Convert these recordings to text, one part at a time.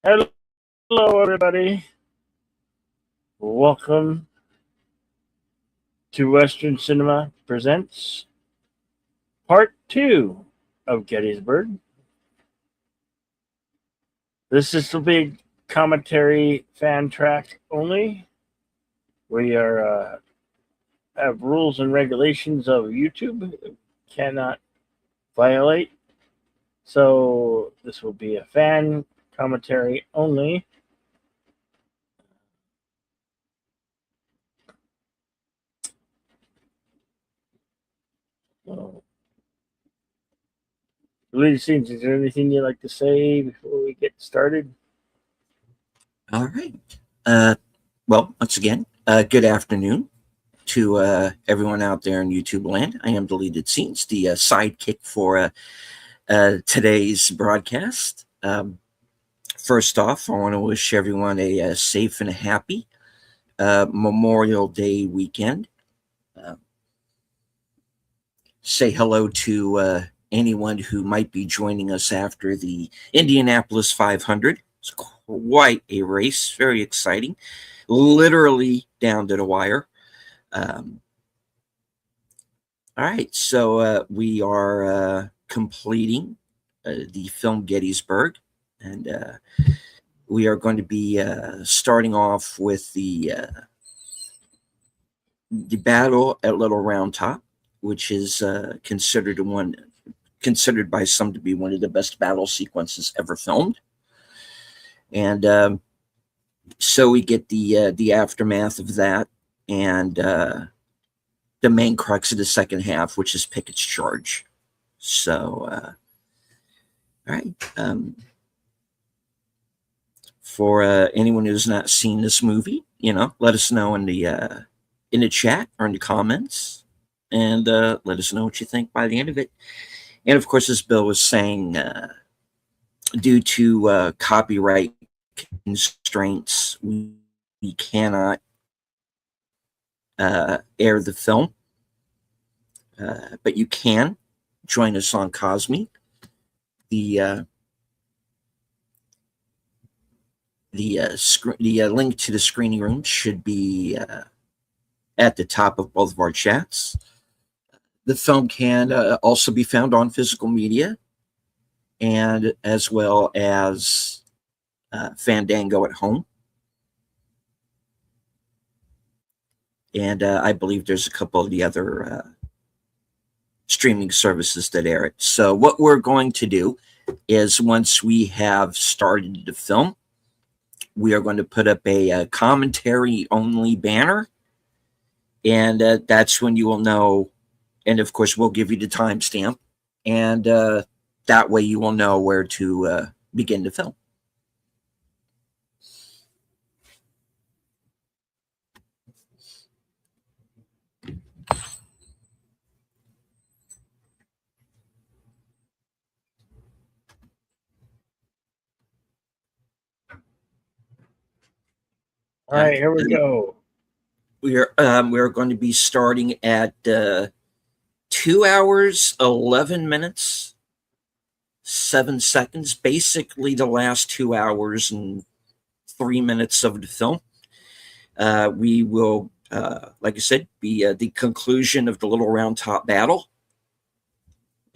Hello, everybody. Welcome to Western Cinema Presents Part 2 of Gettysburg. This will be commentary fan track only. We have rules and regulations of YouTube cannot violate. So this will be a fan commentary only. So, Ladies and gentlemen, is there anything you'd like to say before we get started? All right. Well, once again, good afternoon to everyone out there in YouTube land. I am Deleted Scenes, the sidekick for today's broadcast. First off, I want to wish everyone a safe and happy Memorial Day weekend. Say hello to anyone who might be joining us after the Indianapolis 500. It's quite a race, very exciting, literally down to the wire. All right, so we are completing the film Gettysburg, and we are going to be starting off with the battle at Little Round Top, which is considered by some to be one of the best battle sequences ever filmed, and so we get the aftermath of that, and the main crux of the second half, which is Pickett's charge. So, all right. For anyone who's not seen this movie, let us know in the chat or in the comments, and let us know what you think by the end of it. And of course, as Bill was saying, due to copyright constraints, we cannot air the film, but you can join us on Cosme. The link to the screening room should be at the top of both of our chats. The film can also be found on physical media, and as well as Fandango at home. And I believe there's a couple of the other streaming services that air it. So what we're going to do is, once we have started the film, we are going to put up a commentary only banner, and that's when you will know. And of course, we'll give you the timestamp, and that way you will know where to begin the film. All right, here we go. We are going to be starting at 2 hours 11 minutes 7 seconds, basically the last 2 hours and 3 minutes of the film. We will, like I said, be the conclusion of the Little Round Top battle,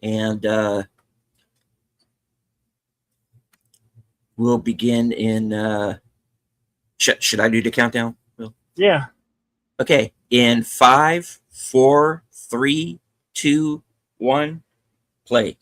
and we'll begin in. Should I do the countdown? Will? Yeah. Okay. In 5, 4, 3, 2, 1, play.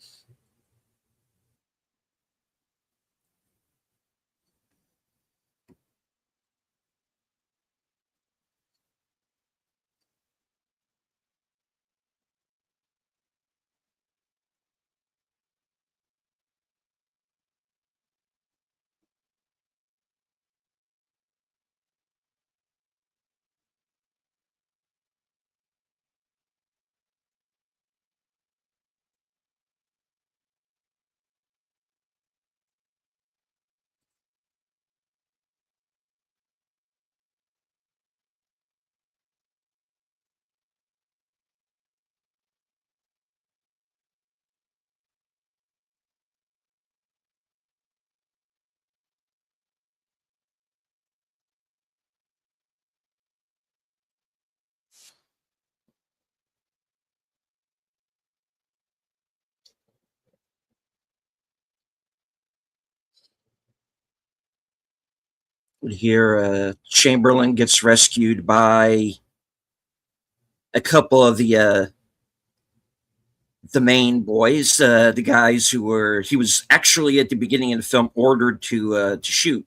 Here, Chamberlain gets rescued by a couple of the main boys, the guys who were he was actually at the beginning of the film ordered to shoot,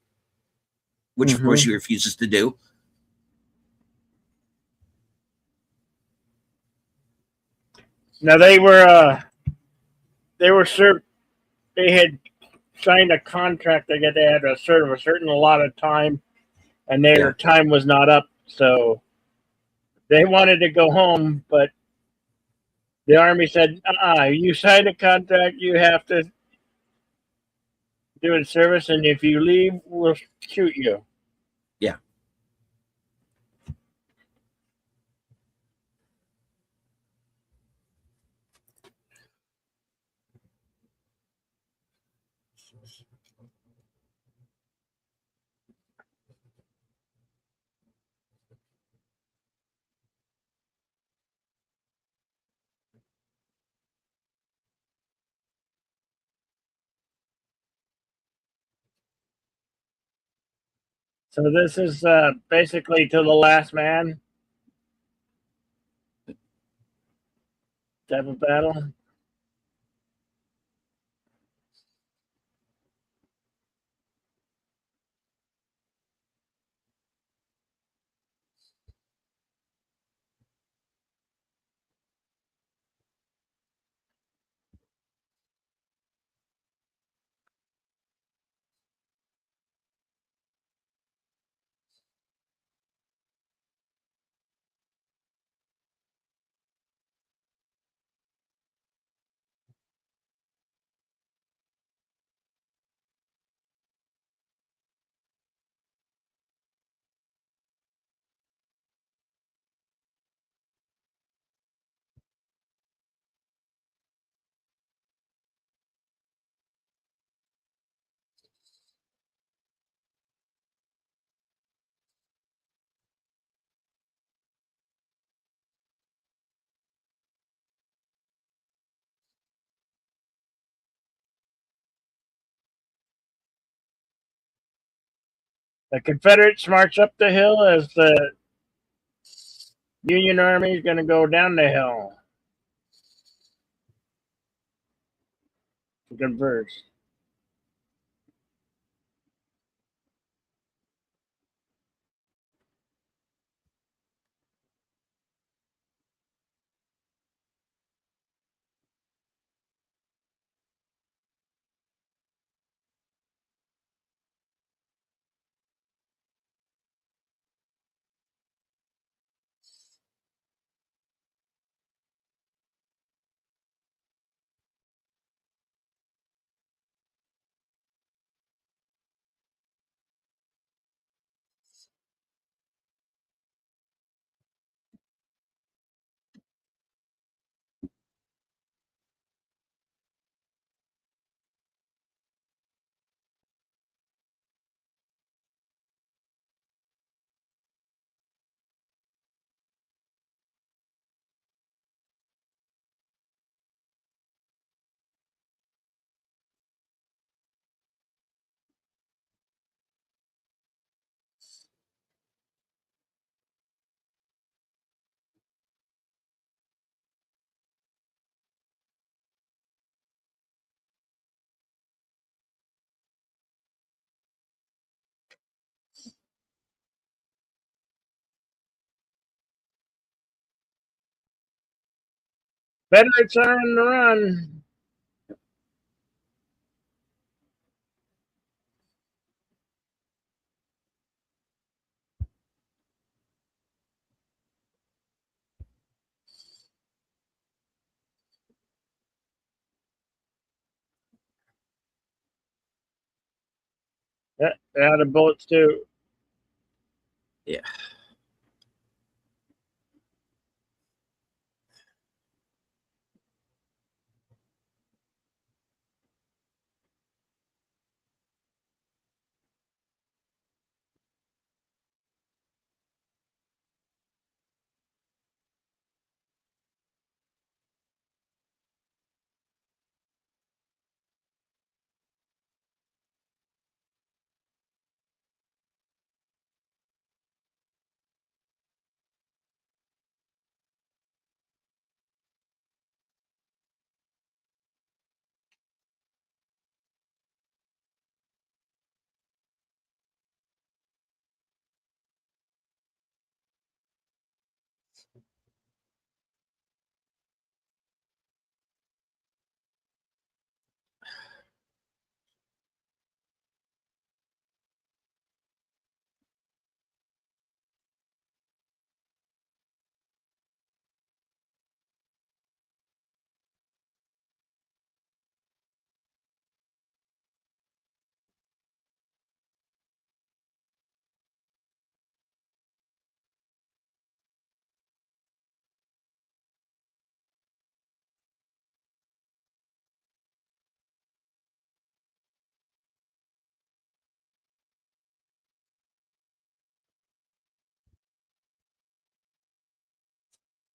which of course he Hmm. refuses to do. Now they were served. They had signed a contract that they had to serve a certain lot of time, and their Yeah, time was not up. So they wanted to go home, but the army said, you signed a contract, you have to do a service, and if you leave, we'll shoot you." yeah. So this is basically to the last man type of battle. The Confederates march up the hill as the Union Army is going to go down the hill to converge. Confederates are on the run. Yeah, they're out of bullets too. Yeah.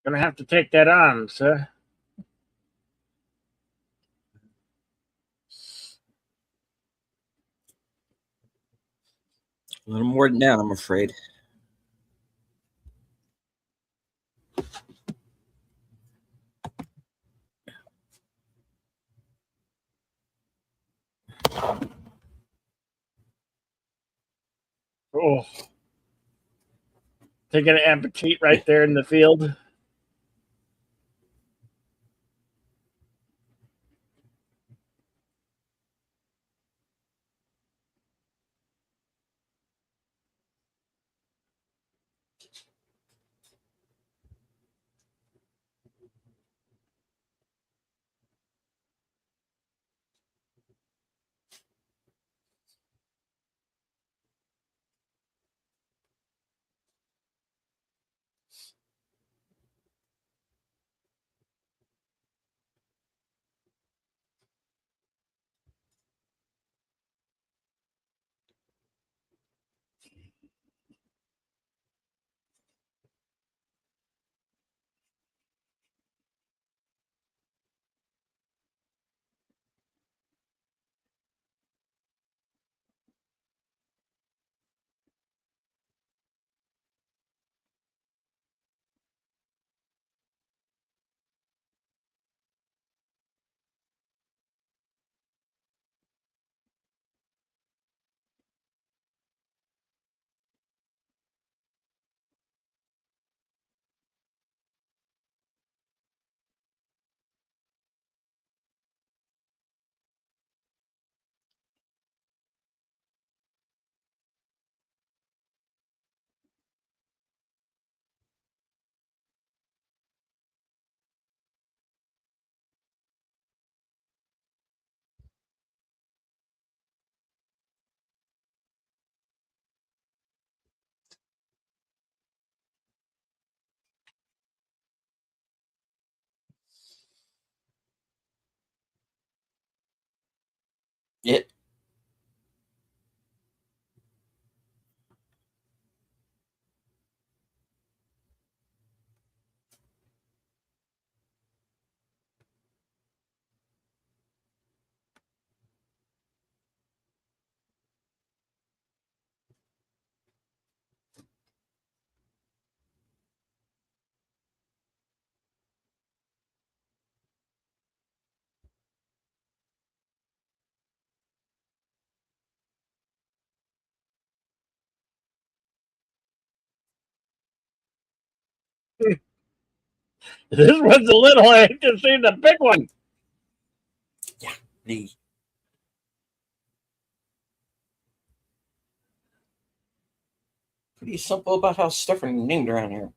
Gonna have to take that on, sir. A little more than that, I'm afraid. Oh, taking an appetite right there in the field. It This one's a little. I hate to see the big one. the pretty simple about how stuff are named around here.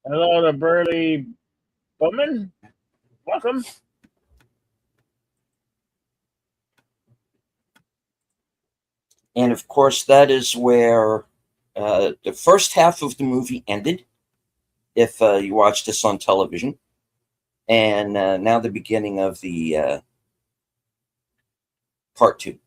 Hello to Burley Bowman. Welcome. And of course, that is where the first half of the movie ended. If you watch this on television, and now the beginning of the part two.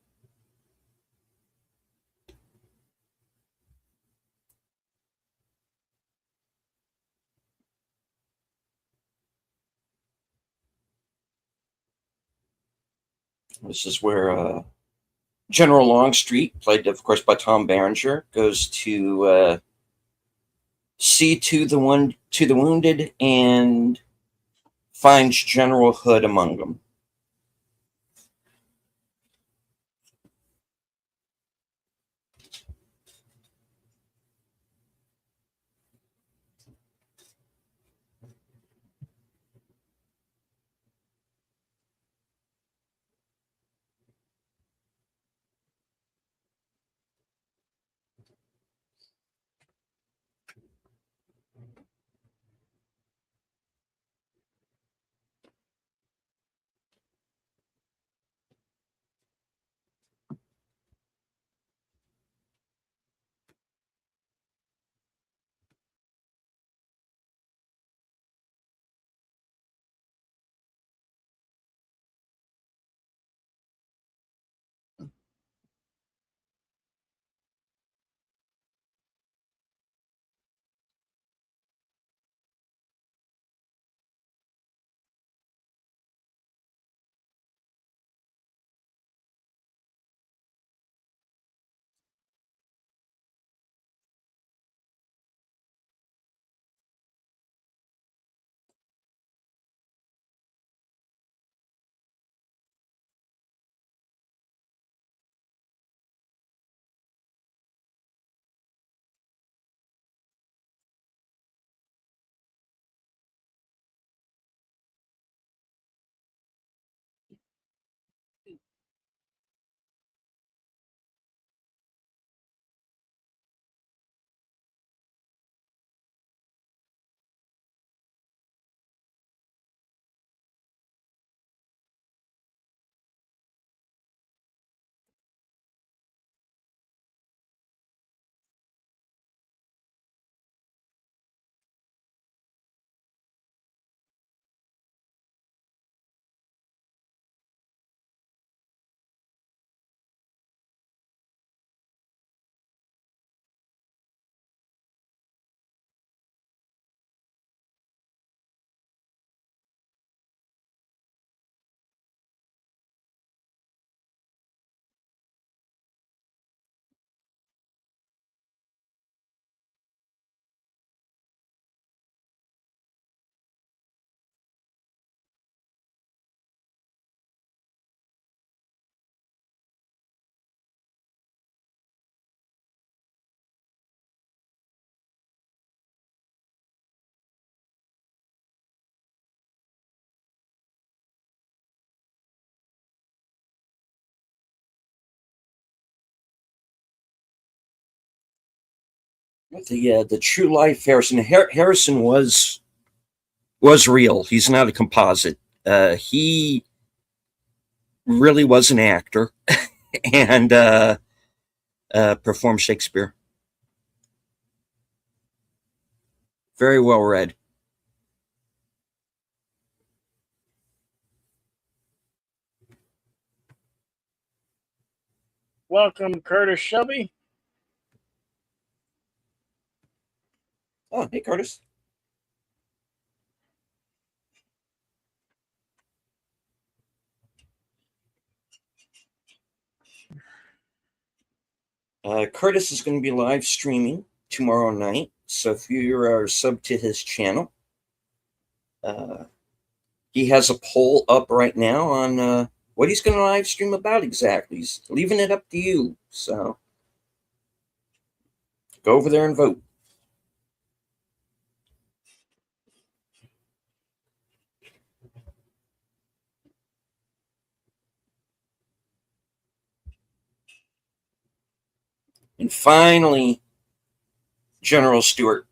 This is where General Longstreet, played of course by Tom Berenger, goes to see to the wounded and finds General Hood among them. The true life Harrison. Harrison was real. He's not a composite. He really was an actor and performed Shakespeare. Very well read. Welcome, Curtis Shelby. Oh, hey, Curtis. Curtis is going to be live streaming tomorrow night. So if you are sub to his channel, uh, he has a poll up right now on what he's going to live stream about exactly. He's leaving it up to you. So go over there and vote. And finally, General Stewart.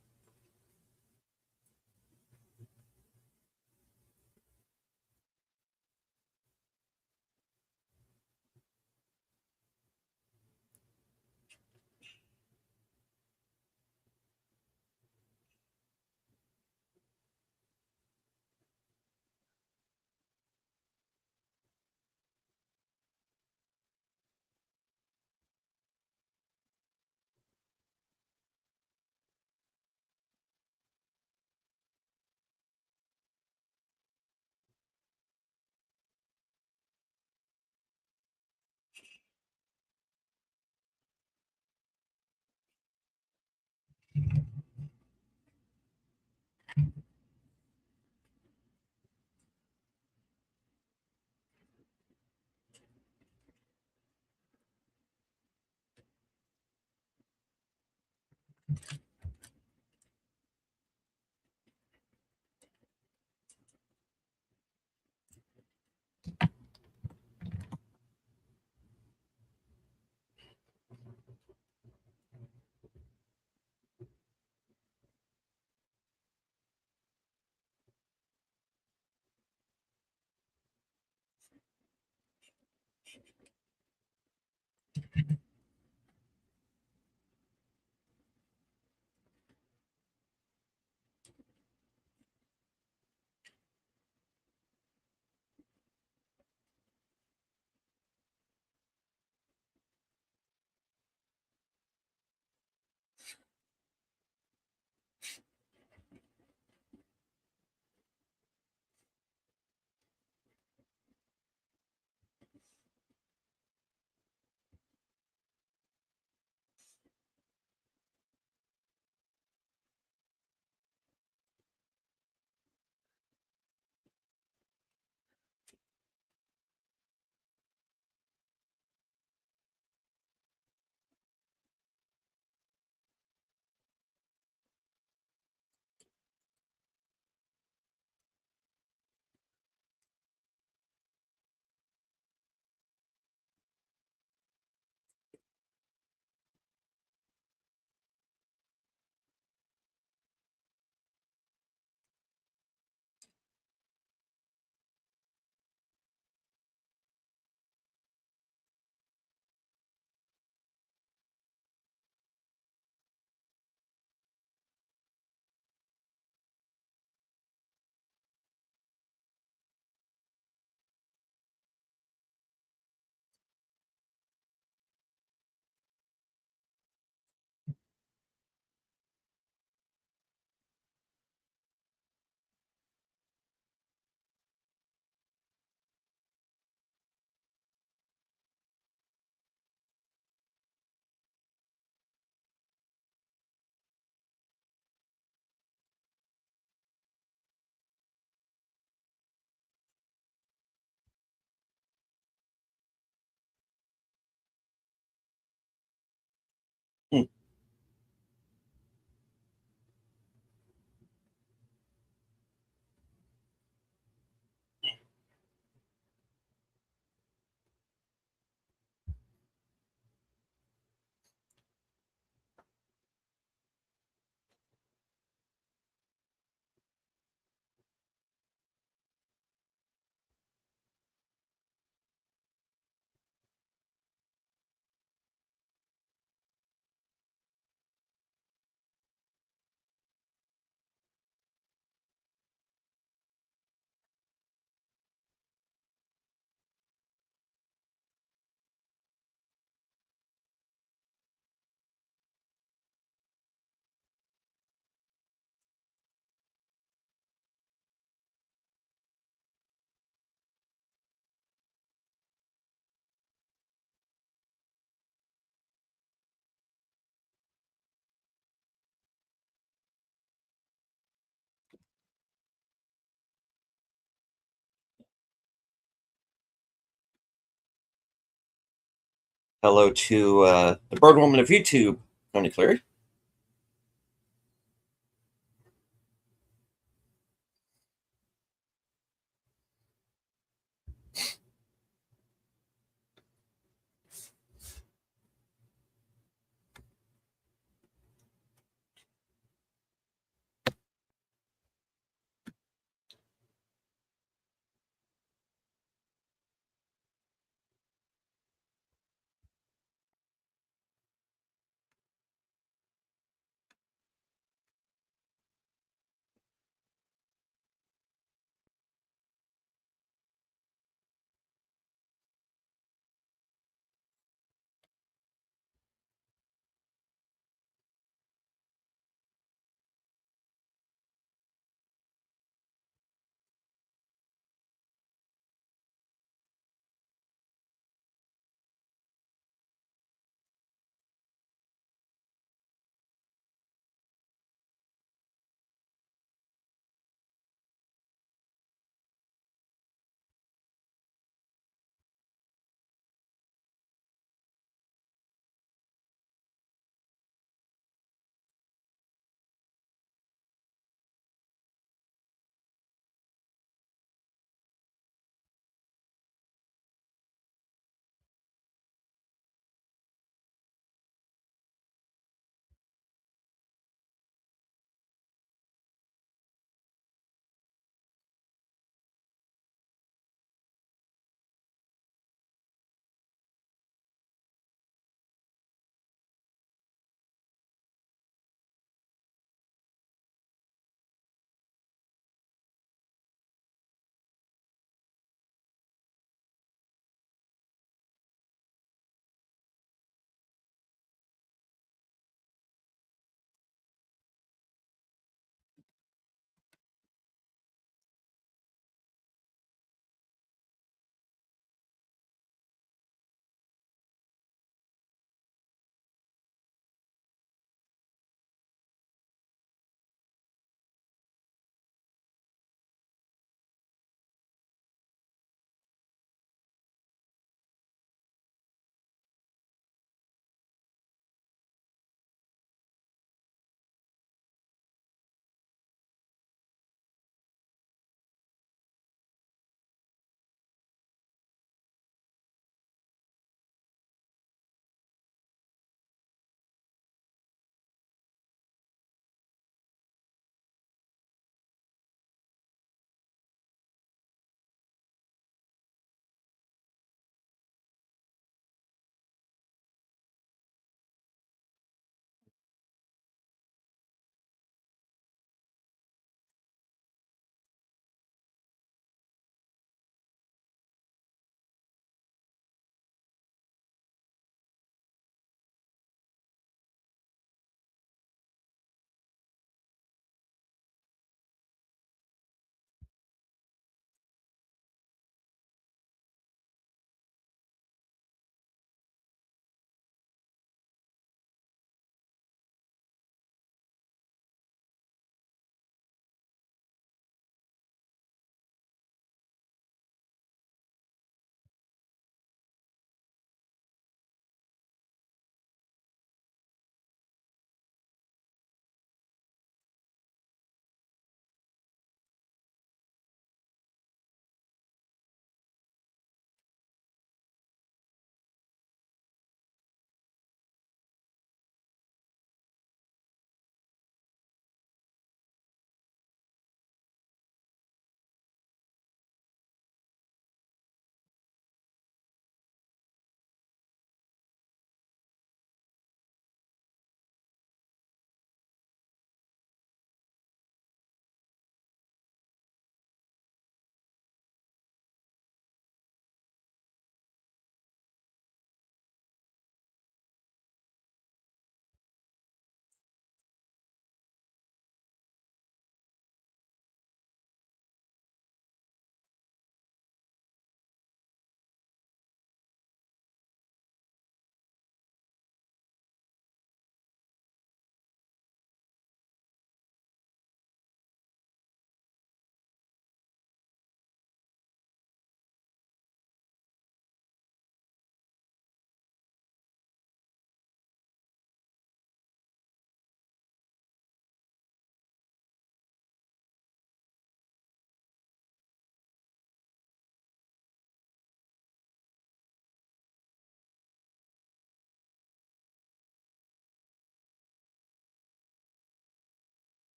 Hello to the Bird Woman of YouTube, Tony Cleary.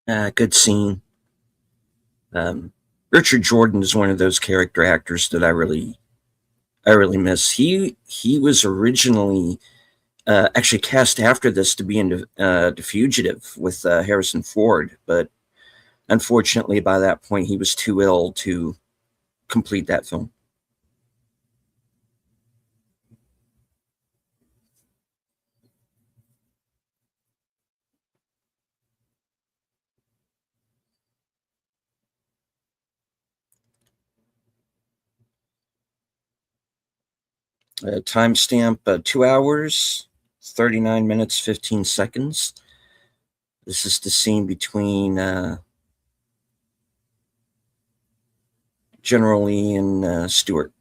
Good scene. Richard Jordan is one of those character actors that I really miss. He was originally actually cast after this to be in The Fugitive with Harrison Ford, but unfortunately by that point he was too ill to complete that film. Timestamp 2 hours, 39 minutes, 15 seconds. This is the scene between General Lee and Stewart.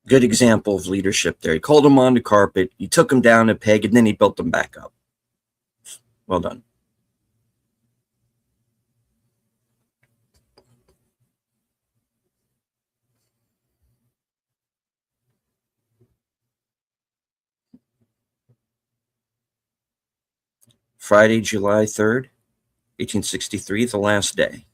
Good example of leadership there. He called them on the carpet, he took them down a peg, and then he built them back up. Well done. Friday, July 3rd, 1863, the last day.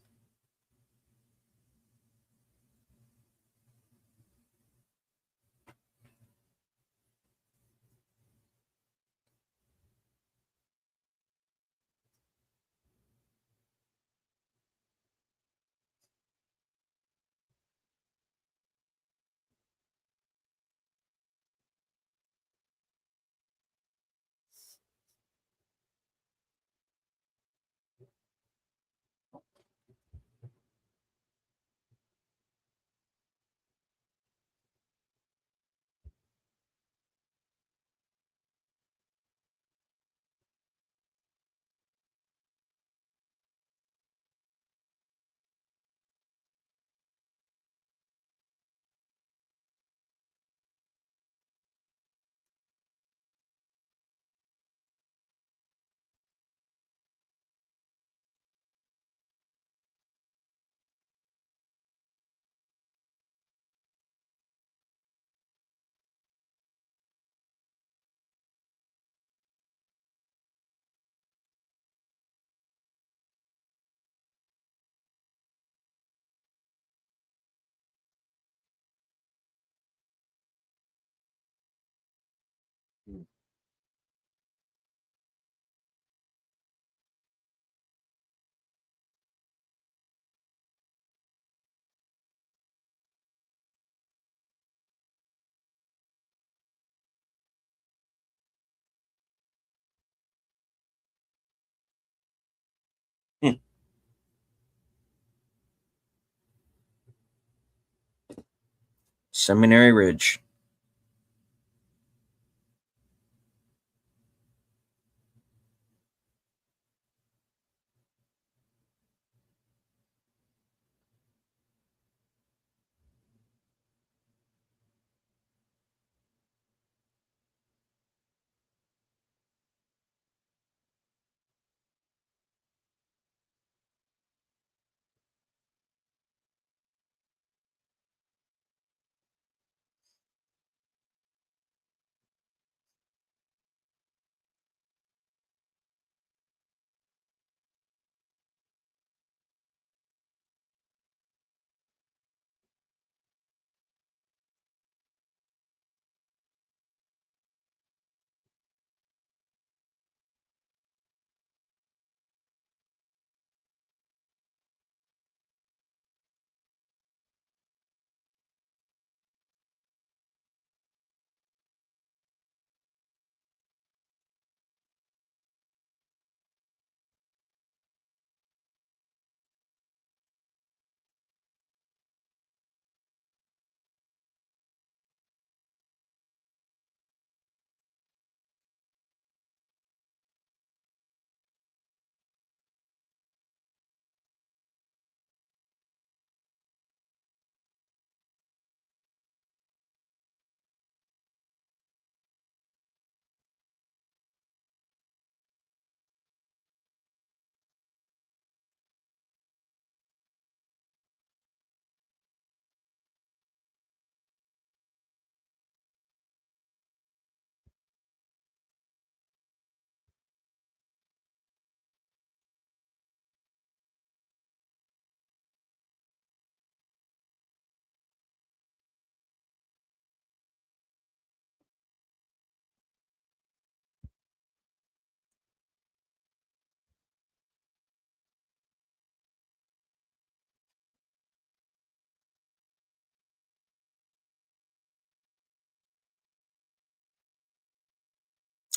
Seminary Ridge.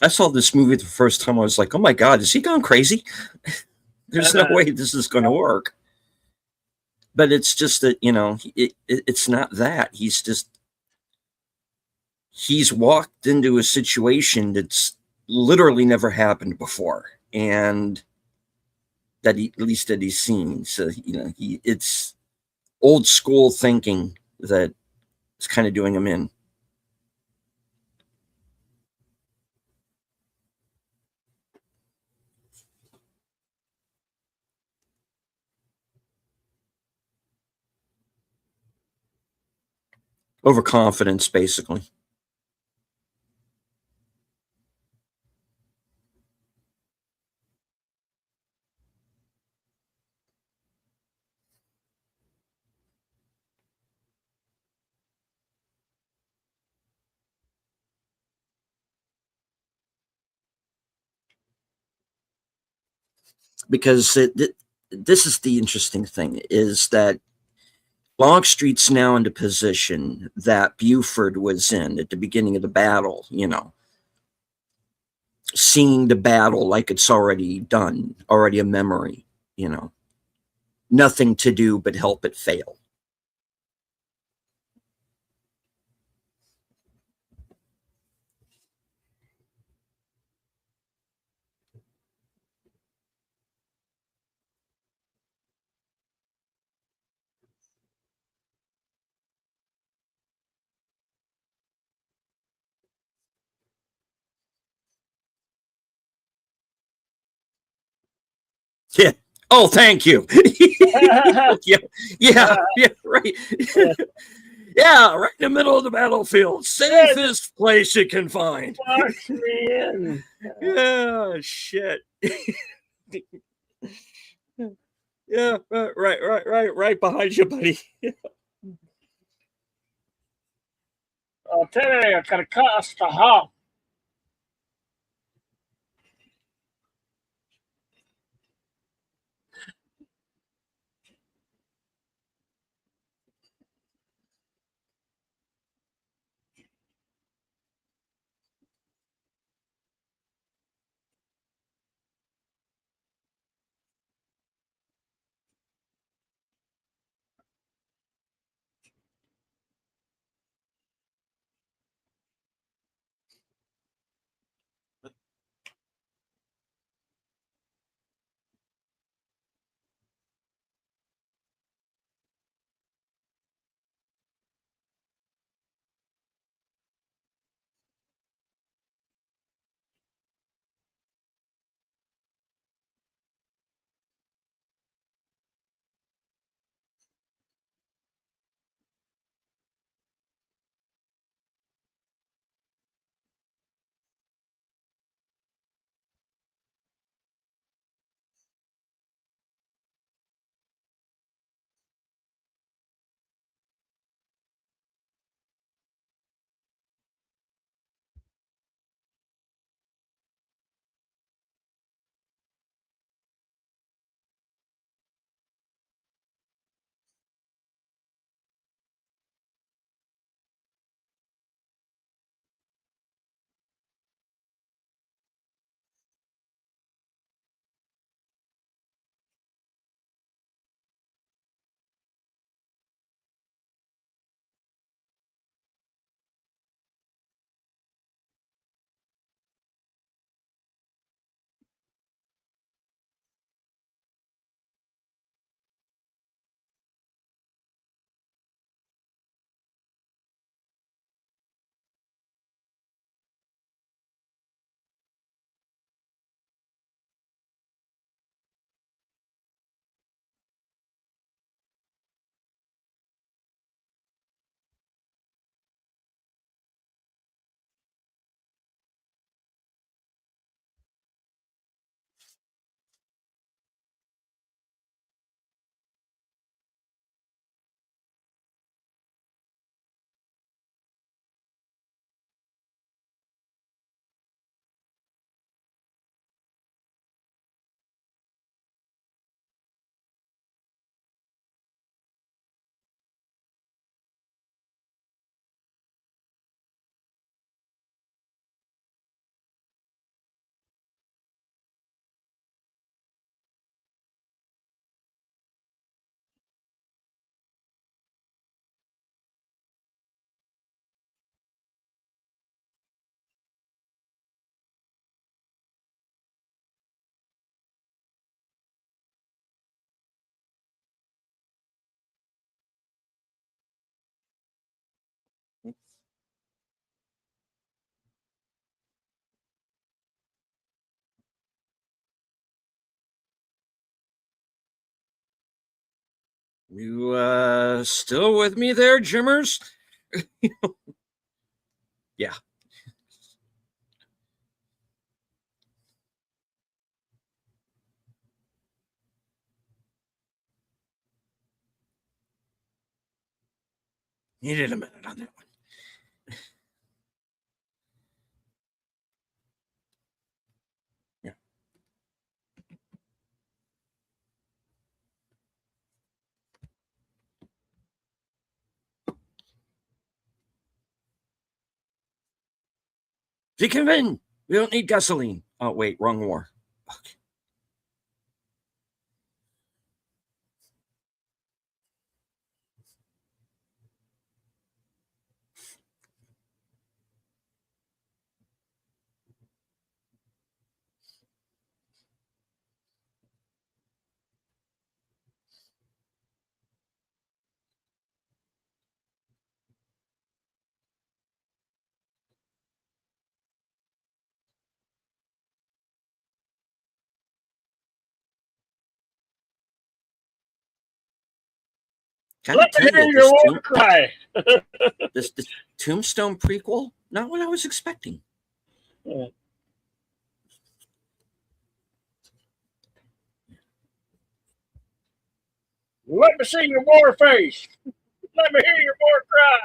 I saw this movie the first time. I was like, oh my God, is he gone crazy? There's no way this is going to work. But it's just that, it's not that. He's walked into a situation that's literally never happened before. And at least that he's seen. So, it's old school thinking that is kind of doing him in. Overconfidence, basically. Because this is the interesting thing is that Longstreet's now in the position that Buford was in at the beginning of the battle, seeing the battle like it's already done, already a memory, nothing to do but help it fail. Yeah. Oh, thank you. yeah, yeah, right. Yeah, right in the middle of the battlefield. Safest place you can find. Box me in. Yeah, shit. Yeah, right behind you, buddy. I'll tell you, I got a cost a hop. You still with me there, Jimmers? Yeah. Needed a minute on that one. Yeah. Deconvene! We don't need gasoline. Oh, wait, wrong war. Okay. Gotta Let me tell hear you, your war cry. this Tombstone prequel, not what I was expecting. Let me see your war face. Let me hear your war cry.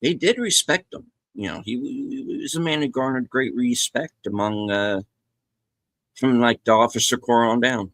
They did respect him. He was a man who garnered great respect among from like the officer corps on down.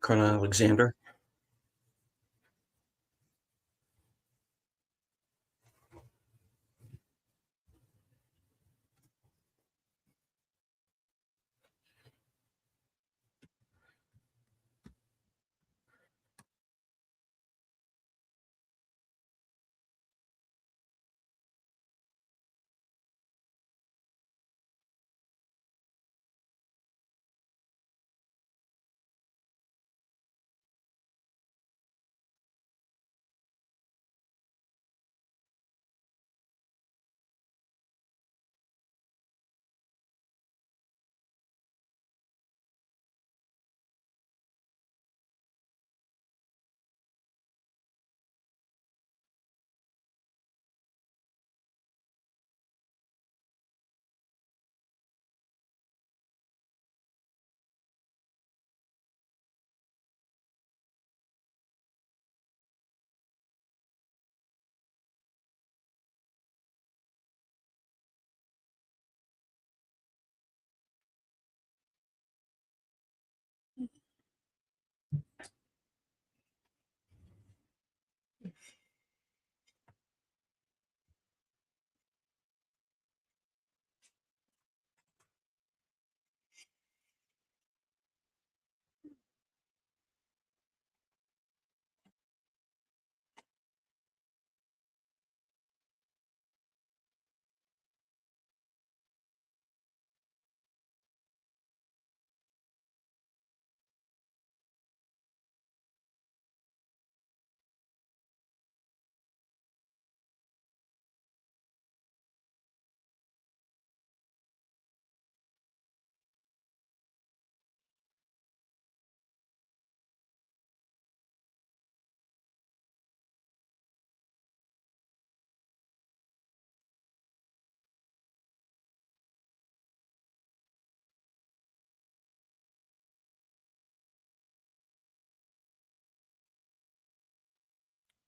Colonel Alexander.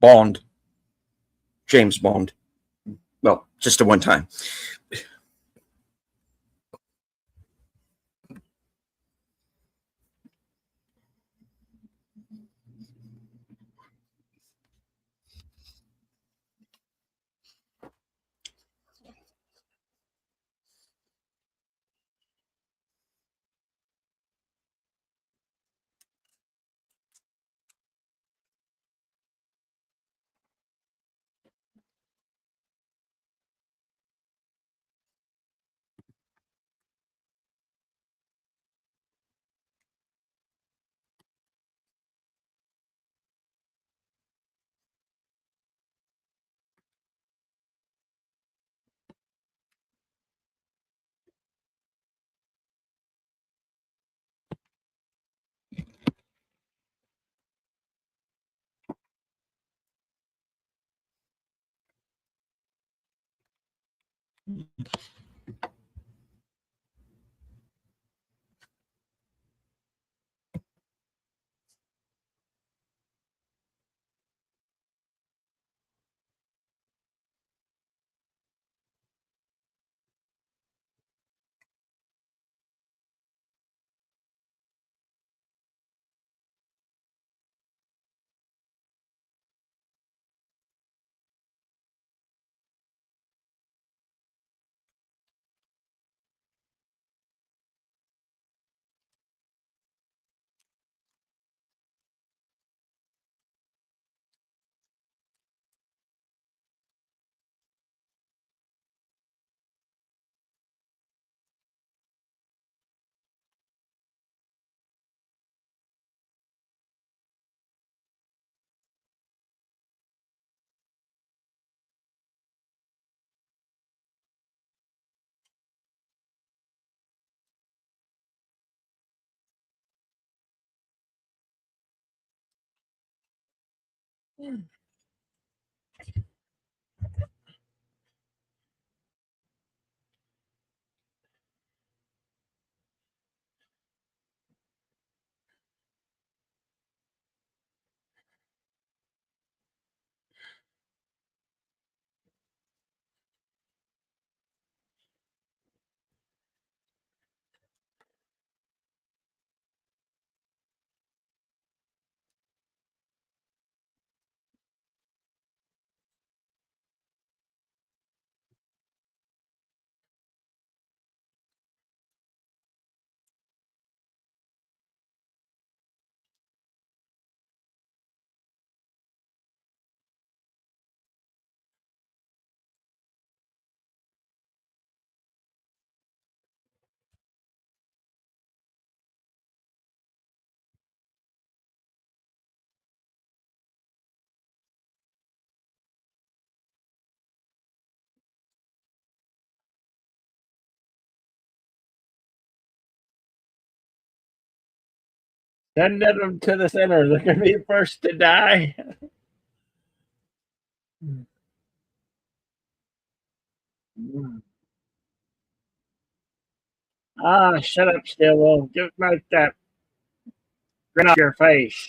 Bond. James Bond. Well, just a one time. Send them to the center. They're going to be first to die. Ah, shut up, Stillwell. Just like that grin off your face.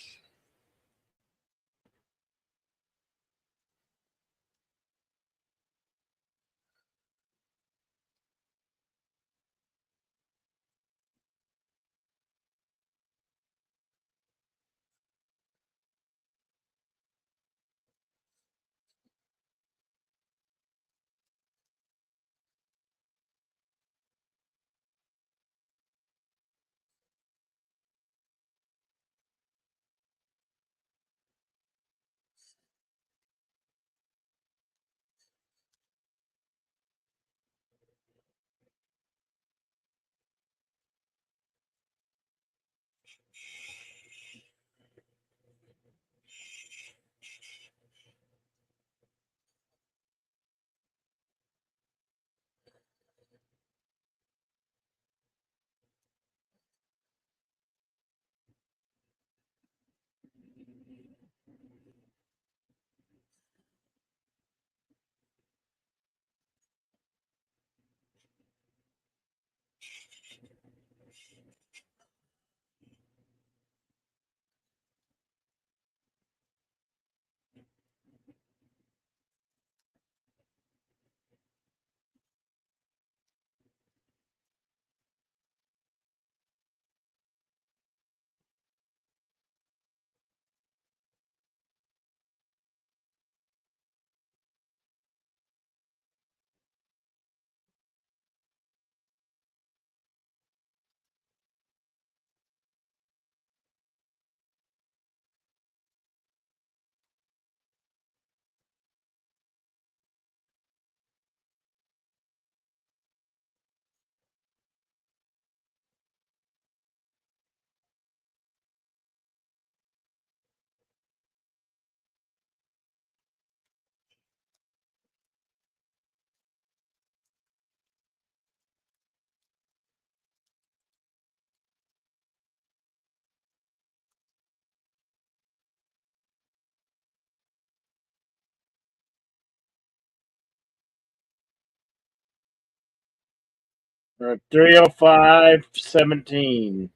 305.17.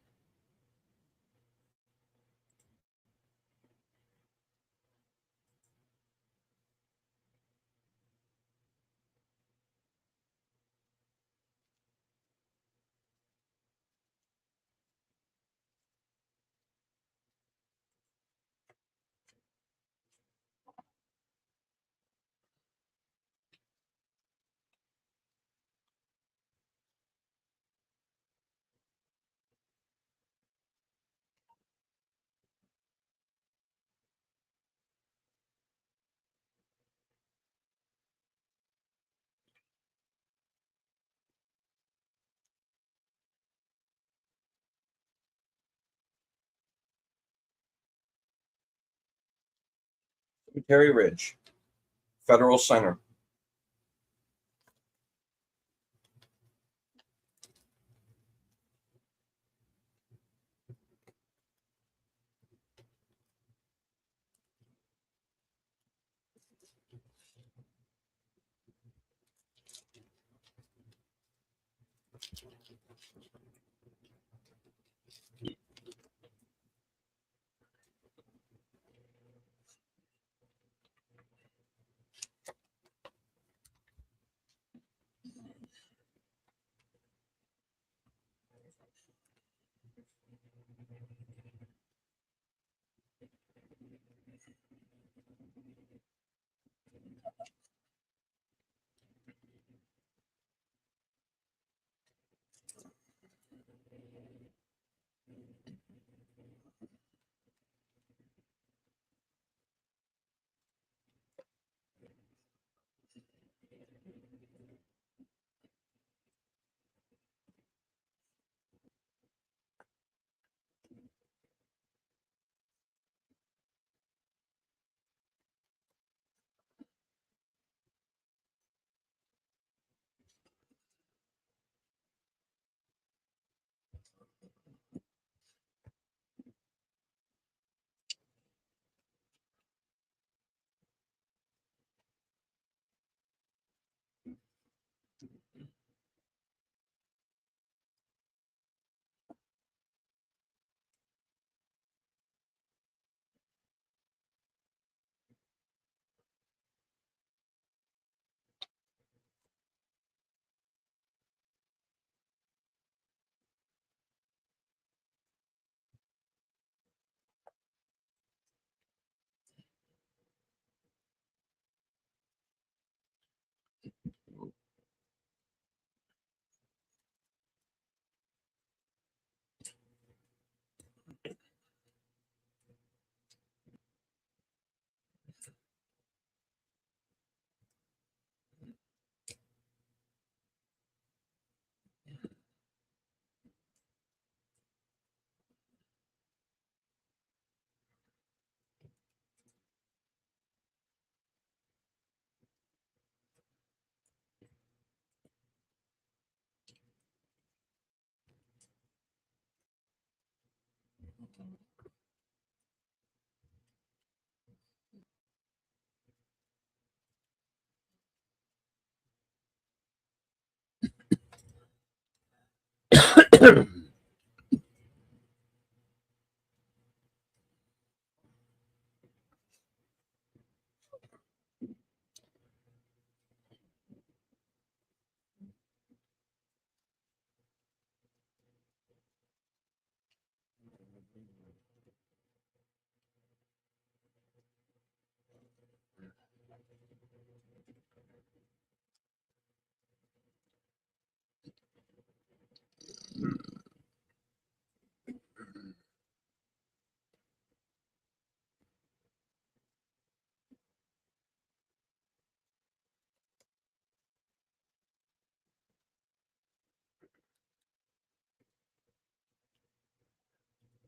Cemetery Ridge, Federal Center.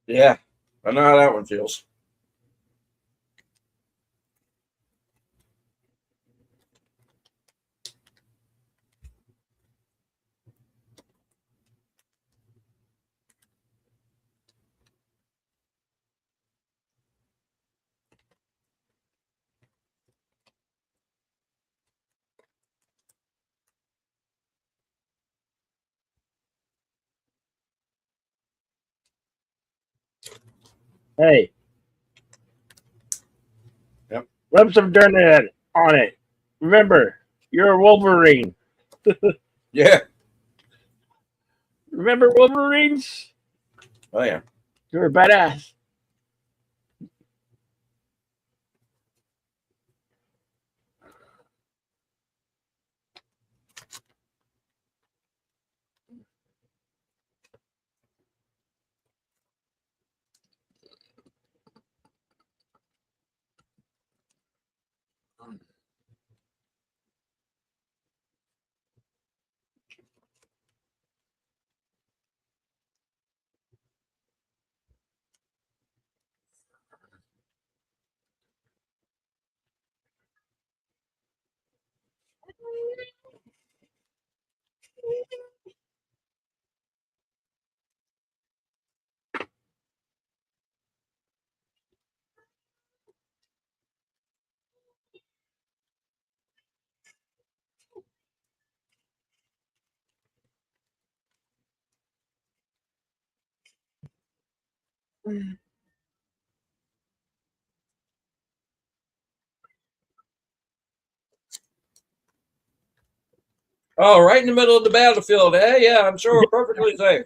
Yeah, I know how that one feels. Hey, Yep. rub some dirt on it. Remember, you're a Wolverine. Yeah. Remember Wolverines? Oh yeah. You're a badass. Oh, right in the middle of the battlefield. Hey, yeah, I'm sure perfectly safe.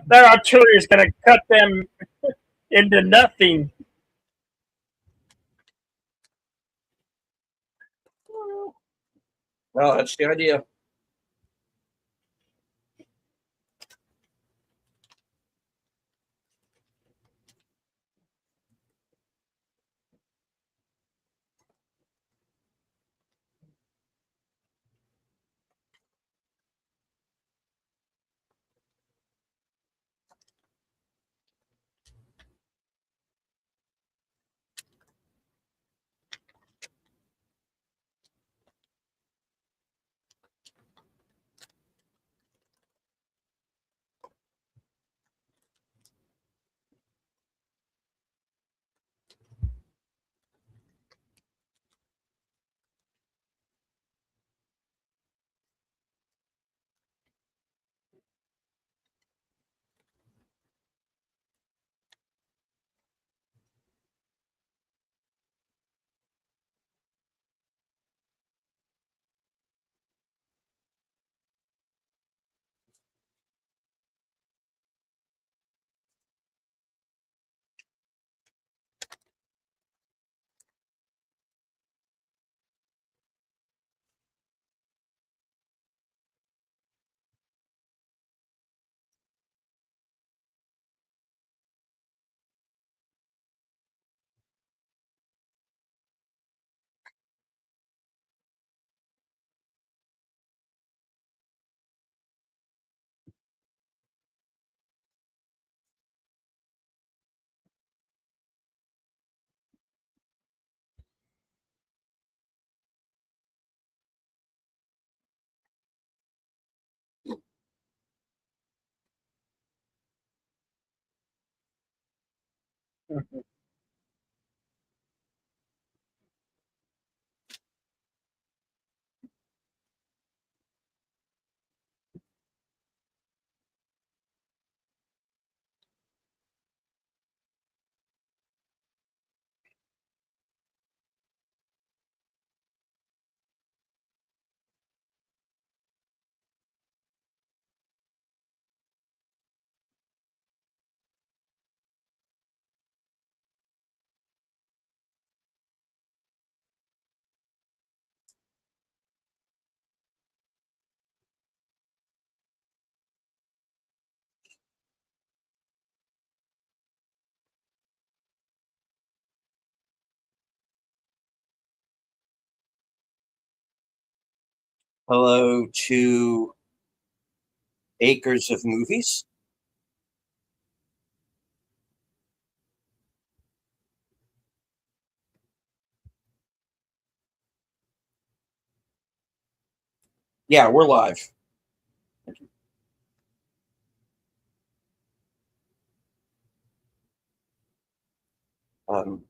Their artillery is going to cut them into nothing. Well, that's the idea. Hello to Acres of Movies. Yeah, we're live.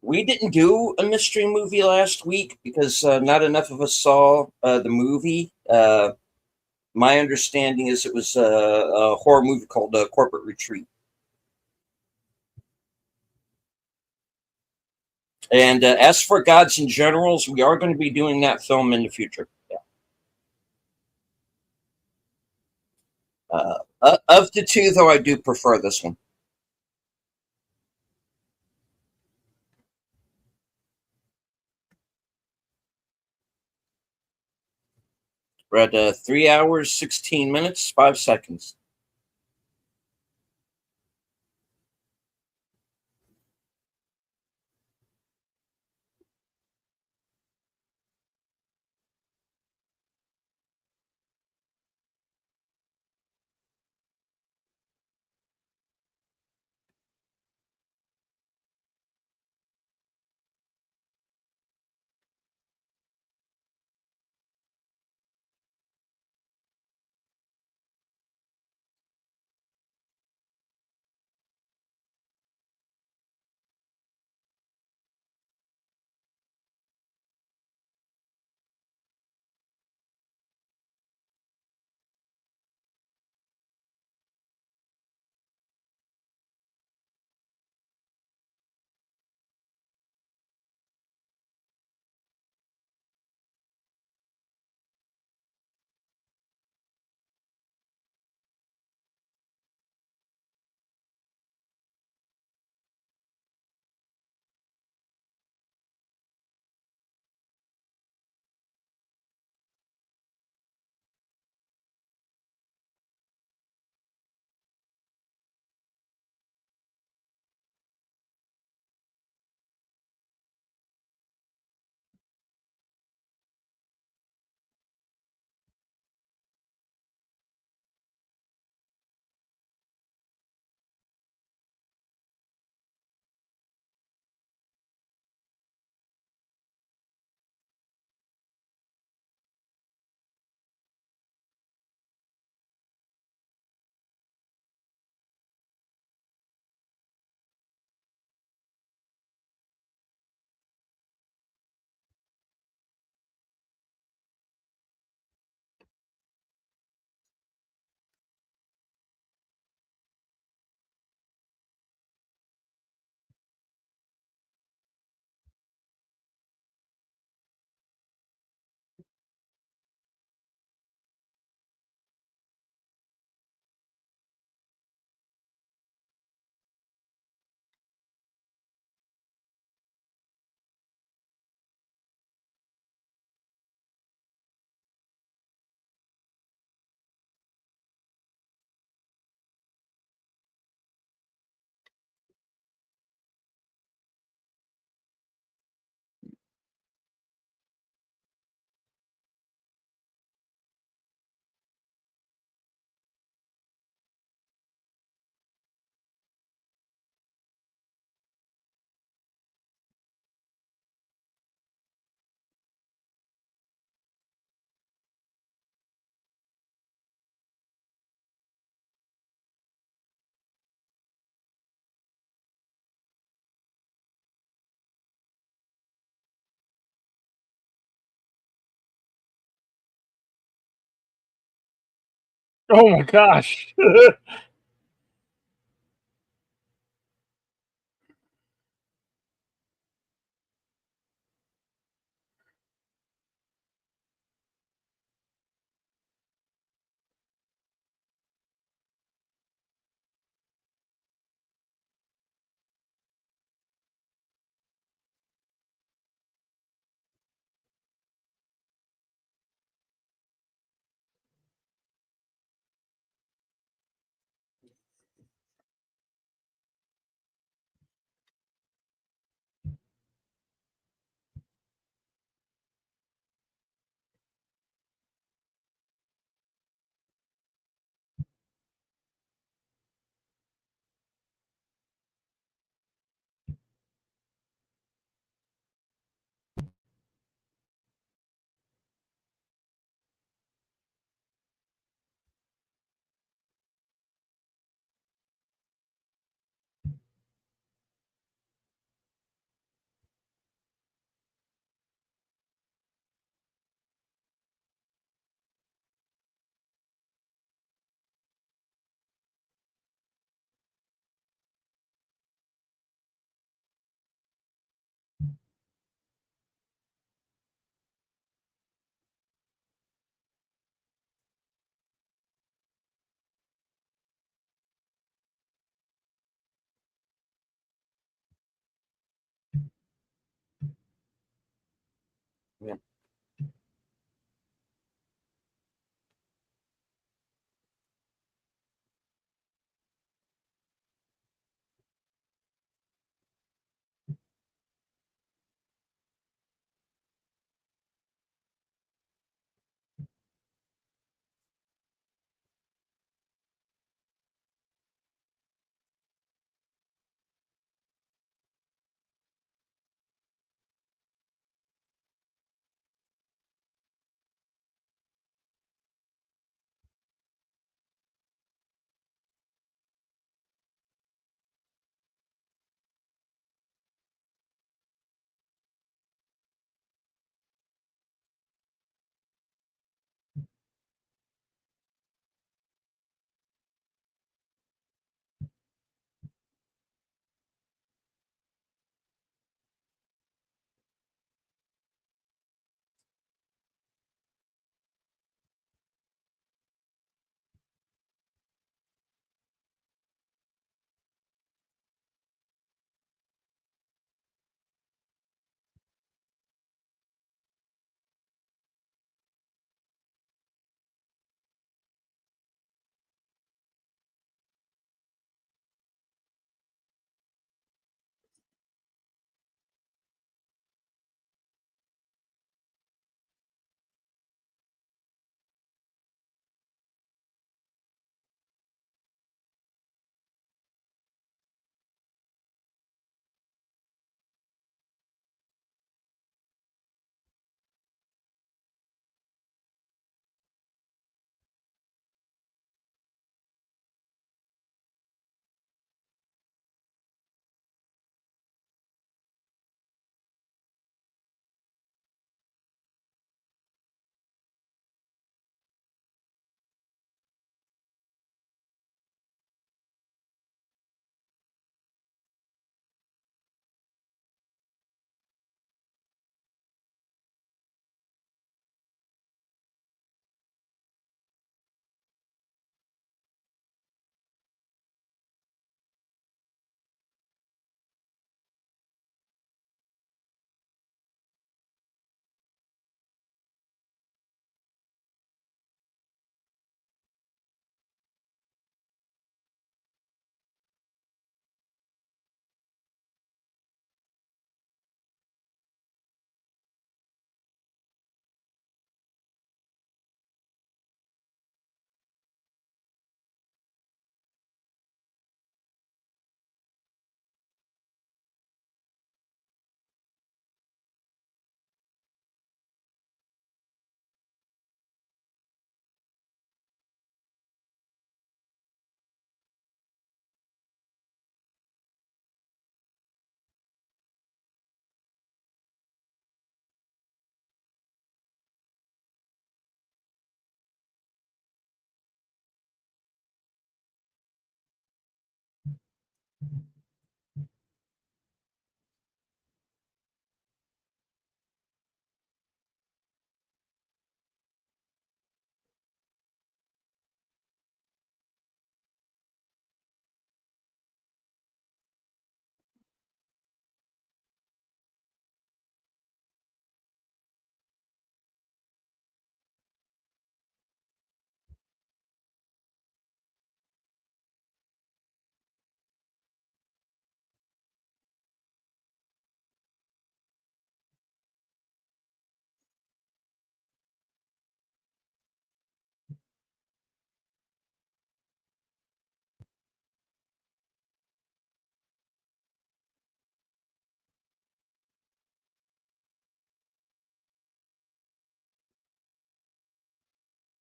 We didn't do a mystery movie last week because not enough of us saw the movie. My understanding is it was a horror movie called Corporate Retreat. And as for Gods and Generals, we are going to be doing that film in the future. Yeah. Of the two, though, I do prefer this one. We're at 3 hours, 16 minutes, 5 seconds. Oh my gosh. Yeah.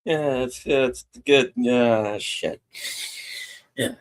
Yeah, it's good. Yeah, shit. Yeah.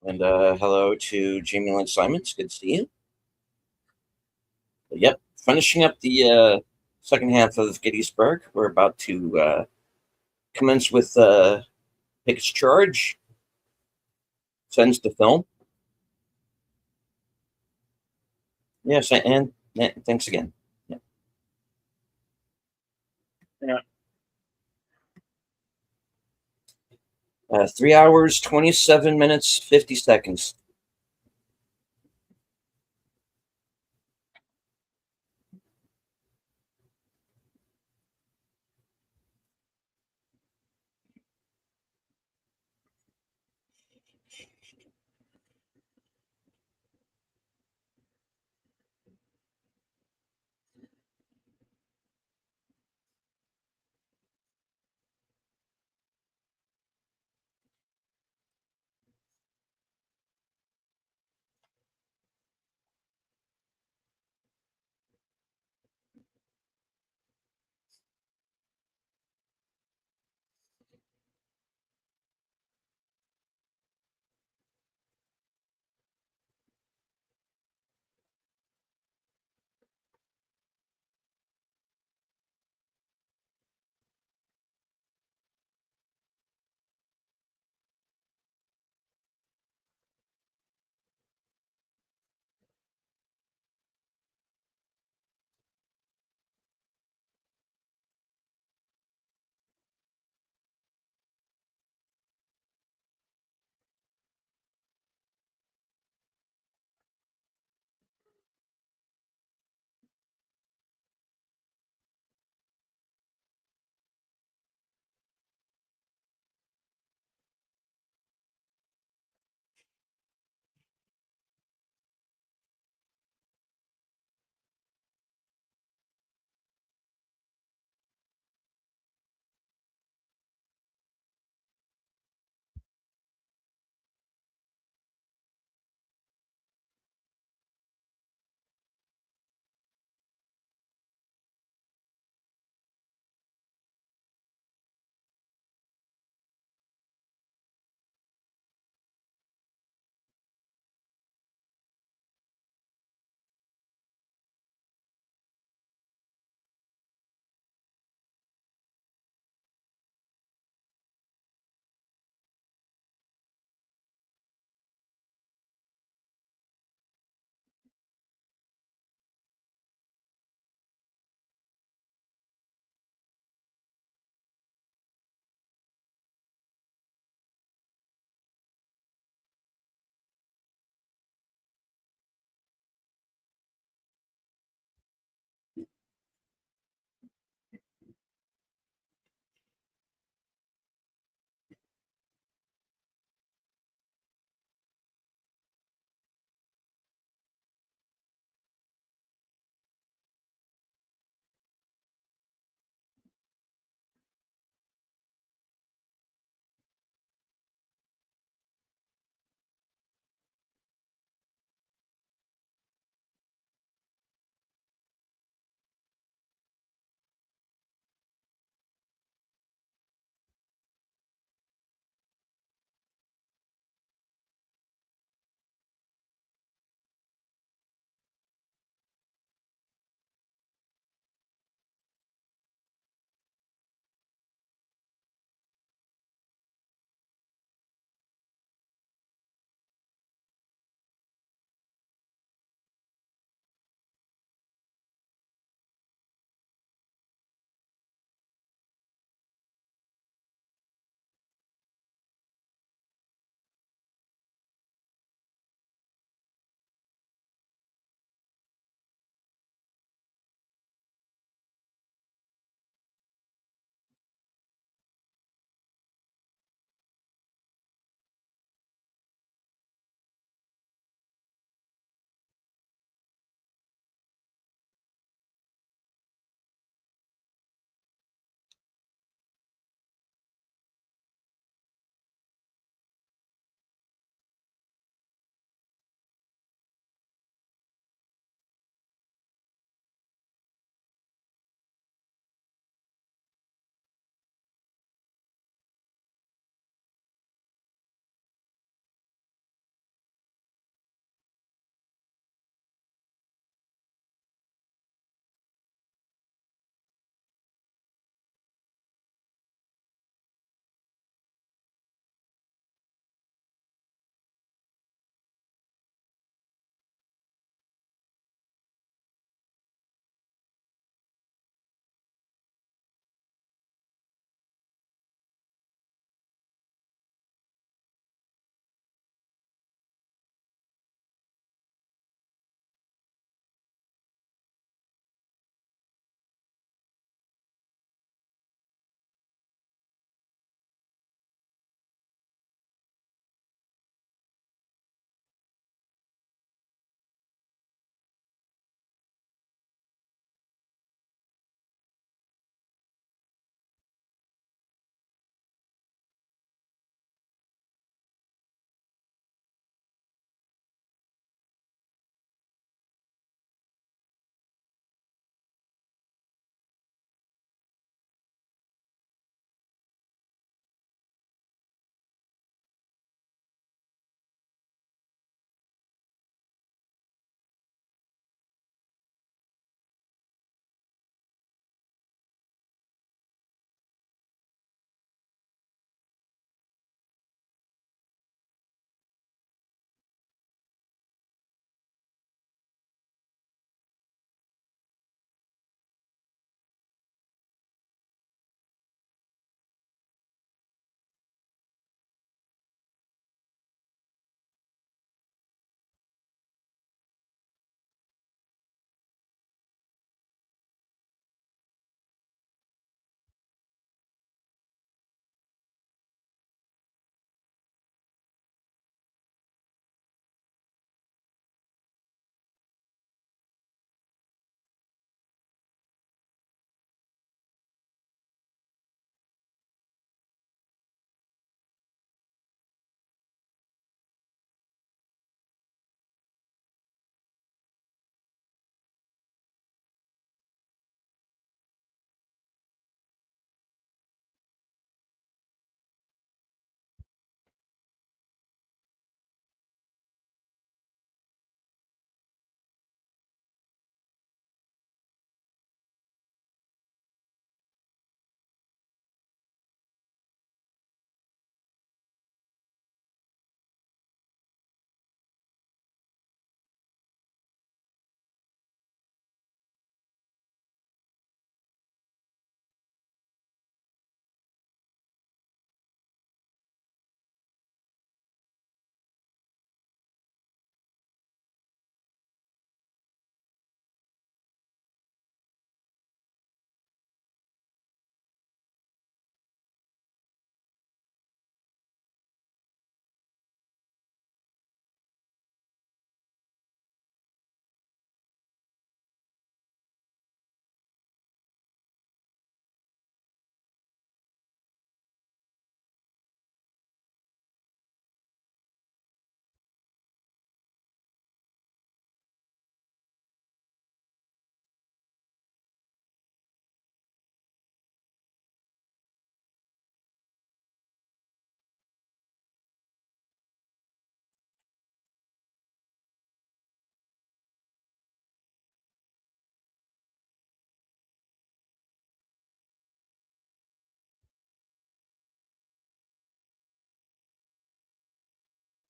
And hello to Jamie Lynn Simons. Good to see you. But, yep, finishing up the second half of Gettysburg. We're about to commence with Pickett's charge. Sends to film. Yes, and thanks again. Yeah. Yeah. 3 hours, 27 minutes, 50 seconds.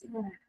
The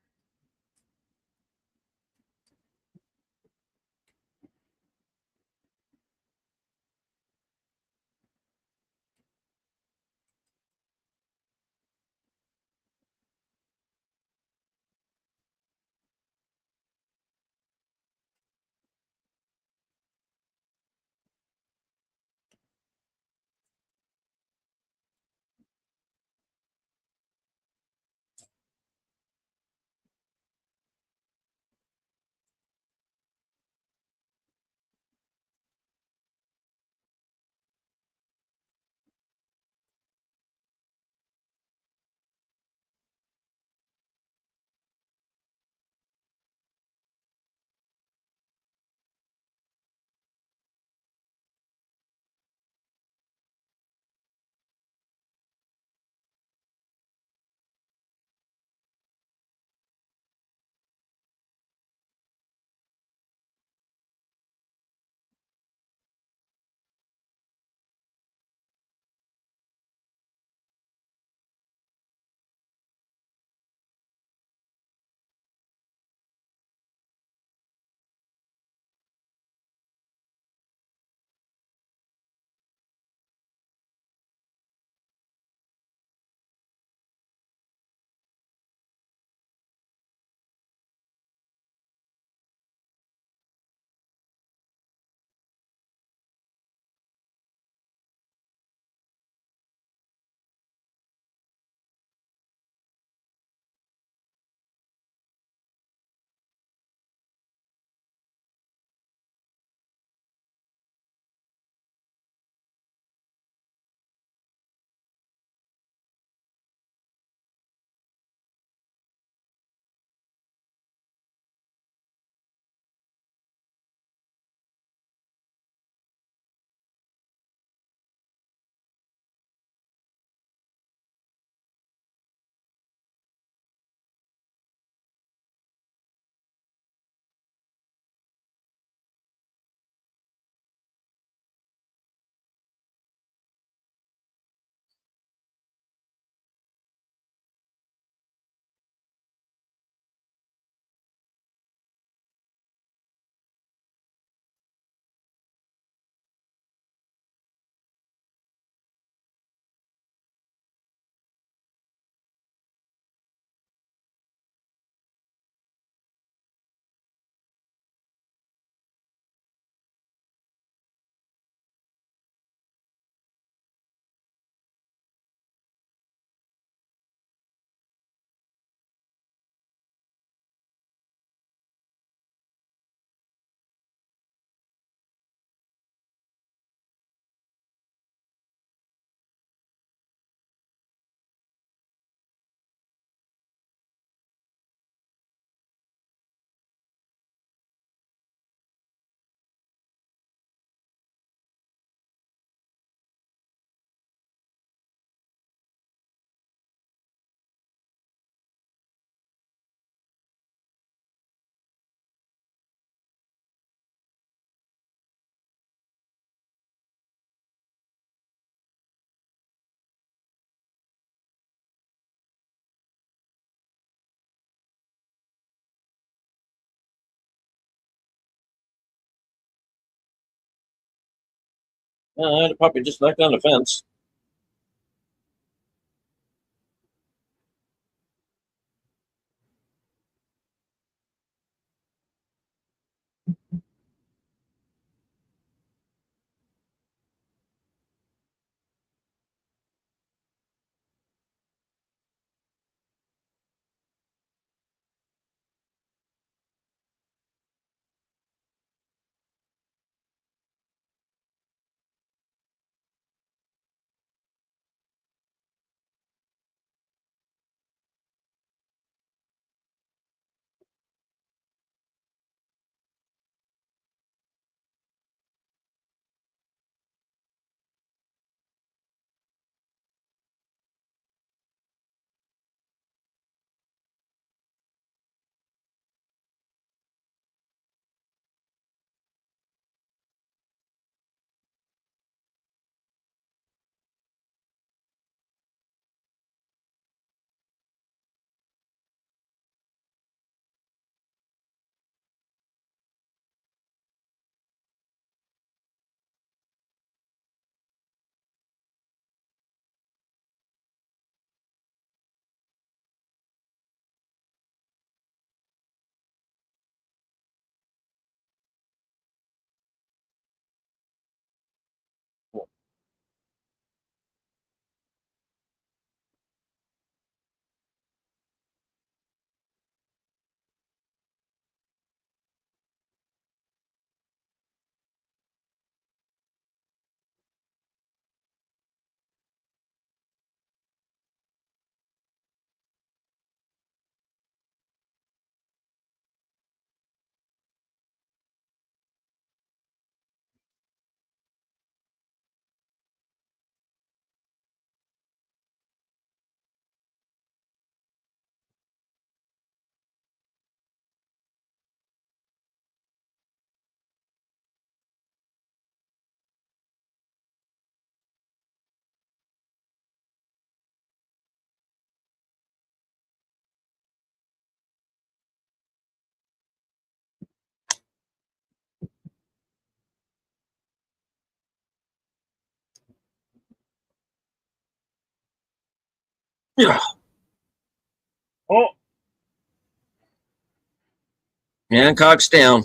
puppy just knocked down the fence. Yeah. Oh, Hancock's down.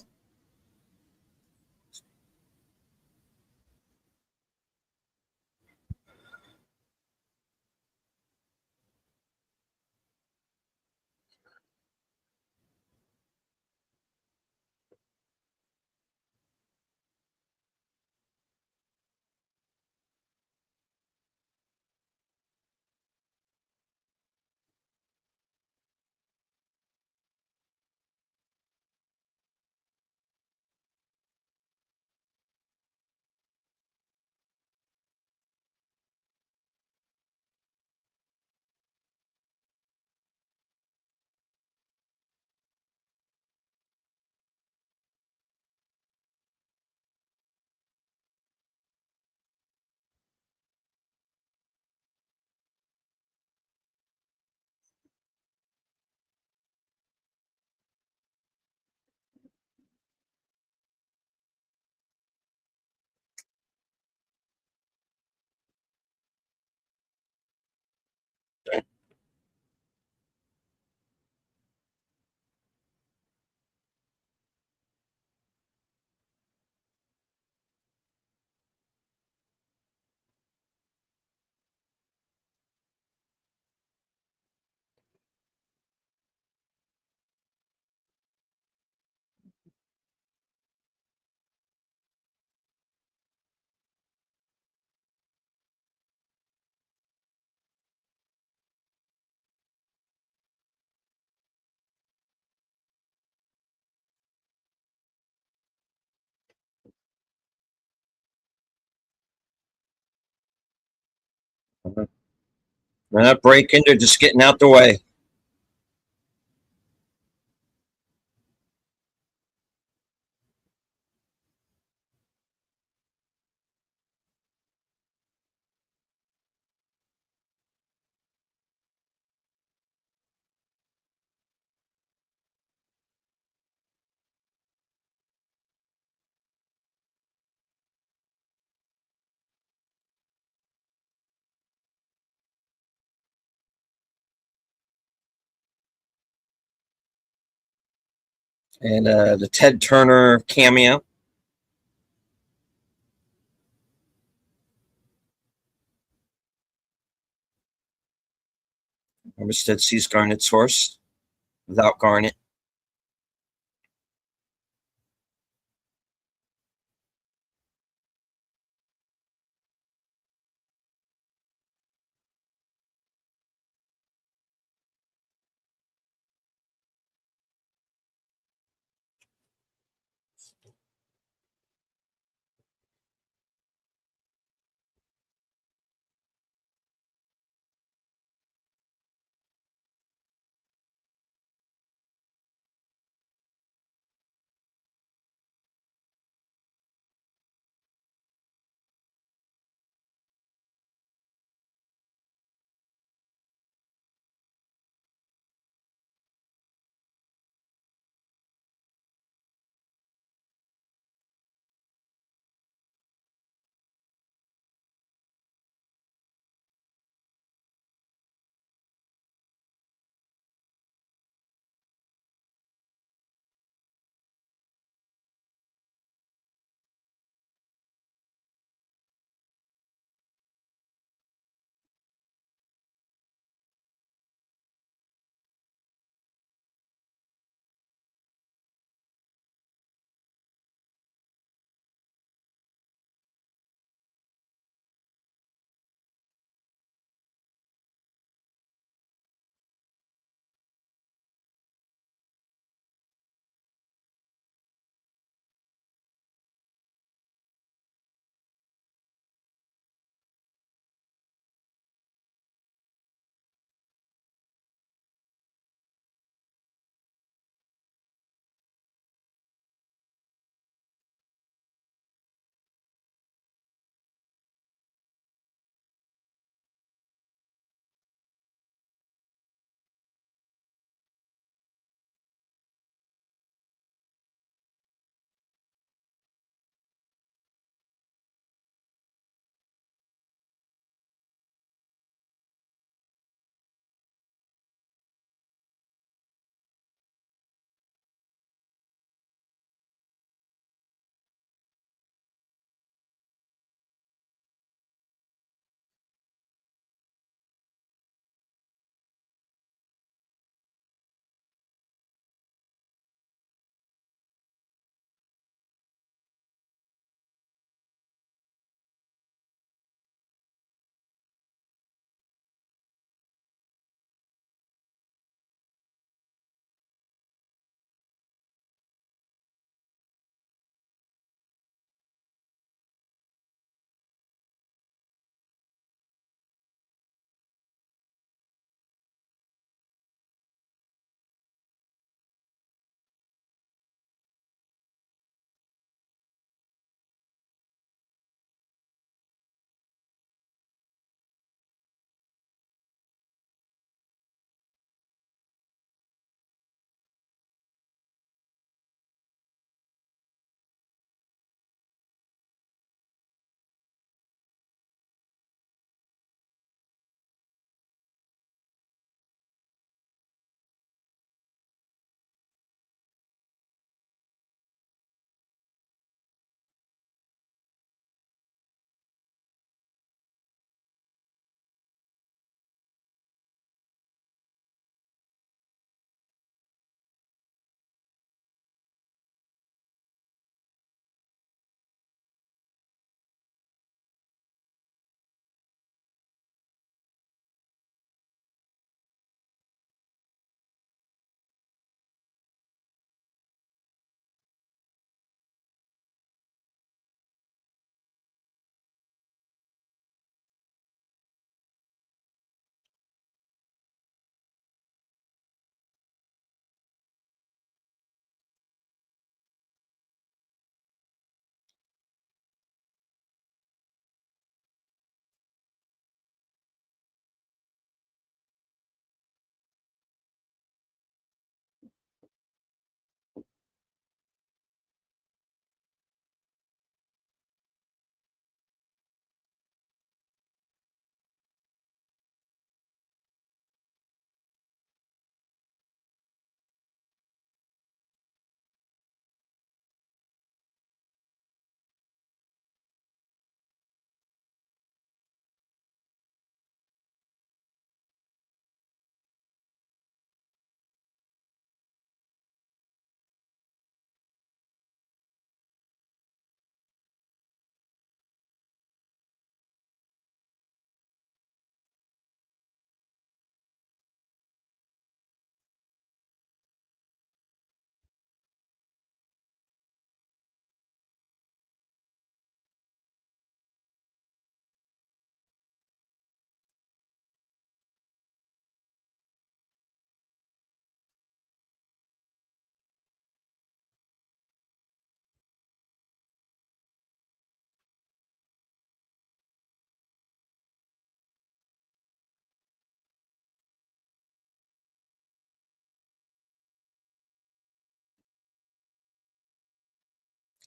They're not breaking, they're just getting out the way. And the Ted Turner cameo. Armistead sees Garnet's horse without Garnet.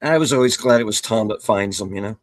I was always glad it was Tom that finds them, you know.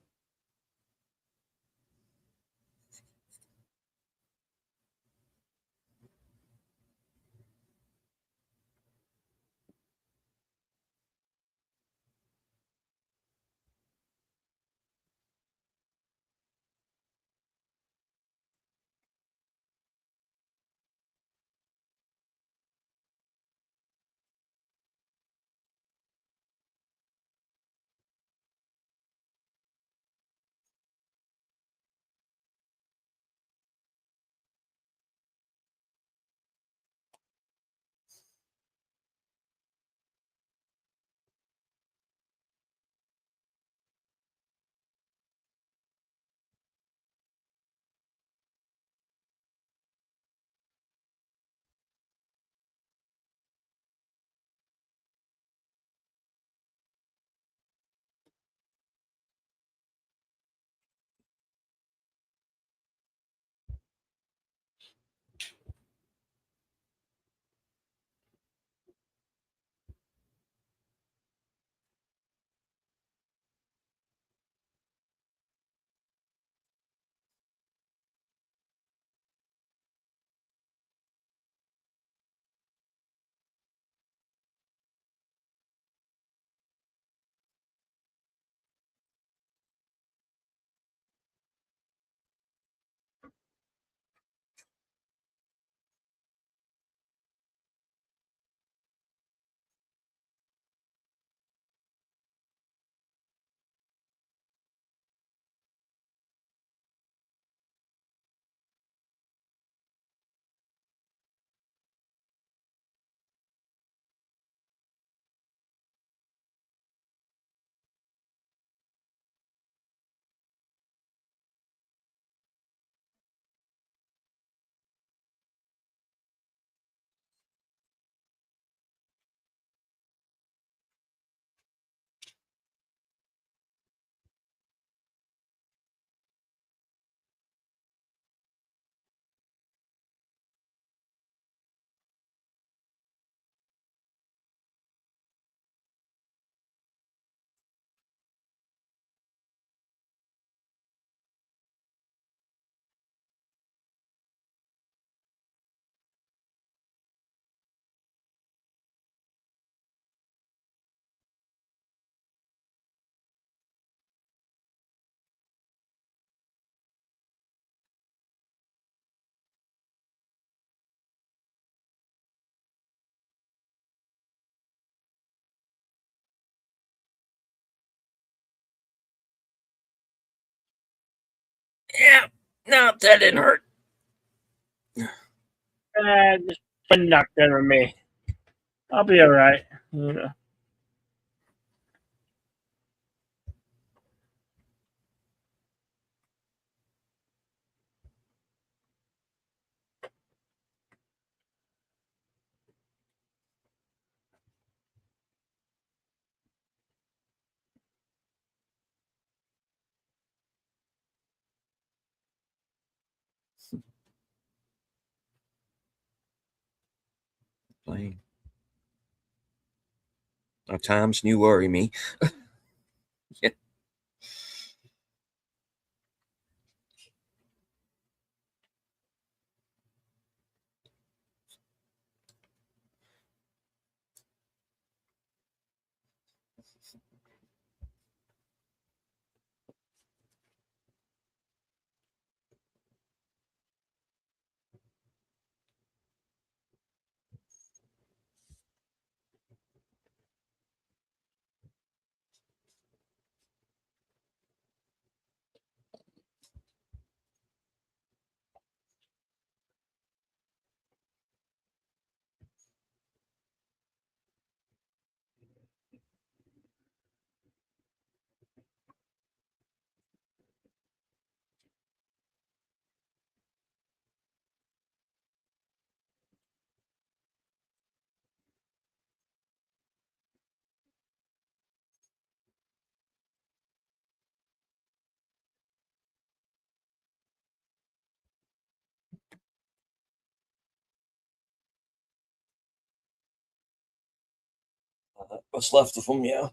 Yeah, no, that didn't hurt. Just one knocked over me. I'll be all right. You know. Playing. At times, you worry me. Yeah. What's left of them, yeah.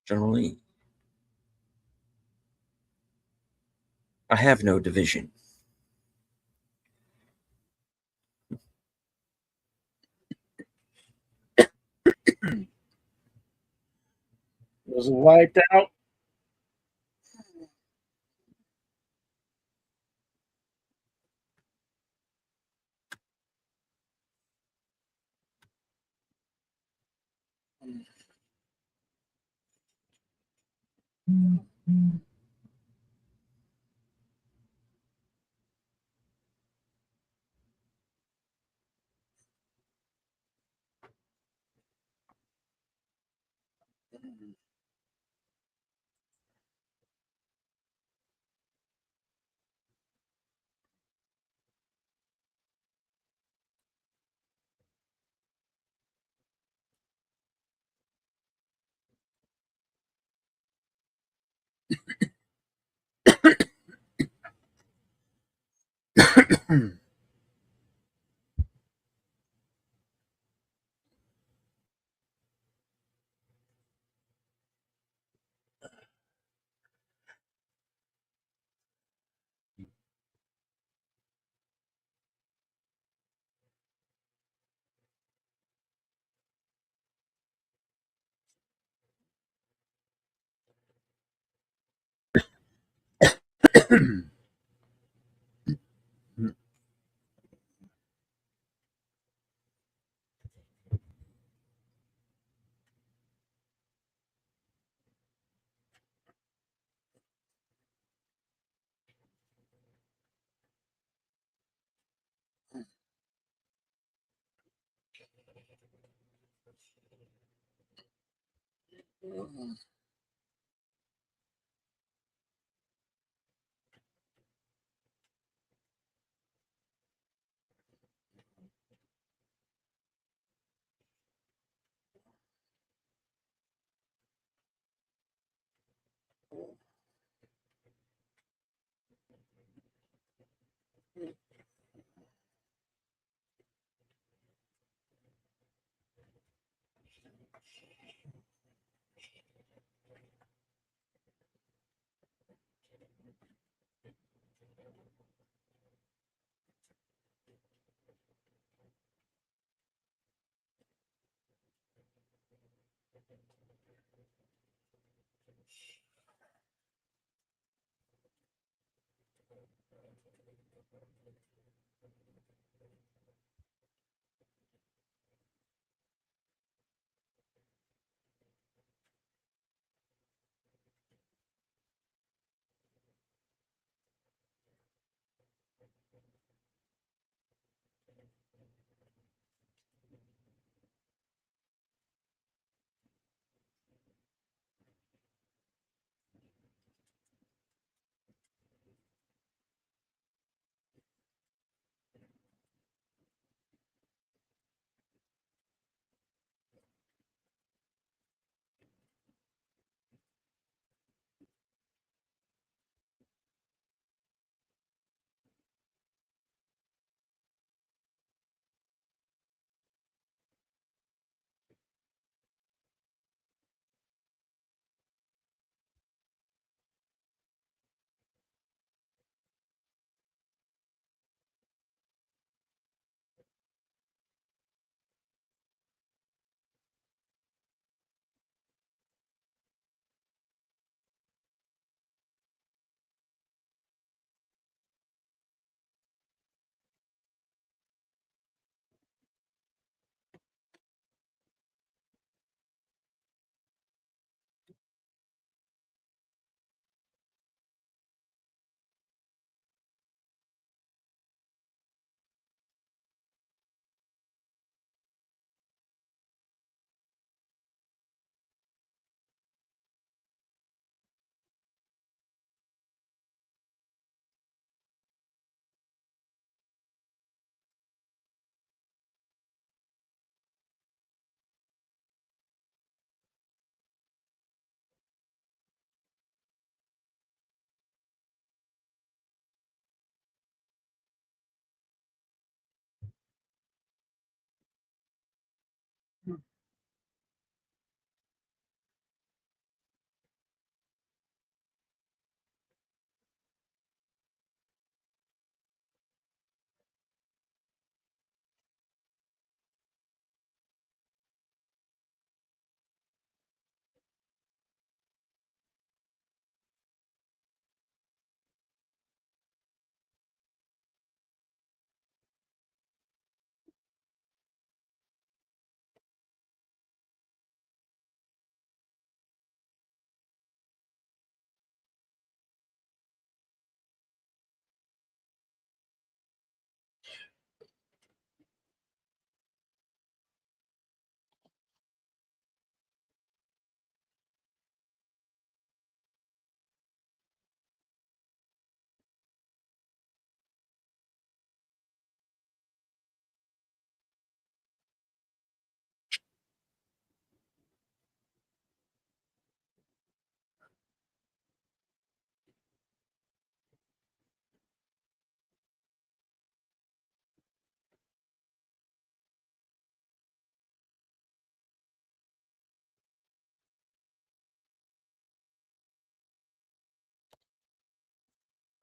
Generally, I have no division. Was wiped out.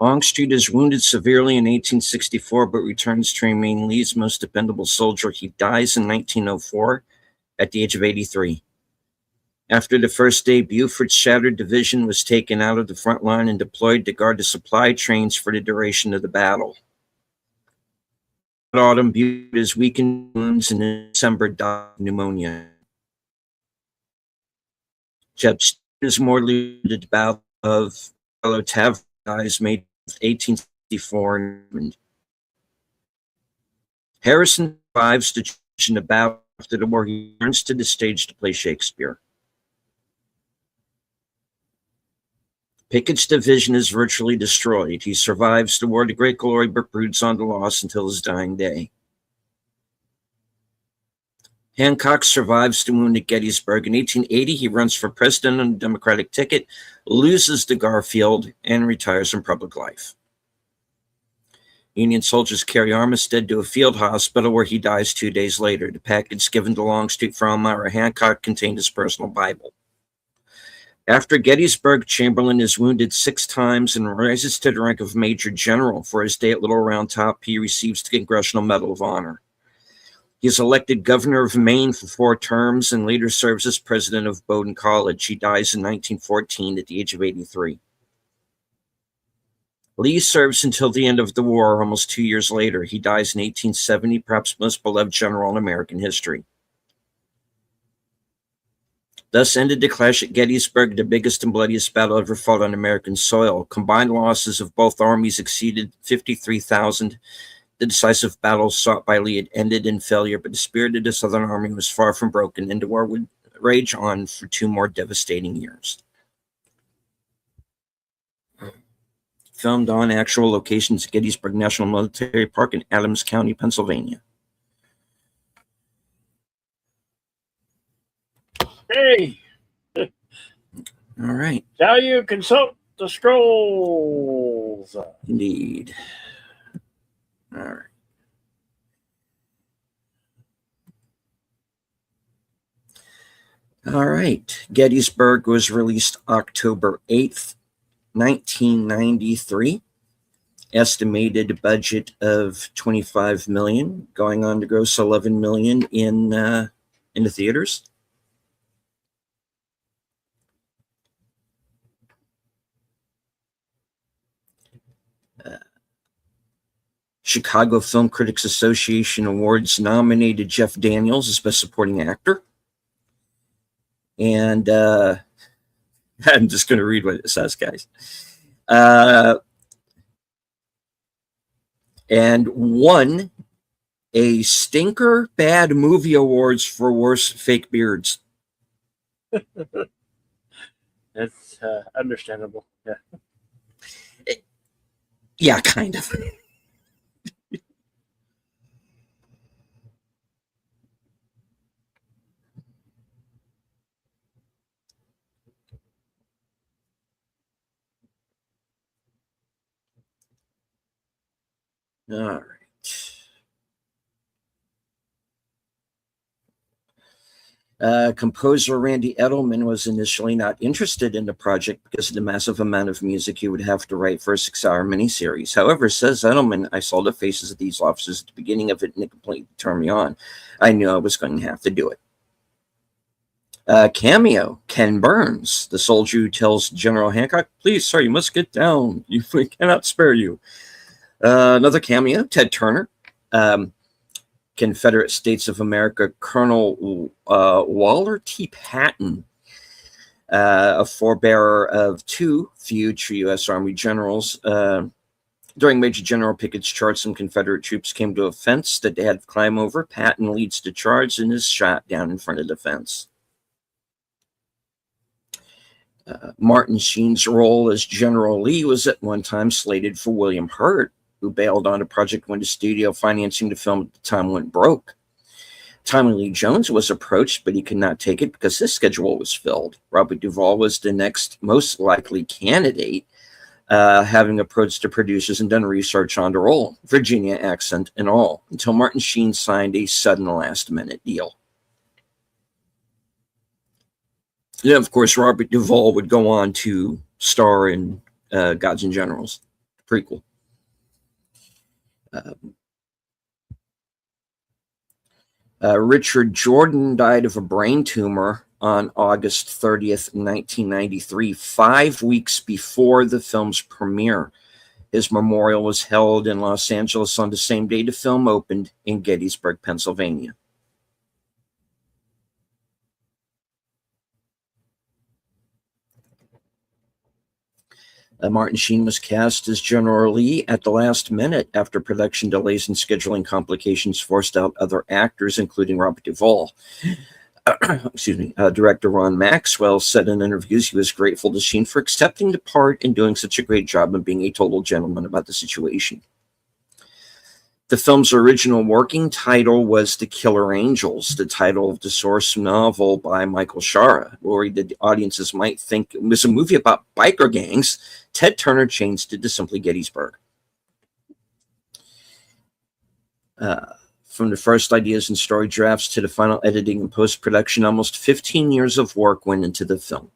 Longstreet is wounded severely in 1864, but returns to remain Lee's most dependable soldier. He dies in 1904 at the age of 83. After the first day, Buford's shattered division was taken out of the front line and deployed to guard the supply trains for the duration of the battle. That autumn, Buford is weakened wounds and in December died of pneumonia. Jeb Stuart is mortally wounded at the Battle of Tavern, dies May 1864 in Richmond. Harrison survives to in the battle. After the war, he returns to the stage to play Shakespeare. Pickett's division is virtually destroyed. He survives the war to great glory, but broods on the loss until his dying day. Hancock survives the wound at Gettysburg. In 1880, he runs for president on the Democratic ticket, loses to Garfield, and retires from public life. Union soldiers carry Armistead to a field hospital where he dies 2 days later. The package given to Longstreet from Elmira Hancock contained his personal Bible. After Gettysburg, Chamberlain is wounded 6 times and rises to the rank of Major General. For his day at Little Round Top, he receives the Congressional Medal of Honor. He is elected governor of Maine for 4 terms and later serves as president of Bowdoin College. He dies in 1914 at the age of 83. Lee serves until the end of the war, almost 2 years later. He dies in 1870, perhaps most beloved general in American history. Thus ended the clash at Gettysburg, the biggest and bloodiest battle ever fought on American soil. Combined losses of both armies exceeded 53,000. The decisive battle sought by Lee had ended in failure, but the spirit of the Southern Army was far from broken, and the war would rage on for 2 more devastating years. Filmed on actual locations at Gettysburg National Military Park in Adams County, Pennsylvania. Hey, All right. shall you consult the scrolls? Indeed. All right. All right. Gettysburg was released October 8th, 1993. Estimated budget of $25 million, going on to gross $11 million in the theaters. Chicago Film Critics Association Awards nominated Jeff Daniels as Best Supporting Actor. And I'm just going to read what it says, guys. And won a Stinker Bad Movie Awards for Worst Fake Beards. That's understandable. Yeah. Yeah, kind of. All right. Composer Randy Edelman was initially not interested in the project because of the massive amount of music he would have to write for a 6-hour miniseries. However, says Edelman, I saw the faces of these officers at the beginning of it and it completely turned me on. I knew I was going to have to do it. Cameo, Ken Burns, the soldier who tells General Hancock, please, sir, you must get down. We cannot spare you. Another cameo, Ted Turner, Confederate States of America Colonel Waller T. Patton, a forebearer of 2 future U.S. Army generals. During Major General Pickett's charge, some Confederate troops came to a fence that they had to climb over. Patton leads the charge and is shot down in front of the fence. Martin Sheen's role as General Lee was at one time slated for William Hurt, who bailed on a project when the studio financing the film at the time went broke. Tommy Lee Jones was approached, but he could not take it because his schedule was filled. Robert Duvall was the next most likely candidate, having approached the producers and done research on the role, Virginia accent and all, until Martin Sheen signed a sudden last-minute deal. Then, of course, Robert Duvall would go on to star in Gods and Generals. prequel. Richard Jordan died of a brain tumor on August 30th, 1993, 5 weeks before the film's premiere. His memorial was held in Los Angeles on the same day the film opened in Gettysburg, Pennsylvania. Martin Sheen was cast as General Lee at the last minute after production delays and scheduling complications forced out other actors, including Robert Duvall. Excuse me. Director Ron Maxwell said in interviews he was grateful to Sheen for accepting the part and doing such a great job and being a total gentleman about the situation. The film's original working title was The Killer Angels, the title of the source novel by Michael Shara. Worried that the audiences might think it was a movie about biker gangs, Ted Turner changed it to simply Gettysburg. From the first ideas and story drafts to the final editing and post-production, almost 15 years of work went into the film.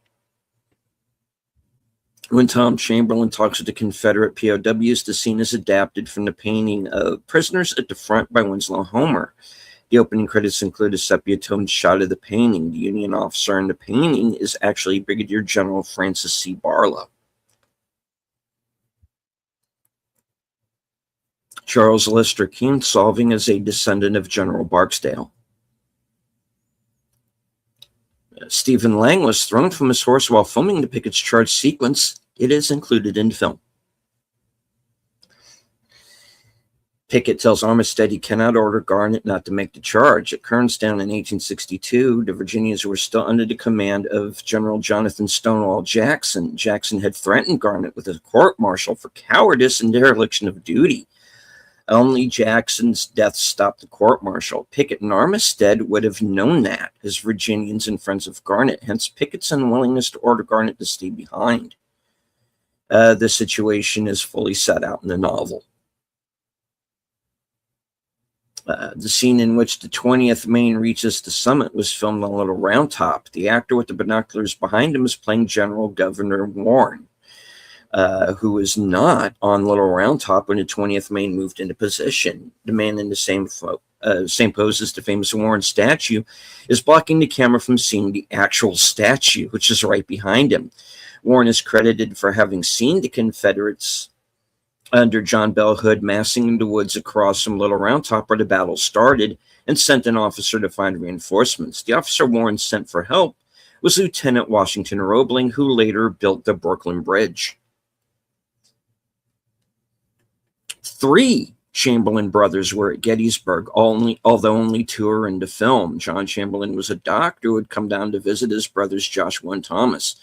When Tom Chamberlain talks with the Confederate POWs, the scene is adapted from the painting of Prisoners at the Front by Winslow Homer. The opening credits include a sepia-toned shot of the painting. The Union officer in the painting is actually Brigadier General Francis C. Barlow. Charles Lester Kingsolving is a descendant of General Barksdale. Stephen Lang was thrown from his horse while filming the Pickett's Charge sequence. It is included in the film. Pickett tells Armistead he cannot order Garnett not to make the charge. At Kernstown in 1862, the Virginians were still under the command of General Jonathan Stonewall Jackson. Jackson had threatened Garnett with a court-martial for cowardice and dereliction of duty. Only Jackson's death stopped the court-martial. Pickett and Armistead would have known that as Virginians and friends of Garnett, hence Pickett's unwillingness to order Garnett to stay behind. The situation is fully set out in the novel. The scene in which the 20th Maine reaches the summit was filmed on Little Round Top. The actor with the binoculars behind him is playing General Governor Warren, who was not on Little Round Top when the 20th Maine moved into position. The man in the same pose as the famous Warren statue is blocking the camera from seeing the actual statue, which is right behind him. Warren is credited for having seen the Confederates under John Bell Hood massing in the woods across from Little Round Top where the battle started and sent an officer to find reinforcements. The officer Warren sent for help was Lieutenant Washington Roebling, who later built the Brooklyn Bridge. 3 Chamberlain brothers were at Gettysburg, although only 2 are in the film. John Chamberlain was a doctor who had come down to visit his brothers Joshua and Thomas.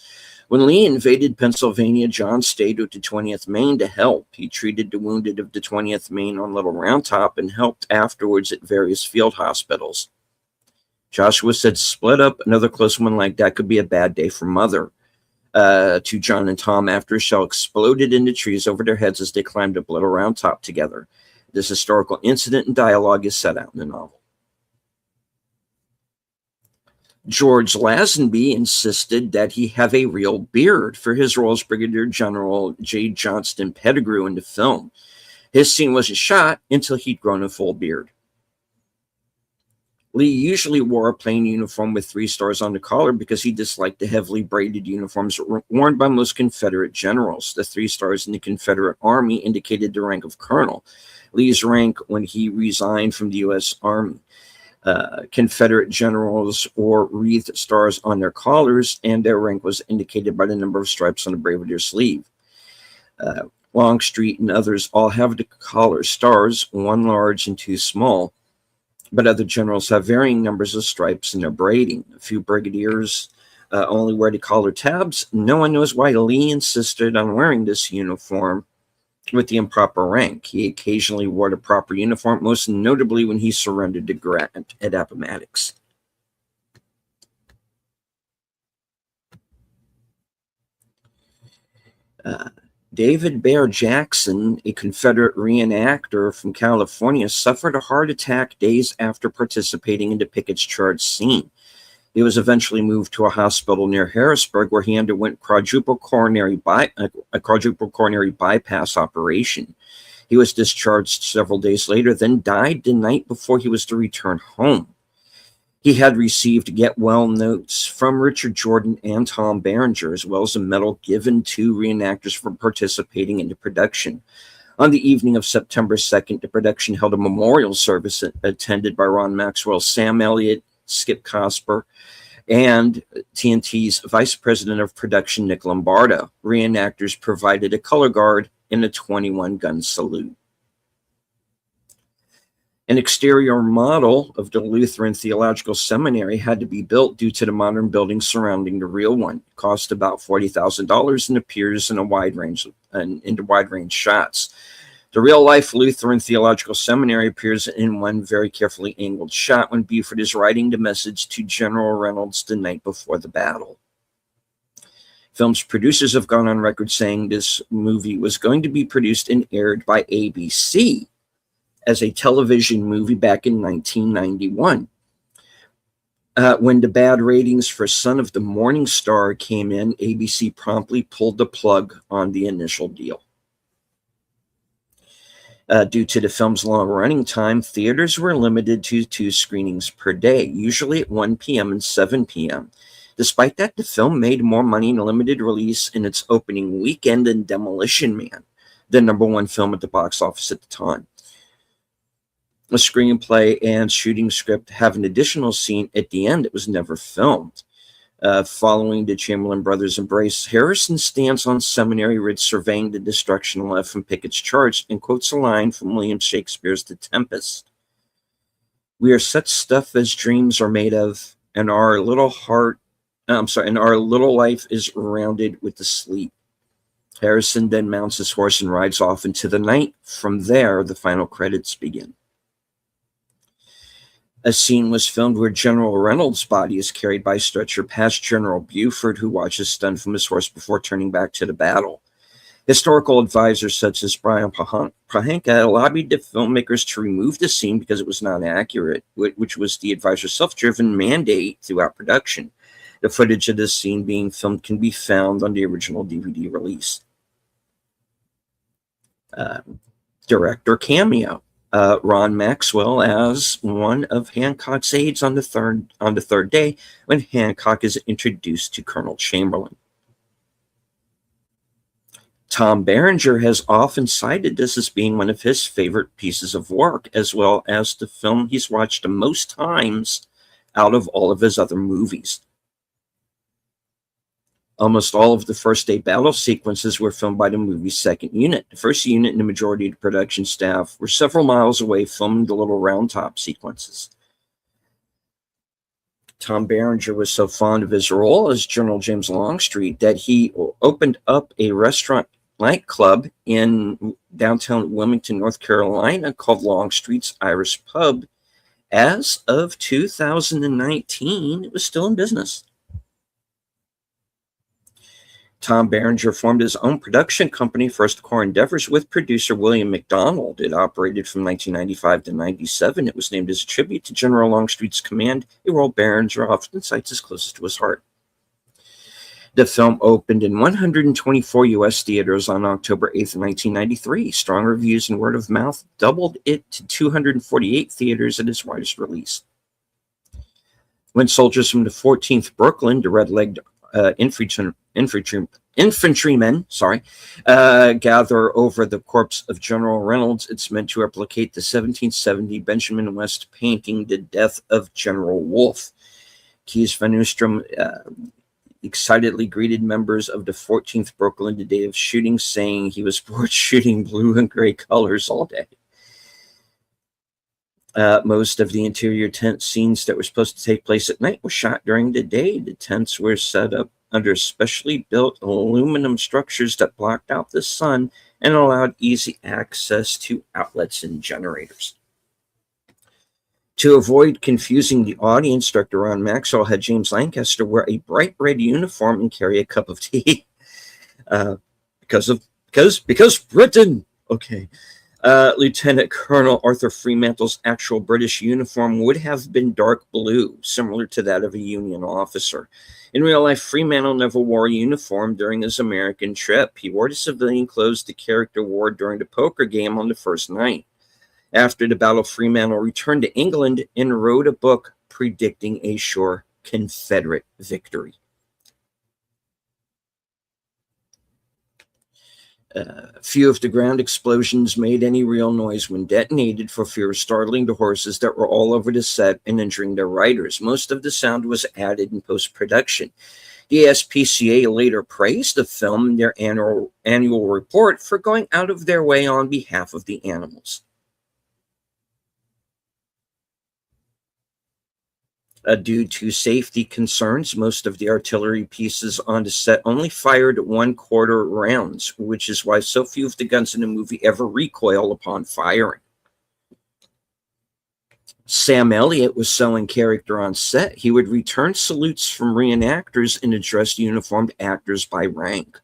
When Lee invaded Pennsylvania, John stayed with the 20th Maine to help. He treated the wounded of the 20th Maine on Little Round Top and helped afterwards at various field hospitals. Joshua said, "Split up, another close one like that could be a bad day for Mother." To John and Tom after a shell exploded in the trees over their heads as they climbed up Little Round Top together. This historical incident and dialogue is set out in the novel. George Lazenby insisted that he have a real beard for his role as Brigadier General J. Johnston Pettigrew in the film. His scene wasn't shot until he'd grown a full beard. Lee usually wore a plain uniform with 3 stars on the collar because he disliked the heavily braided uniforms worn by most Confederate generals. The 3 stars in the Confederate Army indicated the rank of colonel. Lee's rank when he resigned from the U.S. Army. Confederate generals wore wreathed stars on their collars, and their rank was indicated by the number of stripes on the brigadier sleeve. Longstreet and others all have the collar stars, 1 large and 2 small, but other generals have varying numbers of stripes in their braiding. A few brigadiers only wear the collar tabs. No one knows why Lee insisted on wearing this uniform with the improper rank. He occasionally wore the proper uniform, most notably when he surrendered to Grant at Appomattox. David Bear Jackson, a Confederate reenactor from California, suffered a heart attack days after participating in the Pickett's Charge scene. He was eventually moved to a hospital near Harrisburg, where he underwent a quadruple coronary bypass operation. He was discharged several days later, then died the night before he was to return home. He had received get well notes from Richard Jordan and Tom Berenger, as well as a medal given to reenactors for participating in the production. On the evening of September 2nd, the production held a memorial service attended by Ron Maxwell, Sam Elliott, Skip Cosper, and TNT's Vice President of Production, Nick Lombardo. Reenactors provided a color guard and a 21-gun salute. An exterior model of the Lutheran Theological Seminary had to be built due to the modern building surrounding the real one. It cost about $40,000 and appears in wide range shots. The real-life Lutheran Theological Seminary appears in one very carefully angled shot when Buford is writing the message to General Reynolds the night before the battle. Film's producers have gone on record saying this movie was going to be produced and aired by ABC as a television movie back in 1991. When the bad ratings for Son of the Morning Star came in, ABC promptly pulled the plug on the initial deal. Due to the film's long running time, theaters were limited to 2 screenings per day, usually at 1 p.m. and 7 p.m. Despite that, the film made more money in a limited release in its opening weekend than Demolition Man, the #1 film at the box office at the time. A screenplay and shooting script have an additional scene at the end that was never filmed. Following the Chamberlain brothers' embrace, Harrison stands on Seminary Ridge surveying the destruction left from Pickett's charge and quotes a line from William Shakespeare's The Tempest. "We are such stuff as dreams are made of, and our little life is rounded with the sleep." Harrison then mounts his horse and rides off into the night. From there, the final credits begin. A scene was filmed where General Reynolds' body is carried by stretcher past General Buford, who watches stunned from his horse before turning back to the battle. Historical advisors such as Brian Pahanka lobbied the filmmakers to remove the scene because it was not accurate, which was the advisor's self-driven mandate throughout production. The footage of this scene being filmed can be found on the original DVD release. Director cameo. Ron Maxwell as one of Hancock's aides on the third day when Hancock is introduced to Colonel Chamberlain. Tom Berenger has often cited this as being one of his favorite pieces of work, as well as the film he's watched the most times out of all of his other movies. Almost all of the first day battle sequences were filmed by the movie's second unit. The first unit and the majority of the production staff were several miles away filming the little round top sequences. Tom Berenger was so fond of his role as General James Longstreet that he opened up a restaurant nightclub in downtown Wilmington, North Carolina called Longstreet's Irish Pub. As of 2019, it was still in business. Tom Berenger formed his own production company, First Core Endeavors, with producer William McDonald. It operated from 1995 to 97. It was named as a tribute to General Longstreet's command, a role Berenger often cites as closest to his heart. The film opened in 124 U.S. theaters on October 8th, 1993. Strong reviews and word of mouth doubled it to 248 theaters at its widest release. When soldiers from the 14th Brooklyn, the red-legged infantrymen, gather over the corpse of General Reynolds, it's meant to replicate the 1770 Benjamin West painting, The Death of General Wolfe. Kees Van Oostrum excitedly greeted members of the 14th Brooklyn the day of shooting, saying he was bored shooting blue and gray colors all day. Most of the interior tent scenes that were supposed to take place at night were shot during the day. The tents were set up under specially built aluminum structures that blocked out the sun and allowed easy access to outlets and generators. To avoid confusing the audience, Director Ron Maxwell had James Lancaster wear a bright red uniform and carry a cup of tea. Because Britain. Okay. Lieutenant Colonel Arthur Fremantle's actual British uniform would have been dark blue, similar to that of a Union officer. In real life, Fremantle never wore a uniform during his American trip. He wore the civilian clothes the character wore during the poker game on the first night. After the Battle, Fremantle returned to England and wrote a book predicting a sure Confederate victory. Few of the ground explosions made any real noise when detonated for fear of startling the horses that were all over the set and injuring their riders. Most of the sound was added in post-production. The ASPCA later praised the film in their annual report for going out of their way on behalf of the animals. Due to safety concerns, most of the artillery pieces on the set only fired 1/4 rounds, which is why so few of the guns in the movie ever recoil upon firing. Sam Elliott was so in character on set, he would return salutes from reenactors and address uniformed actors by rank.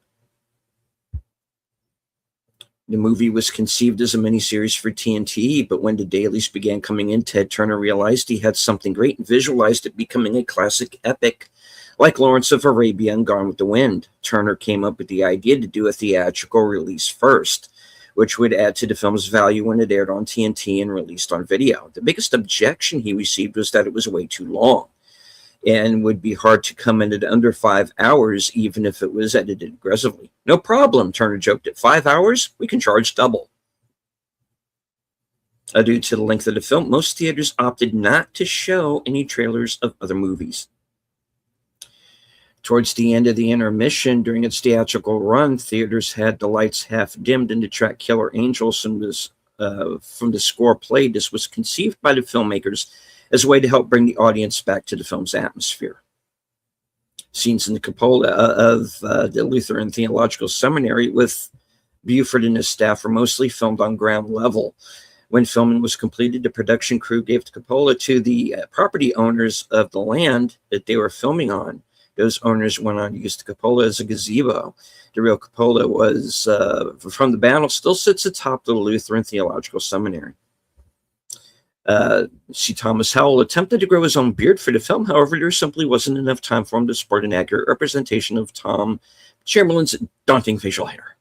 The movie was conceived as a miniseries for TNT, but when the dailies began coming in, Ted Turner realized he had something great and visualized it becoming a classic epic, like Lawrence of Arabia and Gone with the Wind. Turner came up with the idea to do a theatrical release first, which would add to the film's value when it aired on TNT and released on video. The biggest objection he received was that it was way too long and would be hard to come in at under 5 hours, even if it was edited aggressively. No problem, Turner joked. At 5 hours, we can charge double. Due to the length of the film, most theaters opted not to show any trailers of other movies. Towards the end of the intermission, during its theatrical run, theaters had the lights half dimmed and the track Killer Angels from the score played. This was conceived by the filmmakers as a way to help bring the audience back to the film's atmosphere. Scenes in the cupola of the Lutheran Theological Seminary with Buford and his staff were mostly filmed on ground level. When filming was completed, the production crew gave the cupola to the property owners of the land that they were filming on. Those owners went on to use the cupola as a gazebo. The real cupola was from the battle, still sits atop the Lutheran Theological Seminary. C. Thomas Howell attempted to grow his own beard for the film. However, there simply wasn't enough time for him to sport an accurate representation of Tom Chamberlain's daunting facial hair.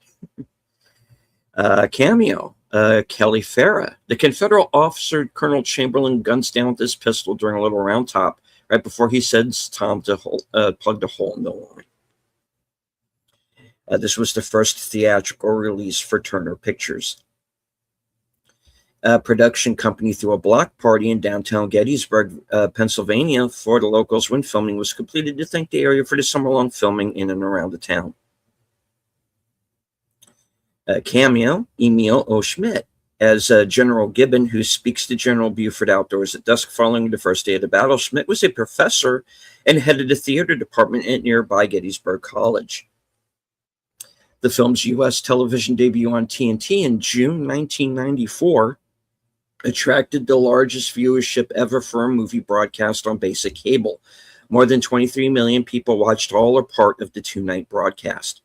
Cameo, Kelly Farrah. The Confederate officer, Colonel Chamberlain, guns down with his pistol during a little round top right before he sends Tom to plug the hole in the line. This was the first theatrical release for Turner Pictures. Production company threw a block party in downtown Gettysburg, Pennsylvania for the locals when filming was completed to thank the area for the summer-long filming in and around the town. Cameo, Emil O. Schmidt as General Gibbon, who speaks to General Buford outdoors at dusk following the first day of the battle. Schmidt was a professor and headed the theater department at nearby Gettysburg College. The film's U.S. television debut on TNT in June 1994 attracted the largest viewership ever for a movie broadcast on basic cable. More than 23 million people watched all or part of the two-night broadcast.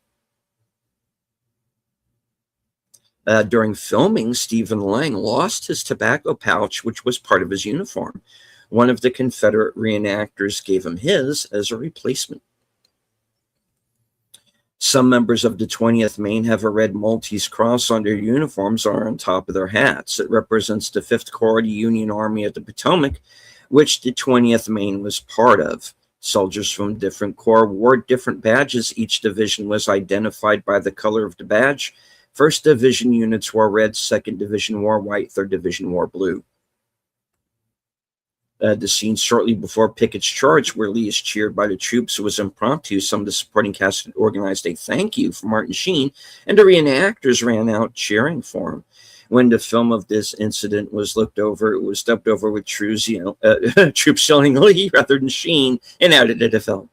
During filming, Stephen Lang lost his tobacco pouch, which was part of his uniform. One of the Confederate reenactors gave him his as a replacement. Some members of the 20th Maine have a red Maltese cross on their uniforms or on top of their hats. It represents the 5th Corps of the Union Army of the Potomac, which the 20th Maine was part of. Soldiers from different corps wore different badges. Each division was identified by the color of the badge. 1st Division units wore red, 2nd Division wore white, 3rd Division wore blue. The scene shortly before Pickett's charge, where Lee is cheered by the troops, was impromptu. Some of the supporting cast had organized a thank you for Martin Sheen, and the reenactors ran out cheering for him. When the film of this incident was looked over, it was dubbed over with troops yelling Lee rather than Sheen, and added to the film.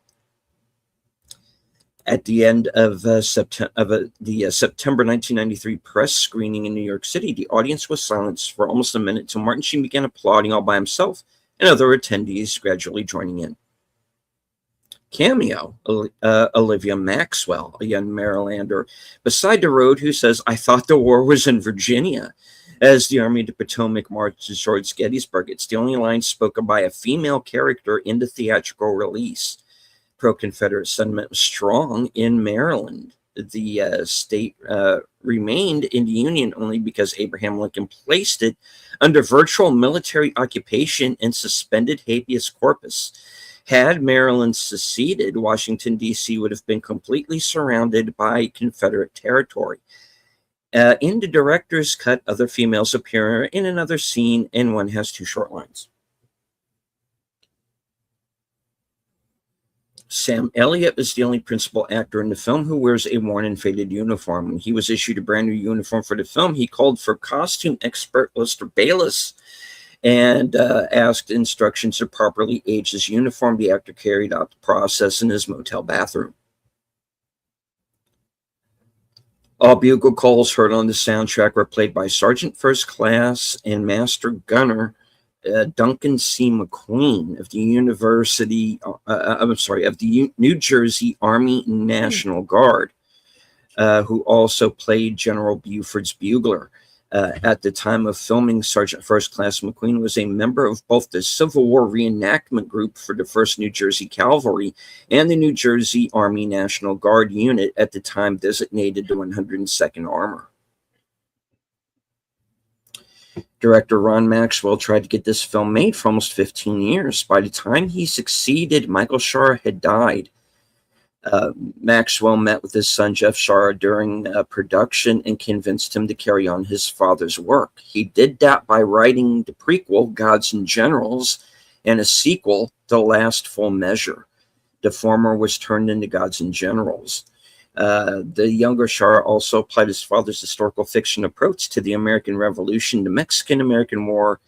At the end of the September 1993 press screening in New York City, the audience was silenced for almost a minute until Martin Sheen began applauding all by himself, and other attendees gradually joining in. Cameo, Olivia Maxwell, a young Marylander beside the road who says, "I thought the war was in Virginia." as the Army of the Potomac marches towards Gettysburg. It's the only line spoken by a female character in the theatrical release. Pro-Confederate sentiment was strong in Maryland. The state remained in the Union only because Abraham Lincoln placed it under virtual military occupation and suspended habeas corpus. Had Maryland seceded, Washington, D.C. would have been completely surrounded by Confederate territory. In the director's cut, other females appear in another scene, and one has 2 short lines. Sam Elliott is the only principal actor in the film who wears a worn and faded uniform. When he was issued a brand new uniform for the film, he called for costume expert Lester Bayless and asked instructions to properly age his uniform. The actor carried out the process in his motel bathroom. All bugle calls heard on the soundtrack were played by Sergeant First Class and Master Gunner Duncan C. McQueen of the New Jersey Army National Guard, who also played General Buford's bugler. At the time of filming, Sergeant First Class McQueen was a member of both the Civil War reenactment group for the 1st New Jersey Cavalry and the New Jersey Army National Guard unit, at the time designated the 102nd Armor. Director Ron Maxwell tried to get this film made for almost 15 years. By the time he succeeded, Michael Shaw had died. Maxwell met with his son Jeff Shaw during production and convinced him to carry on his father's work. He did that by writing the prequel, Gods and Generals, and a sequel, The Last Full Measure. The former was turned into Gods and Generals. The younger Shaw also applied his father's historical fiction approach to the American Revolution, the Mexican-American War,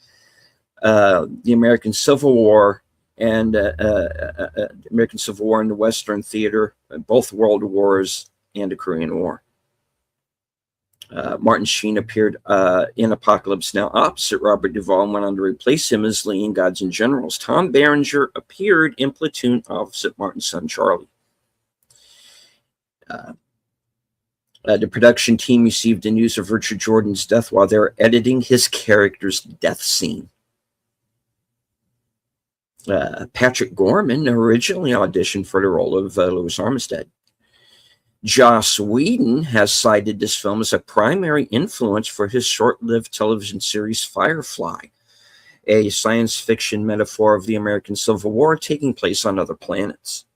the American Civil War, and American Civil War and the Western Theater, both World Wars, and the Korean War. Martin Sheen appeared in Apocalypse Now opposite Robert Duvall and went on to replace him as Lee in Gods and Generals. Tom Berenger appeared in Platoon opposite Martin's son Charlie. The production team received the news of Richard Jordan's death while they were editing his character's death scene. Patrick Gorman originally auditioned for the role of Louis Armistead. Joss Whedon has cited this film as a primary influence for his short-lived television series Firefly, a science fiction metaphor of the American Civil War taking place on other planets.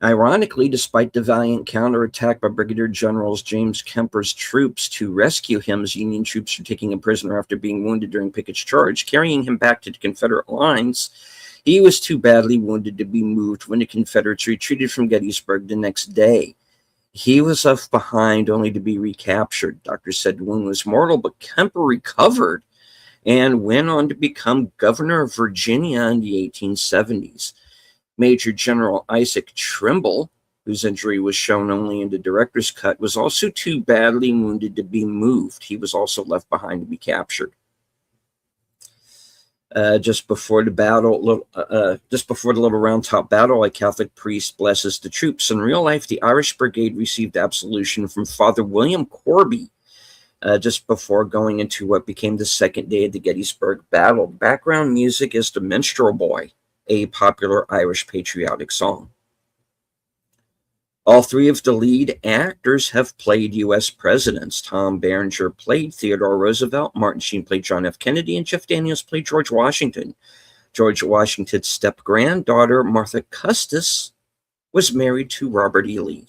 Ironically, despite the valiant counterattack by Brigadier General James Kemper's troops to rescue him as Union troops were taking him prisoner after being wounded during Pickett's charge, carrying him back to the Confederate lines, he was too badly wounded to be moved when the Confederates retreated from Gettysburg the next day. He was left behind only to be recaptured. Doctors said the wound was mortal, but Kemper recovered and went on to become governor of Virginia in the 1870s. Major General Isaac Trimble, whose injury was shown only in the director's cut, was also too badly wounded to be moved. He was also left behind to be captured. Just before the Little Round Top battle, a Catholic priest blesses the troops. In real life, the Irish Brigade received absolution from Father William Corby just before going into what became the second day of the Gettysburg battle. Background music is The Minstrel Boy, a popular Irish patriotic song. All 3 of the lead actors have played U.S. presidents. Tom Berenger played Theodore Roosevelt, Martin Sheen played John F. Kennedy, and Jeff Daniels played George Washington. George Washington's step-granddaughter, Martha Custis, was married to Robert E. Lee.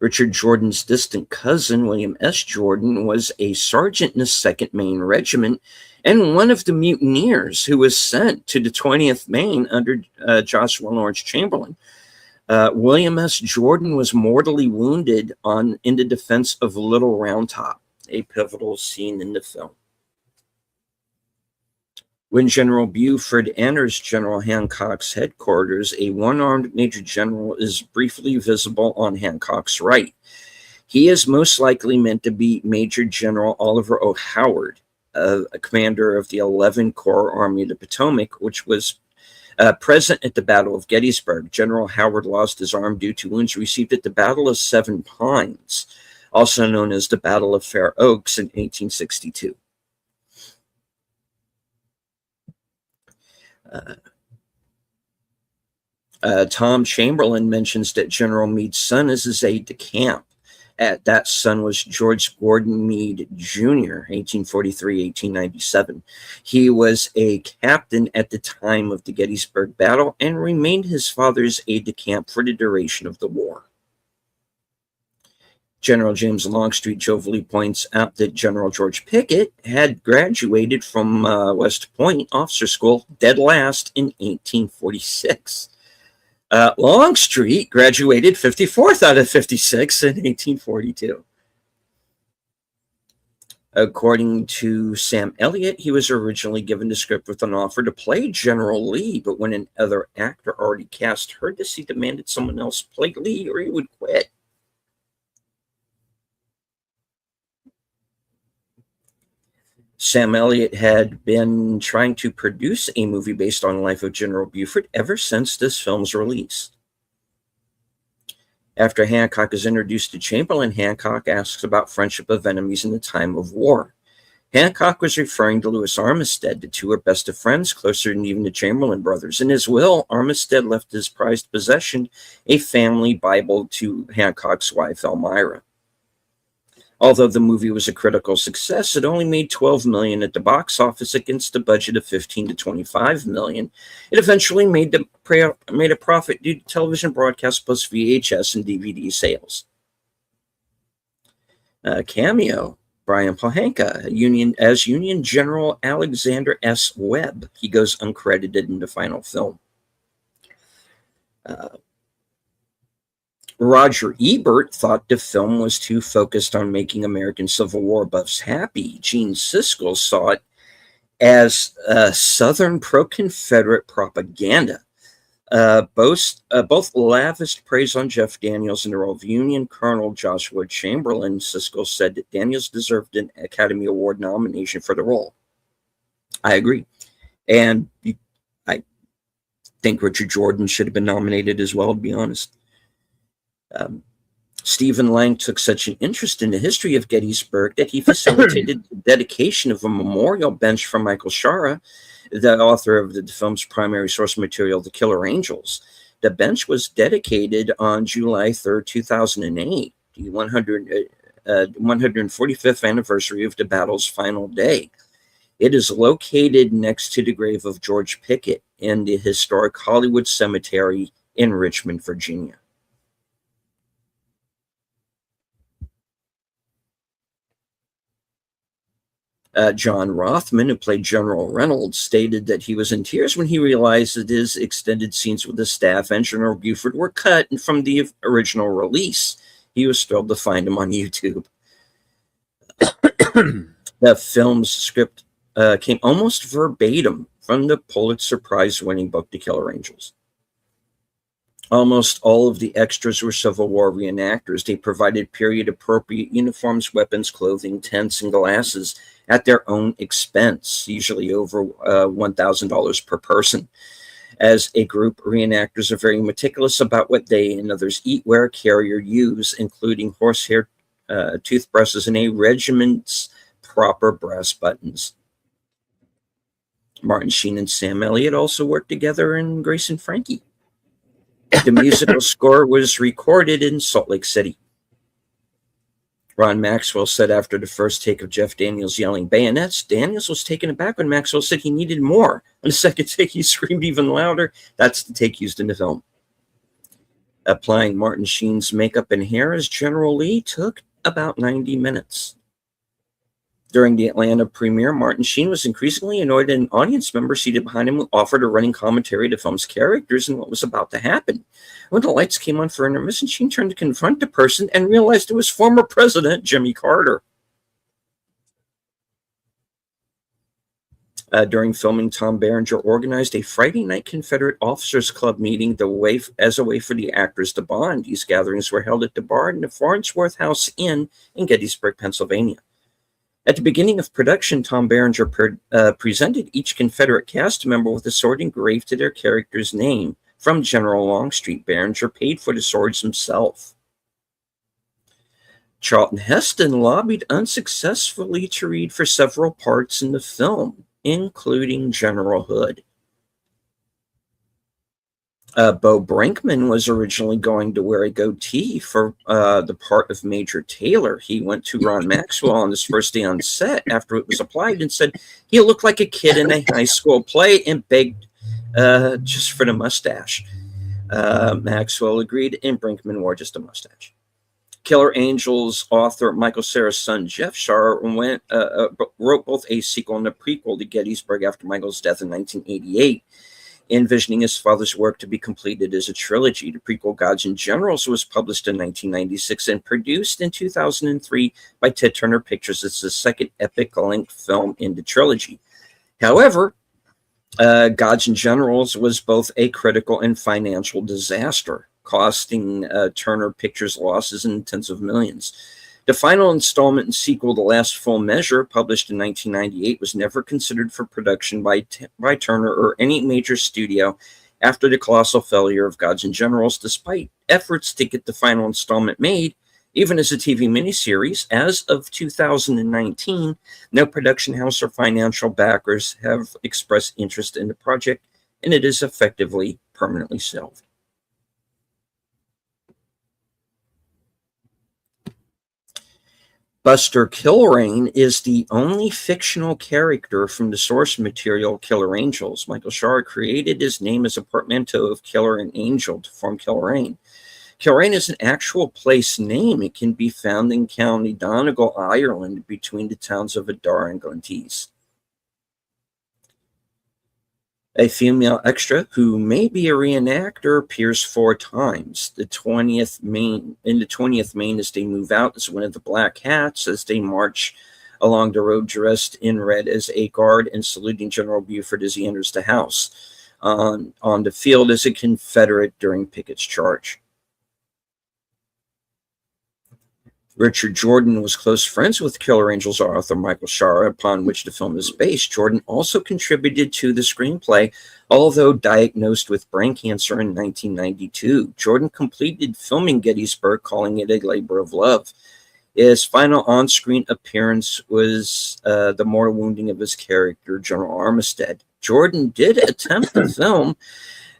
Richard Jordan's distant cousin, William S. Jordan, was a sergeant in the 2nd Maine Regiment and one of the mutineers who was sent to the 20th Maine under Joshua Lawrence Chamberlain. William S. Jordan was mortally wounded in the defense of Little Round Top, a pivotal scene in the film. When General Buford enters General Hancock's headquarters, a one-armed Major General is briefly visible on Hancock's right. He is most likely meant to be Major General Oliver O. Howard, a commander of the 11th Corps Army of the Potomac, which was present at the Battle of Gettysburg. General Howard lost his arm due to wounds received at the Battle of Seven Pines. also known as the Battle of Fair Oaks in 1862. Tom Chamberlain mentions that General Meade's son is his aide-de-camp. That son was George Gordon Meade Jr., 1843-1897. He was a captain at the time of the Gettysburg battle and remained his father's aide-de-camp for the duration of the war. General James Longstreet jovially points out that General George Pickett had graduated from West Point Officer School dead last in 1846. Longstreet graduated 54th out of 56 in 1842. According to Sam Elliott, he was originally given the script with an offer to play General Lee, but when another actor already cast heard this, he demanded someone else play Lee or he would quit. Sam Elliott had been trying to produce a movie based on the life of General Buford ever since this film's release. After Hancock is introduced to Chamberlain, Hancock asks about friendship of enemies in the time of war. Hancock was referring to Louis Armistead. The two were best of friends, closer than even the Chamberlain brothers. In his will, Armistead left his prized possession, a family Bible, to Hancock's wife, Elmira. Although the movie was a critical success, it only made $12 million at the box office against a budget of $15 to $25 million. It eventually made a profit due to television broadcast plus VHS and DVD sales. Cameo, Brian Pohanka, as Union General Alexander S. Webb. He goes uncredited in the final film. Roger Ebert thought the film was too focused on making American Civil War buffs happy. Gene Siskel saw it as Southern pro-Confederate propaganda. Both lavished praise on Jeff Daniels in the role of Union Colonel Joshua Chamberlain. Siskel said that Daniels deserved an Academy Award nomination for the role. I agree. And I think Richard Jordan should have been nominated as well, to be honest. Stephen Lang took such an interest in the history of Gettysburg that he facilitated the dedication of a memorial bench for Michael Shara, the author of the film's primary source material, The Killer Angels. The bench was dedicated on July 3rd, 2008, the 145th anniversary of the battle's final day. It is located next to the grave of George Pickett in the historic Hollywood Cemetery in Richmond, Virginia. John Rothman, who played General Reynolds, stated that he was in tears when he realized that his extended scenes with the staff and General Buford were cut from the original release. He was thrilled to find them on YouTube. The film's script came almost verbatim from the Pulitzer Prize-winning book, The Killer Angels. Almost all of the extras were Civil War reenactors. They provided period-appropriate uniforms, weapons, clothing, tents, and glasses at their own expense, usually over $1,000 per person. As a group, reenactors are very meticulous about what they and others eat, wear, carry, or use, including horsehair, toothbrushes, and a regiment's proper brass buttons. Martin Sheen and Sam Elliott also worked together in Grace and Frankie. The musical score was recorded in Salt Lake City. Ron Maxwell said after the first take of Jeff Daniels yelling bayonets, Daniels was taken aback when Maxwell said he needed more. On the second take, he screamed even louder. That's the take used in the film. Applying Martin Sheen's makeup and hair as General Lee took about 90 minutes. During the Atlanta premiere, Martin Sheen was increasingly annoyed at an audience member seated behind him who offered a running commentary to the film's characters and what was about to happen. When the lights came on for intermission, Sheen turned to confront the person and realized it was former President Jimmy Carter. During filming, Tom Berenger organized a Friday night Confederate Officers Club meeting as a way for the actors to bond. These gatherings were held at the bar in the Farnsworth House Inn in Gettysburg, Pennsylvania. At the beginning of production, Tom Berenger presented each Confederate cast member with a sword engraved to their character's name from General Longstreet. Berenger paid for the swords himself. Charlton Heston lobbied unsuccessfully to read for several parts in the film, including General Hood. Bo Brinkman was originally going to wear a goatee for the part of Major Taylor. He went to Ron Maxwell on his first day on set after it was applied and said he looked like a kid in a high school play and begged just for the mustache. Maxwell agreed, and Brinkman wore just a mustache. Killer Angels author Michael Cera's son Jeff Shaw wrote both a sequel and a prequel to Gettysburg after Michael's death in 1988, envisioning his father's work to be completed as a trilogy. The prequel Gods and Generals was published in 1996 and produced in 2003 by Ted Turner Pictures. It's the second epic-length film in the trilogy. However, Gods and Generals was both a critical and financial disaster, costing Turner Pictures losses in tens of millions. The final installment and sequel, The Last Full Measure, published in 1998, was never considered for production by Turner or any major studio after the colossal failure of Gods and Generals, despite efforts to get the final installment made. Even as a TV miniseries, as of 2019, no production house or financial backers have expressed interest in the project, and it is effectively permanently shelved. Buster Kilrain is the only fictional character from the source material Killer Angels. Michael Shaw created his name as a portmanteau of killer and angel to form Kilrain. Kilrain is an actual place name. It can be found in County Donegal, Ireland, between the towns of Adar and Glentees. A female extra who may be a reenactor appears 4 times. In the 20th Maine, as they move out, is one of the Black Hats as they march along the road dressed in red as a guard and saluting General Buford as he enters the house. On the field as a Confederate during Pickett's charge. Richard Jordan was close friends with Killer Angels author Michael Shaw, upon which the film is based. Jordan also contributed to the screenplay, although diagnosed with brain cancer in 1992. Jordan completed filming Gettysburg, calling it a labor of love. His final on-screen appearance was the mortal wounding of his character, General Armistead. Jordan did attempt to film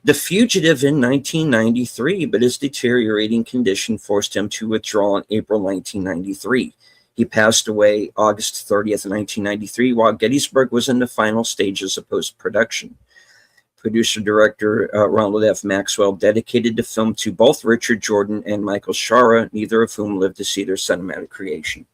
The Fugitive in 1993, but his deteriorating condition forced him to withdraw in April 1993. He passed away August 30th, 1993, while Gettysburg was in the final stages of post-production. Producer-director Ronald F. Maxwell dedicated the film to both Richard Jordan and Michael Shaw, neither of whom lived to see their cinematic creation.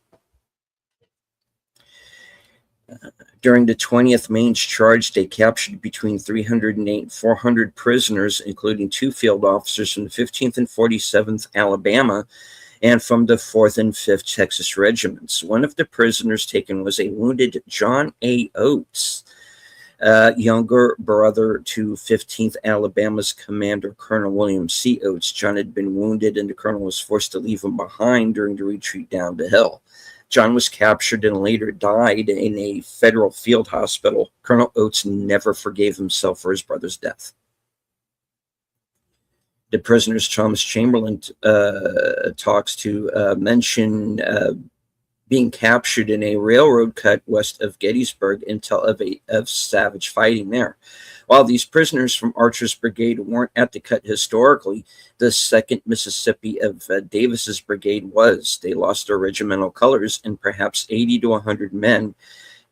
During the 20th Maine's charge, they captured between 308 and 400 prisoners, including 2 field officers from the 15th and 47th Alabama and from the 4th and 5th Texas regiments. One of the prisoners taken was a wounded John A. Oates, younger brother to 15th Alabama's commander, Colonel William C. Oates. John had been wounded, and the colonel was forced to leave him behind during the retreat down the hill. John was captured and later died in a federal field hospital. Colonel Oates never forgave himself for his brother's death. The prisoner's Thomas Chamberlain talks to mention being captured in a railroad cut west of Gettysburg and tell of savage fighting there. While these prisoners from Archer's Brigade weren't at the cut historically, the 2nd Mississippi of Davis's brigade was. They lost their regimental colors, and perhaps 80 to 100 men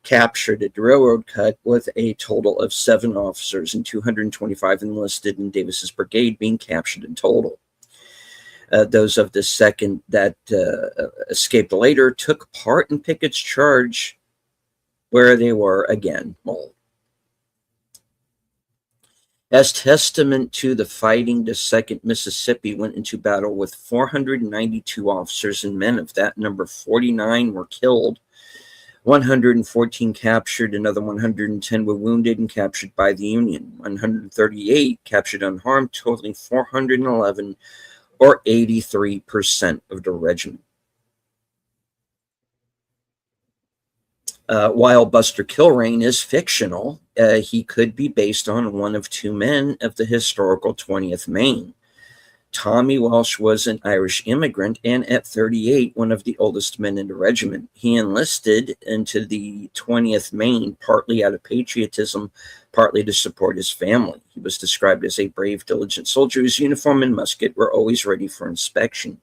captured at the railroad cut, with a total of 7 officers and 225 enlisted in Davis's brigade being captured in total. Those of the 2nd that escaped later took part in Pickett's charge, where they were again mauled. As testament to the fighting, the 2nd Mississippi went into battle with 492 officers and men. Of that number, 49 were killed, 114 captured, another 110 were wounded and captured by the Union, 138 captured unharmed, totaling 411, or 83% of the regiment. While Buster Kilrain is fictional, he could be based on one of 2 men of the historical 20th Maine. Tommy Walsh was an Irish immigrant and at 38, one of the oldest men in the regiment. He enlisted into the 20th Maine partly out of patriotism, partly to support his family. He was described as a brave, diligent soldier whose uniform and musket were always ready for inspection.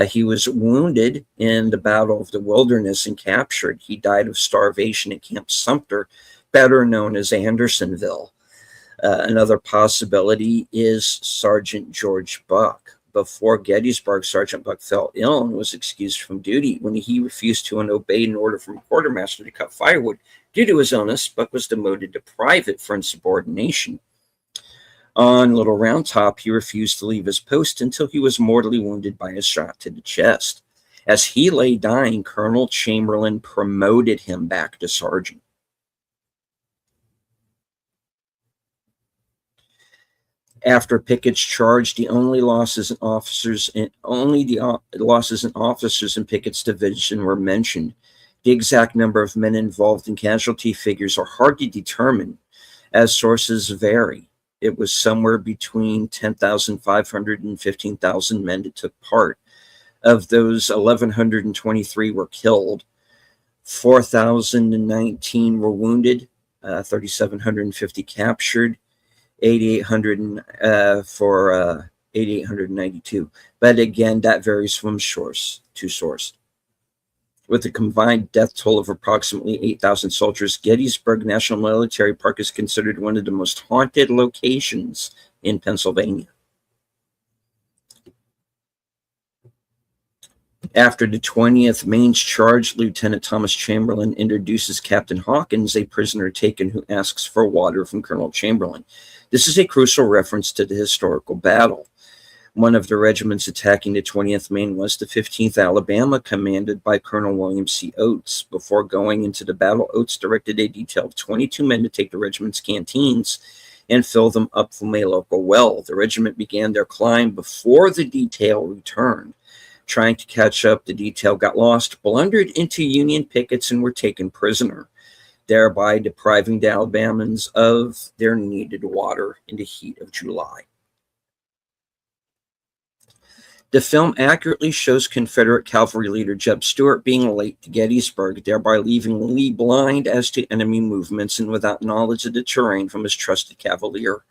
He was wounded in the Battle of the Wilderness and captured. He died of starvation at Camp Sumter, better known as Andersonville. Another possibility is Sergeant George Buck. Before Gettysburg, Sergeant Buck fell ill and was excused from duty. When he refused to obey an order from a quartermaster to cut firewood due to his illness, Buck was demoted to private for insubordination. On Little Round Top, he refused to leave his post until he was mortally wounded by a shot to the chest. As he lay dying, Colonel Chamberlain promoted him back to sergeant. After Pickett's charge, the only losses in officers in Pickett's division were mentioned. The exact number of men involved in casualty figures are hard to determine, as sources vary. It was somewhere between 10,500 and 15,000 men that took part. Of those, 1,123 were killed, 4,019 were wounded, 3,750 captured, 8,892. But again, that varies from source to source. With a combined death toll of approximately 8,000 soldiers, Gettysburg National Military Park is considered one of the most haunted locations in Pennsylvania. After the 20th Maine's charge, Lieutenant Thomas Chamberlain introduces Captain Hawkins, a prisoner taken who asks for water from Colonel Chamberlain. This is a crucial reference to the historical battle. One of the regiments attacking the 20th Maine was the 15th Alabama, commanded by Colonel William C. Oates. Before going into the battle, Oates directed a detail of 22 men to take the regiment's canteens and fill them up from a local well. The regiment began their climb before the detail returned. Trying to catch up, the detail got lost, blundered into Union pickets, and were taken prisoner, thereby depriving the Alabamans of their needed water in the heat of July. The film accurately shows Confederate cavalry leader Jeb Stuart being late to Gettysburg, thereby leaving Lee blind as to enemy movements and without knowledge of the terrain from his trusted cavalier.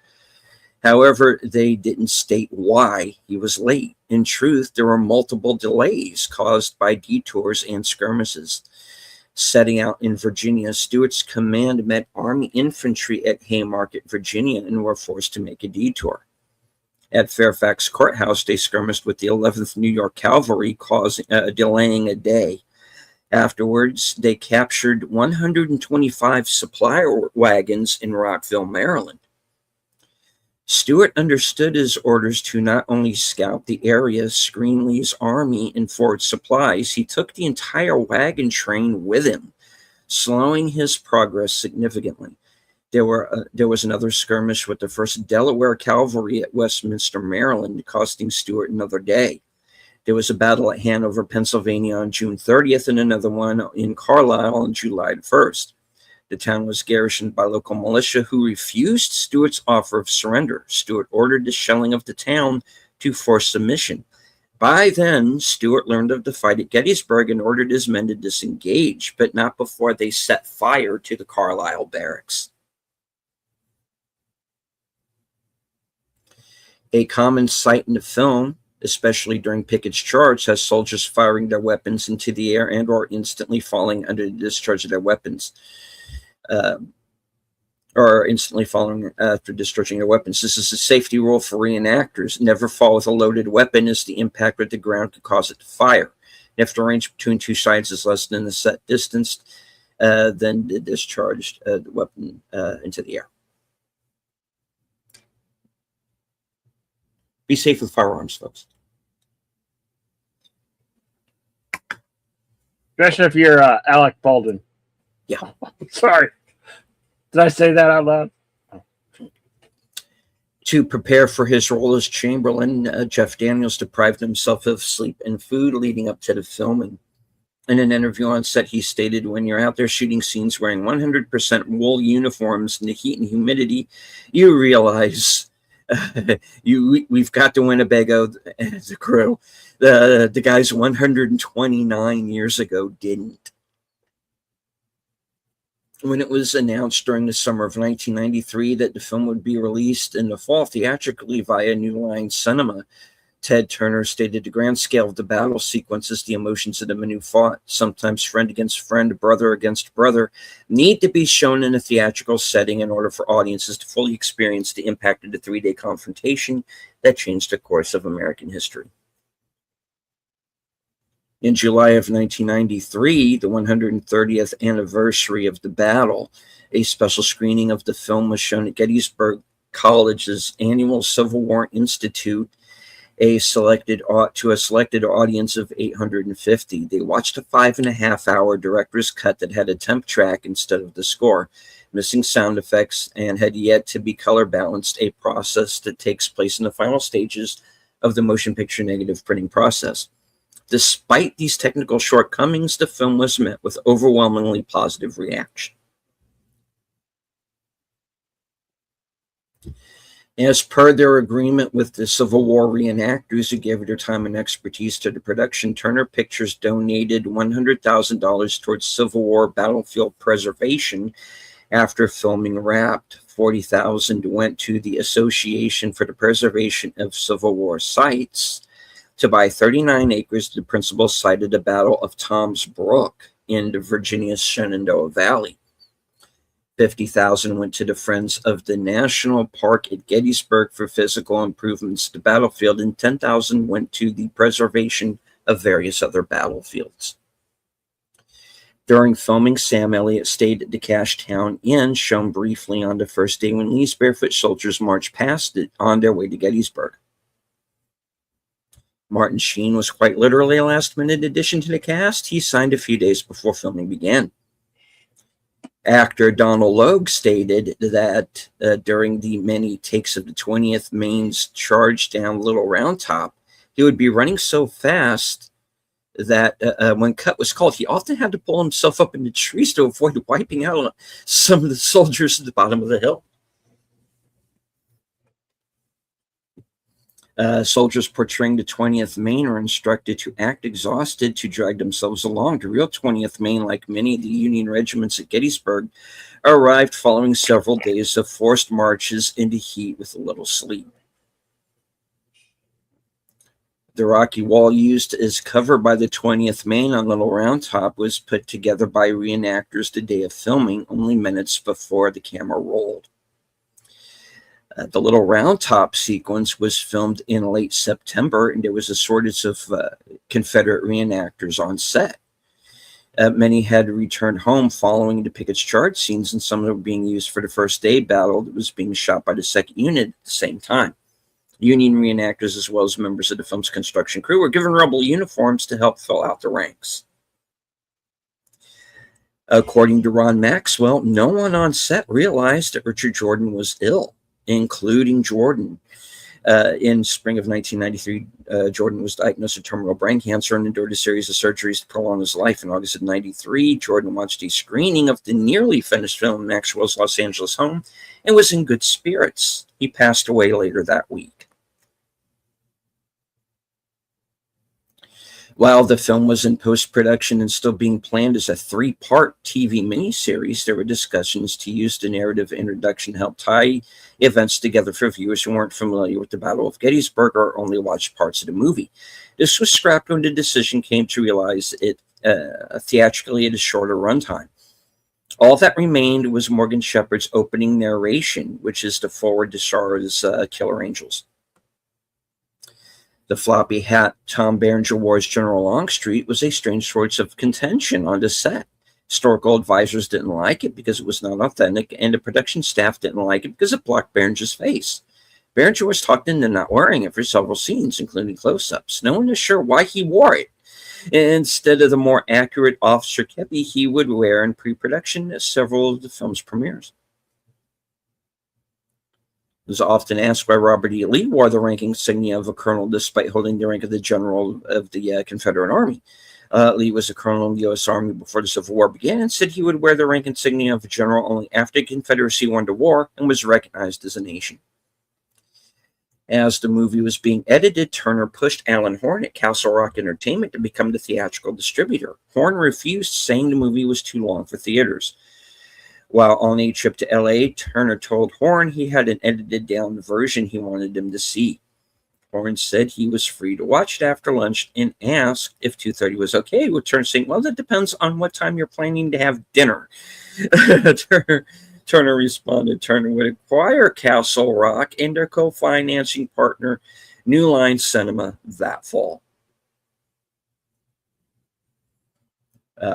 However, they didn't state why he was late. In truth, there were multiple delays caused by detours and skirmishes. Setting out in Virginia, Stuart's command met Army infantry at Haymarket, Virginia, and were forced to make a detour. At Fairfax Courthouse, they skirmished with the 11th New York Cavalry, delaying a day. Afterwards, they captured 125 supply wagons in Rockville, Maryland. Stuart understood his orders to not only scout the area, screen Lee's army, and forward supplies, he took the entire wagon train with him, slowing his progress significantly. There was another skirmish with the 1st Delaware Cavalry at Westminster, Maryland, costing Stuart another day. There was a battle at Hanover, Pennsylvania on June 30th, and another one in Carlisle on July 1st. The town was garrisoned by local militia who refused Stuart's offer of surrender. Stuart ordered the shelling of the town to force submission. By then, Stuart learned of the fight at Gettysburg and ordered his men to disengage, but not before they set fire to the Carlisle barracks. A common sight in the film, especially during Pickett's charge, has soldiers firing their weapons into the air and or instantly falling under the discharge of their weapons. Or instantly falling after discharging their weapons. This is a safety rule for reenactors. Never fall with a loaded weapon, as the impact with the ground could cause it to fire. If the range between two sides is less than the set distance, then discharge the weapon into the air. Be safe with firearms, folks. Especially if you're Alec Baldwin. Yeah. Sorry. Did I say that out loud? To prepare for his role as Chamberlain, Jeff Daniels deprived himself of sleep and food leading up to the filming. In an interview on set, he stated, "When you're out there shooting scenes wearing 100% wool uniforms in the heat and humidity, you realize We've got the Winnebago as a crew. The guys 129 years ago didn't. When it was announced during the summer of 1993 that the film would be released in the fall theatrically via New Line Cinema, Ted Turner stated the grand scale of the battle sequences, the emotions of the men who fought, sometimes friend against friend, brother against brother, need to be shown in a theatrical setting in order for audiences to fully experience the impact of the three-day confrontation that changed the course of American history. In July of 1993, the 130th anniversary of the battle, a special screening of the film was shown at Gettysburg College's annual Civil War Institute to a selected audience of 850. They watched a 5.5-hour director's cut that had a temp track instead of the score, missing sound effects, and had yet to be color balanced, a process that takes place in the final stages of the motion picture negative printing process. Despite these technical shortcomings, the film was met with overwhelmingly positive reaction. As per their agreement with the Civil War reenactors who gave their time and expertise to the production, Turner Pictures donated $100,000 towards Civil War battlefield preservation after filming wrapped. $40,000 went to the Association for the Preservation of Civil War Sites to buy 39 acres to the principal site of the Battle of Tom's Brook in the Virginia's Shenandoah Valley. $50,000 went to the Friends of the National Park at Gettysburg for physical improvements to the battlefield, and $10,000 went to the preservation of various other battlefields. During filming, Sam Elliott stayed at the Cashtown Inn, shown briefly on the first day when Lee's barefoot soldiers marched past it on their way to Gettysburg. Martin Sheen was quite literally a last-minute addition to the cast. He signed a few days before filming began. Actor Donald Logue stated that during the many takes of the 20th Maine's charge down Little Round Top, he would be running so fast that when cut was called, he often had to pull himself up into trees to avoid wiping out on some of the soldiers at the bottom of the hill. Soldiers portraying the 20th Maine are instructed to act exhausted to drag themselves along. The real 20th Maine, like many of the Union regiments at Gettysburg, arrived following several days of forced marches into heat with a little sleep. The rocky wall used as cover by the 20th Maine on Little Round Top was put together by reenactors the day of filming, only minutes before the camera rolled. The Little Round Top sequence was filmed in late September, and there was a shortage of Confederate reenactors on set. Many had returned home following the Pickett's charge scenes, and some were being used for the first day battle that was being shot by the 2nd Unit at the same time. Union reenactors, as well as members of the film's construction crew, were given rebel uniforms to help fill out the ranks. According to Ron Maxwell, no one on set realized that Richard Jordan was ill, including Jordan. In spring of 1993, Jordan was diagnosed with terminal brain cancer and endured a series of surgeries to prolong his life. In August of 1993, Jordan watched a screening of the nearly finished film in Maxwell's Los Angeles home and was in good spirits. He passed away later that week. While the film was in post-production and still being planned as a 3-part TV miniseries, there were discussions to use the narrative introduction to help tie events together for viewers who weren't familiar with the Battle of Gettysburg or only watched parts of the movie. This was scrapped when the decision came to realize it theatrically at a shorter runtime. All that remained was Morgan Shepard's opening narration, which is the forward to Shara's Killer Angels. The floppy hat Tom Berenger wore as General Longstreet was a strange source of contention on the set. Historical advisors didn't like it because it was not authentic, and the production staff didn't like it because it blocked Berenger's face. Berenger was talked into not wearing it for several scenes, including close-ups. No one is sure why he wore it. Instead of the more accurate officer kepi he would wear in pre-production at several of the film's premieres. It was often asked why Robert E. Lee wore the rank insignia of a colonel despite holding the rank of the general of the Confederate Army. Lee was a colonel in the U.S. Army before the Civil War began and said he would wear the rank insignia of a general only after the Confederacy won the war and was recognized as a nation. As the movie was being edited, Turner pushed Alan Horn at Castle Rock Entertainment to become the theatrical distributor. Horn refused, saying the movie was too long for theaters. While on a trip to LA, Turner told Horn he had an edited down version he wanted him to see. Horn said he was free to watch it after lunch and asked if 2:30 was okay, with Turner saying, well, that depends on what time you're planning to have dinner. Turner responded Turner would acquire Castle Rock and their co-financing partner, New Line Cinema, that fall.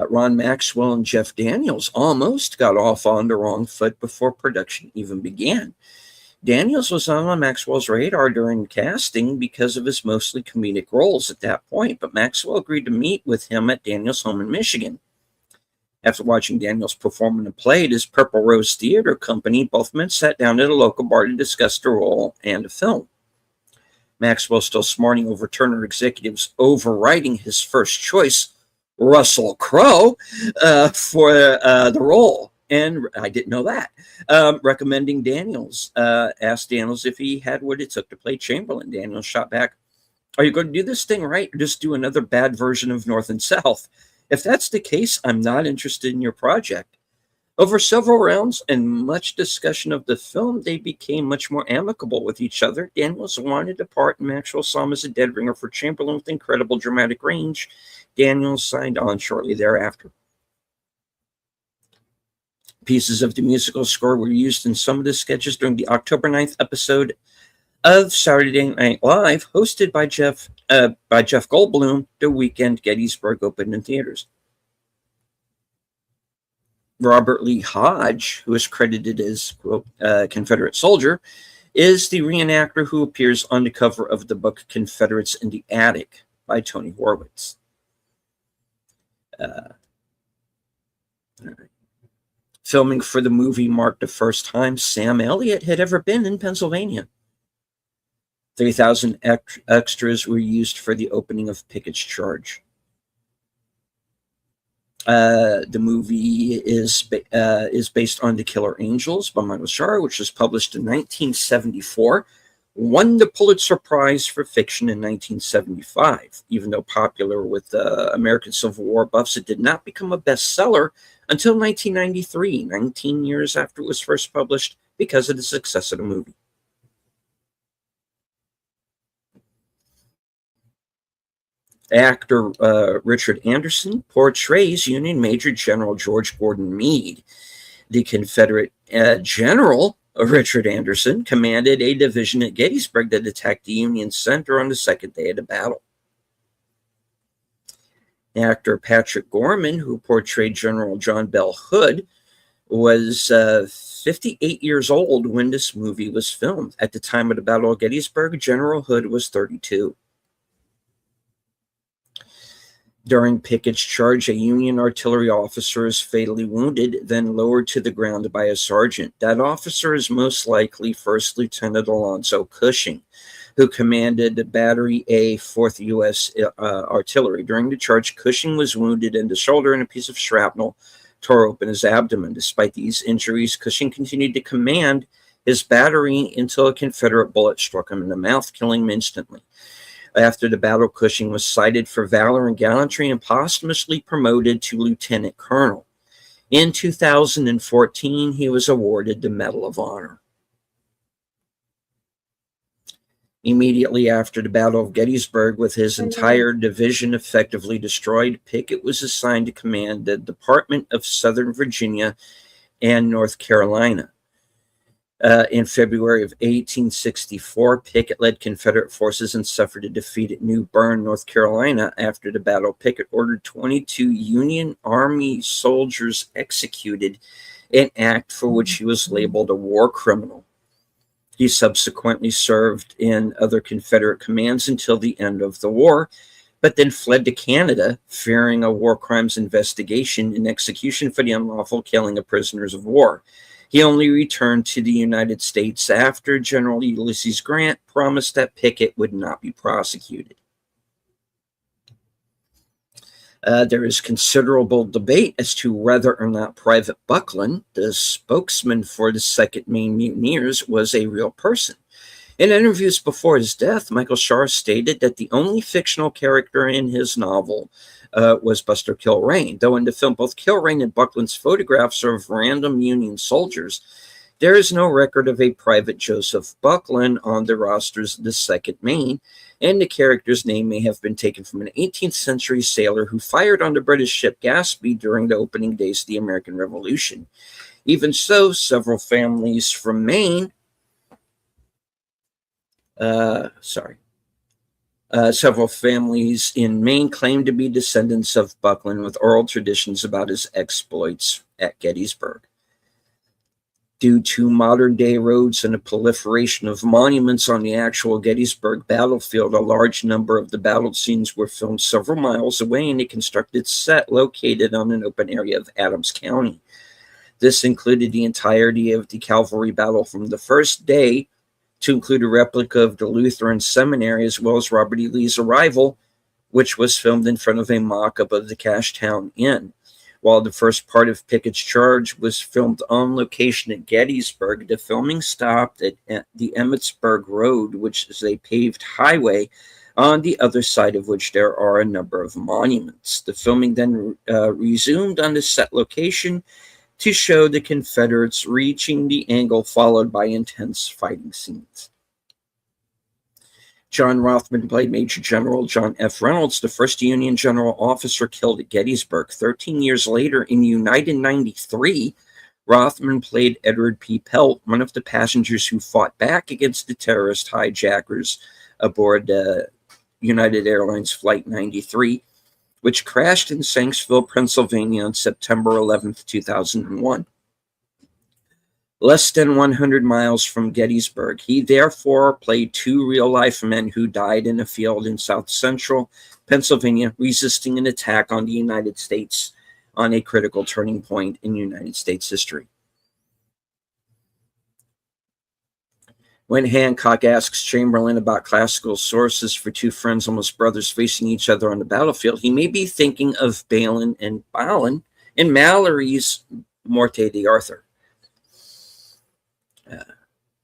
Ron Maxwell and Jeff Daniels almost got off on the wrong foot before production even began. Daniels was on Maxwell's radar during casting because of his mostly comedic roles at that point, but Maxwell agreed to meet with him at Daniels' home in Michigan. After watching Daniels perform in a play at his Purple Rose Theater Company, both men sat down at a local bar to discuss the role and the film. Maxwell still smarting over Turner executives overriding his first choice, Russell Crowe, for the role. And I didn't know that. Recommending Daniels, asked Daniels if he had what it took to play Chamberlain. Daniels shot back, are you going to do this thing right or just do another bad version of North and South? If that's the case, I'm not interested in your project. Over several rounds and much discussion of the film, they became much more amicable with each other. Daniels wanted a part, and Maxwell saw him as a dead ringer for Chamberlain with incredible dramatic range. Daniels signed on shortly thereafter. Pieces of the musical score were used in some of the sketches during the October 9th episode of Saturday Night Live, hosted by Jeff Goldblum, the weekend Gettysburg opened in theaters. Robert Lee Hodge, who is credited as, quote, Confederate soldier, is the reenactor who appears on the cover of the book Confederates in the Attic by Tony Horwitz. Filming for the movie marked the first time Sam Elliott had ever been in Pennsylvania. 3,000 extras were used for the opening of Pickett's Charge. The movie is based on The Killer Angels by Michael Shar, which was published in 1974. Won the Pulitzer Prize for fiction in 1975. Even though popular with American Civil War buffs, it did not become a bestseller until 1993, 19 years after it was first published, because of the success of the movie. Actor Richard Anderson portrays Union Major General George Gordon Meade. The Confederate General Richard Anderson commanded a division at Gettysburg that attacked the Union center on the second day of the battle. Actor Patrick Gorman, who portrayed General John Bell Hood, was 58 years old when this movie was filmed. At the time of the Battle of Gettysburg, General Hood was 32. During Pickett's Charge, a Union artillery officer is fatally wounded, then lowered to the ground by a sergeant. That officer is most likely First Lieutenant Alonzo Cushing, who commanded Battery A, 4th U.S. Artillery. During the charge, Cushing was wounded in the shoulder, and a piece of shrapnel tore open his abdomen. Despite these injuries, Cushing continued to command his battery until a Confederate bullet struck him in the mouth, killing him instantly. After the battle, Cushing was cited for valor and gallantry and posthumously promoted to lieutenant colonel. In 2014, he was awarded the Medal of Honor. Immediately after the Battle of Gettysburg, with his entire division effectively destroyed, Pickett was assigned to command the Department of Southern Virginia and North Carolina. In February of 1864, Pickett led Confederate forces and suffered a defeat at New Bern, North Carolina. After the battle, Pickett ordered 22 Union Army soldiers executed, an act for which he was labeled a war criminal. He subsequently served in other Confederate commands until the end of the war, but then fled to Canada, fearing a war crimes investigation and execution for the unlawful killing of prisoners of war. He only returned to the United States after General Ulysses Grant promised that Pickett would not be prosecuted. There is considerable debate as to whether or not Private Buckland, the spokesman for the Second Maine Mutineers, was a real person. In interviews before his death, Michael Shar stated that the only fictional character in his novel was Buster Kilrain, though in the film both Kilrain and Buckland's photographs are of random Union soldiers. There is no record of a Private Joseph Buckland on the rosters of the 2nd Maine, and the character's name may have been taken from an 18th century sailor who fired on the British ship Gaspee during the opening days of the American Revolution. Even so, several families from Maine several families in Maine claim to be descendants of Buckland, with oral traditions about his exploits at Gettysburg. Due to modern-day roads and a proliferation of monuments on the actual Gettysburg battlefield, a large number of the battle scenes were filmed several miles away in a constructed set located on an open area of Adams County. This included the entirety of the cavalry battle from the first day, to include a replica of the Lutheran Seminary, as well as Robert E. Lee's arrival, which was filmed in front of a mock-up of the Cashtown Inn. While the first part of Pickett's charge was filmed on location at Gettysburg, the filming stopped at the Emmitsburg Road, which is a paved highway, on the other side of which there are a number of monuments. The filming then resumed on the set location to show the Confederates reaching the angle, followed by intense fighting scenes. John Rothman played Major General John F. Reynolds, the first Union general officer killed at Gettysburg. 13 years later, in United 93, Rothman played Edward P. Pelt, one of the passengers who fought back against the terrorist hijackers aboard United Airlines Flight 93, which crashed in Shanksville, Pennsylvania on September 11, 2001. Less than 100 miles from Gettysburg. He therefore played 2 real-life men who died in a field in south-central Pennsylvania, resisting an attack on the United States on a critical turning point in United States history. When Hancock asks Chamberlain about classical sources for 2 friends, almost brothers, facing each other on the battlefield, he may be thinking of Balin and Balin in Mallory's Morte d'Arthur.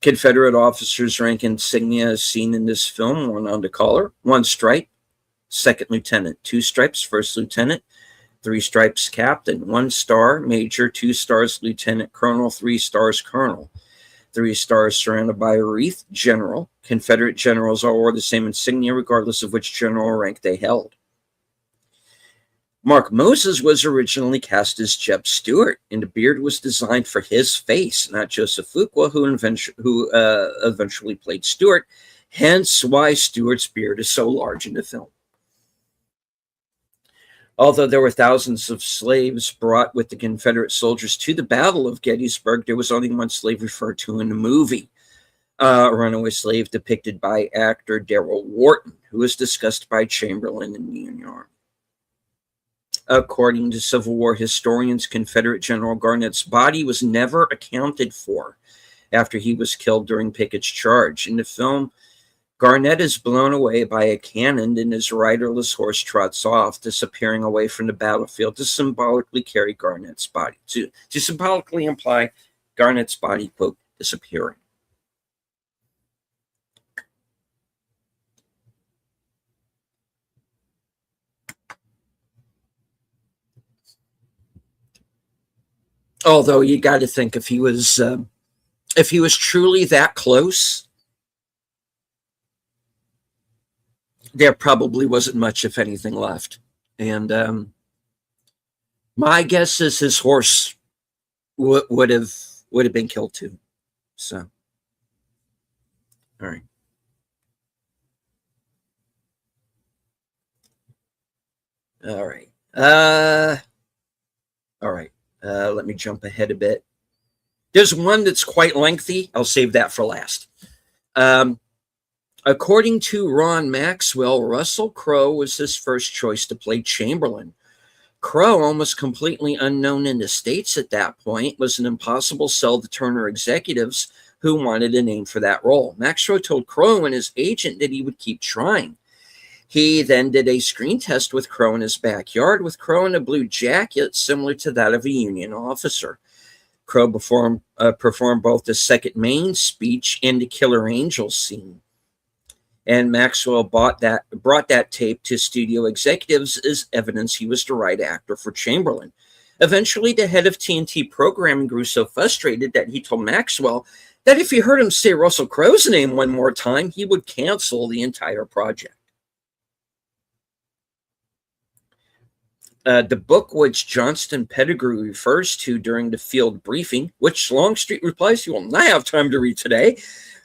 Confederate officers' rank insignia as seen in this film: 1 on the collar, 1 stripe, 2nd lieutenant, 2 stripes, 1st lieutenant, 3 stripes, captain, 1 star, major, 2 stars, lieutenant colonel, 3 stars, colonel, 3 stars surrounded by a wreath, general. Confederate generals all wore the same insignia regardless of which general rank they held. Mark Moses was originally cast as Jeb Stuart, and the beard was designed for his face, not Joseph Fuqua, who eventually played Stuart, hence why Stuart's beard is so large in the film. Although there were thousands of slaves brought with the Confederate soldiers to the Battle of Gettysburg, there was only 1 slave referred to in the movie, a runaway slave depicted by actor Darrell Wharton, who was discussed by Chamberlain in the Union Army. According to Civil War historians, Confederate General Garnett's body was never accounted for after he was killed during Pickett's charge. In the film, Garnett is blown away by a cannon and his riderless horse trots off, disappearing away from the battlefield to symbolically carry Garnett's body, to symbolically imply Garnett's body, quote, disappearing. Although you got to think if he was truly that close, there probably wasn't much, if anything, left. And my guess is his horse would have been killed too. So, all right. All right. All right. Let me jump ahead a bit. There's one that's quite lengthy. I'll save that for last. According to Ron Maxwell, Russell Crowe was his first choice to play Chamberlain. Crowe, almost completely unknown in the States at that point, was an impossible sell to Turner executives who wanted a name for that role. Maxwell told Crowe and his agent that he would keep trying. He then did a screen test with Crowe in his backyard, with Crowe in a blue jacket similar to that of a Union officer. Crowe performed both the second main speech and the Killer Angels scene. And Maxwell brought that tape to studio executives as evidence he was the right actor for Chamberlain. Eventually, the head of TNT programming grew so frustrated that he told Maxwell that if he heard him say Russell Crowe's name one more time, he would cancel the entire project. The book which Johnston Pettigrew refers to during the field briefing, which Longstreet replies he will not have time to read today,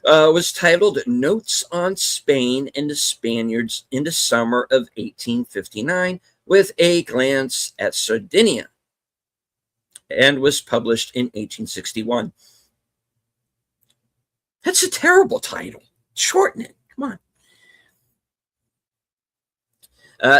was titled Notes on Spain and the Spaniards in the Summer of 1859 with a Glance at Sardinia, and was published in 1861. That's a terrible title. Shorten it. Come on.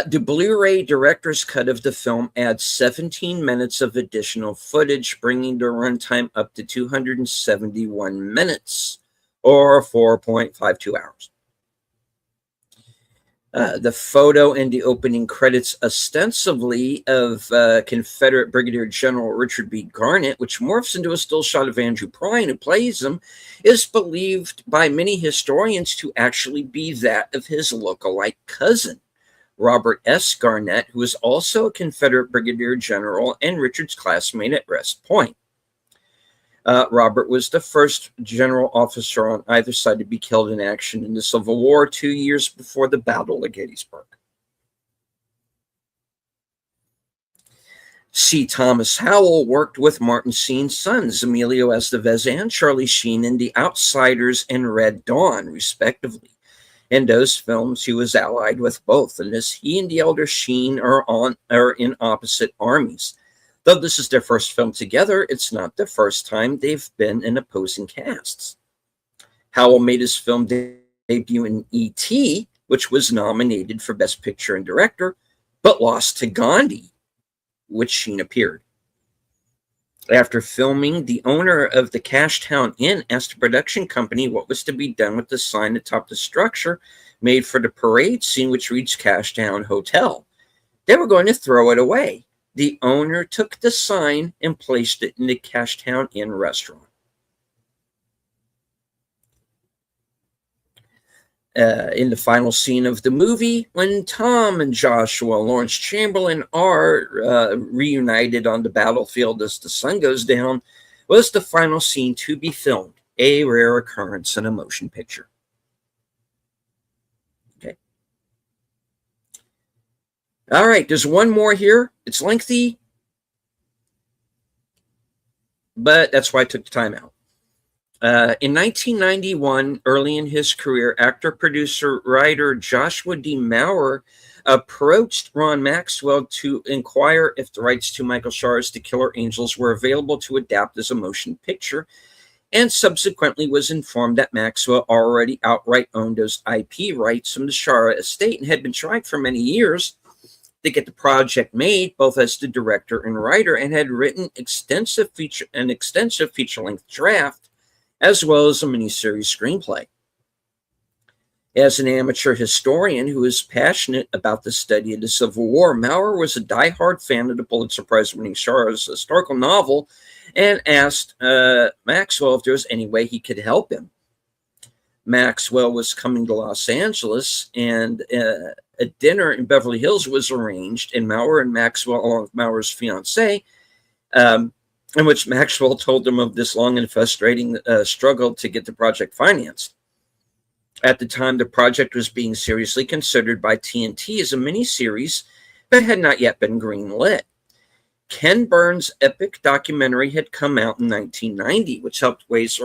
The Blu-ray director's cut of the film adds 17 minutes of additional footage, bringing the runtime up to 271 minutes, or 4.52 hours. The photo in the opening credits, ostensibly of Confederate Brigadier General Richard B. Garnett, which morphs into a still shot of Andrew Prine, who plays him, is believed by many historians to actually be that of his lookalike cousin, Robert S. Garnett, who was also a Confederate Brigadier General and Richard's classmate at West Point. Robert was the first general officer on either side to be killed in action in the Civil War 2 years before the Battle of Gettysburg. C. Thomas Howell worked with Martin Sheen's sons, Emilio Estevez and Charlie Sheen, in The Outsiders and Red Dawn, respectively. In those films, he was allied with both, and as he and the elder Sheen are in opposite armies. Though this is their first film together, it's not the first time they've been in opposing casts. Howell made his film debut in E.T., which was nominated for Best Picture and Director, but lost to Gandhi, which Sheen appeared. After filming, the owner of the Cashtown Inn asked the production company what was to be done with the sign atop the structure made for the parade scene, which reads Cashtown Hotel. They were going to throw it away. The owner took the sign and placed it in the Cashtown Inn restaurant. In the final scene of the movie, when Tom and Joshua Lawrence Chamberlain are reunited on the battlefield as the sun goes down, was the final scene to be filmed, a rare occurrence in a motion picture. Okay. All right, there's one more here. It's lengthy, but that's why I took the time out. In 1991, early in his career, actor, producer, writer Joshua D. Maurer approached Ron Maxwell to inquire if the rights to Michael Shara's The Killer Angels were available to adapt as a motion picture, and subsequently was informed that Maxwell already outright owned those IP rights from the Shara estate and had been trying for many years to get the project made, both as the director and writer, and had written an extensive feature-length draft, as well as a miniseries screenplay. As an amateur historian who is passionate about the study of the Civil War, Maurer was a diehard fan of the Pulitzer Prize-winning Shara's historical novel and asked Maxwell if there was any way he could help him. Maxwell was coming to Los Angeles, and a dinner in Beverly Hills was arranged, and Maurer and Maxwell, along with Maurer's fiancée, in which Maxwell told them of this long and frustrating struggle to get the project financed. At the time, the project was being seriously considered by TNT as a miniseries, but had not yet been greenlit. Ken Burns' epic documentary had come out in 1990, which helped raise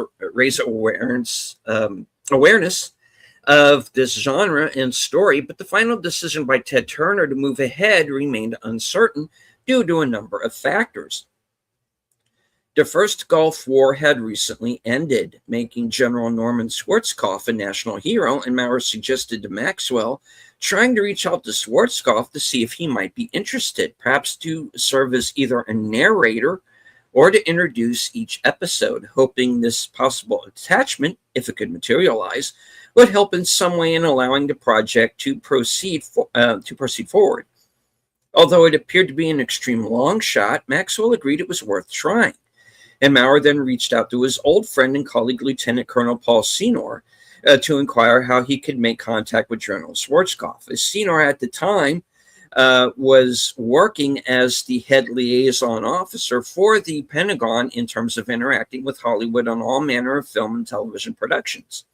awareness of this genre and story, but the final decision by Ted Turner to move ahead remained uncertain due to a number of factors. The First Gulf War had recently ended, making General Norman Schwarzkopf a national hero, and Maurer suggested to Maxwell trying to reach out to Schwarzkopf to see if he might be interested, perhaps to serve as either a narrator or to introduce each episode, hoping this possible attachment, if it could materialize, would help in some way in allowing the project to proceed forward. Although it appeared to be an extreme long shot, Maxwell agreed it was worth trying. And Maurer then reached out to his old friend and colleague, Lieutenant Colonel Paul Senior, to inquire how he could make contact with General Schwarzkopf. As Senior at the time was working as the head liaison officer for the Pentagon in terms of interacting with Hollywood on all manner of film and television productions.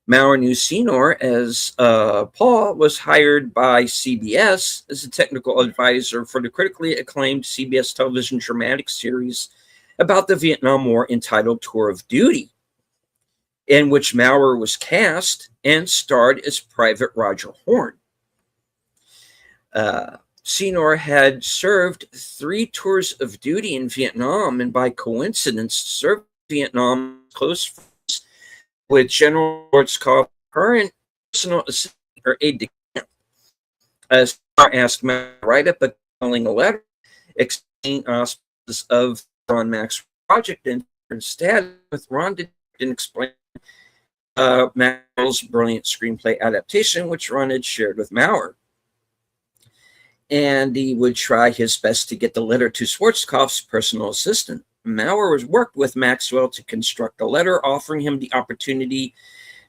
Maurer knew Senior as Paul was hired by CBS as a technical advisor for the critically acclaimed CBS television dramatic series about the Vietnam War entitled Tour of Duty, in which Maurer was cast and starred as Private Roger Horn. Senior had served 3 tours of duty in Vietnam, and by coincidence served Vietnam close friends with General Schwarzkopf's current personal assistant or aide de camp. Senior asked Maurer to write up a compelling letter explaining aspects of Ron Maxwell's project and instead with Ron didn't explain Maxwell's brilliant screenplay adaptation, which Ron had shared with Maurer. And he would try his best to get the letter to Schwarzkopf's personal assistant. Maurer worked with Maxwell to construct a letter offering him the opportunity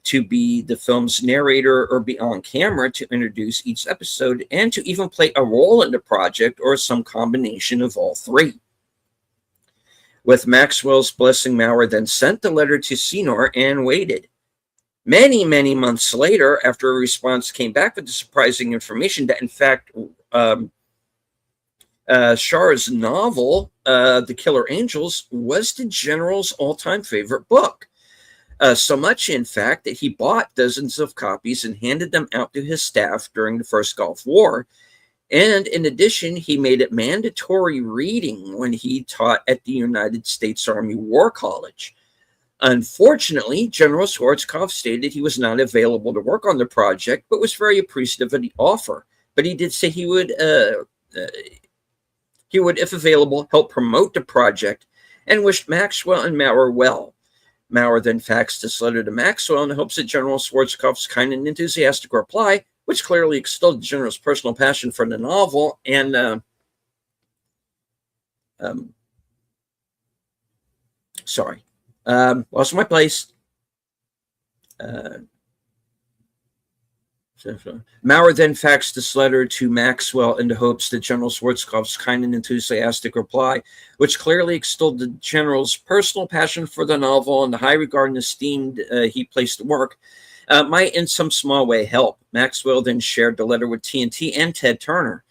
to be the film's narrator or be on camera to introduce each episode and to even play a role in the project or some combination of all 3. With Maxwell's blessing, Maurer then sent the letter to Senior and waited. Many, many months later, after a response came back with the surprising information that, in fact, Char's novel, The Killer Angels, was the General's all-time favorite book. So much, in fact, that he bought dozens of copies and handed them out to his staff during the First Gulf War. And in addition, he made it mandatory reading when he taught at the United States Army War College. Unfortunately, General Schwarzkopf stated he was not available to work on the project, but was very appreciative of the offer. But he did say he would, if available, help promote the project and wished Maxwell and Maurer well. Maurer then faxed this letter to Maxwell in the hopes that General Schwarzkopf's kind and enthusiastic reply, which clearly extolled the General's personal passion for the novel and lost my place. Maurer then faxed this letter to Maxwell in the hopes that General Schwarzkopf's kind and enthusiastic reply, which clearly extolled the General's personal passion for the novel and the high regard and esteem he placed to work, might in some small way help. Maxwell then shared the letter with TNT and Ted Turner.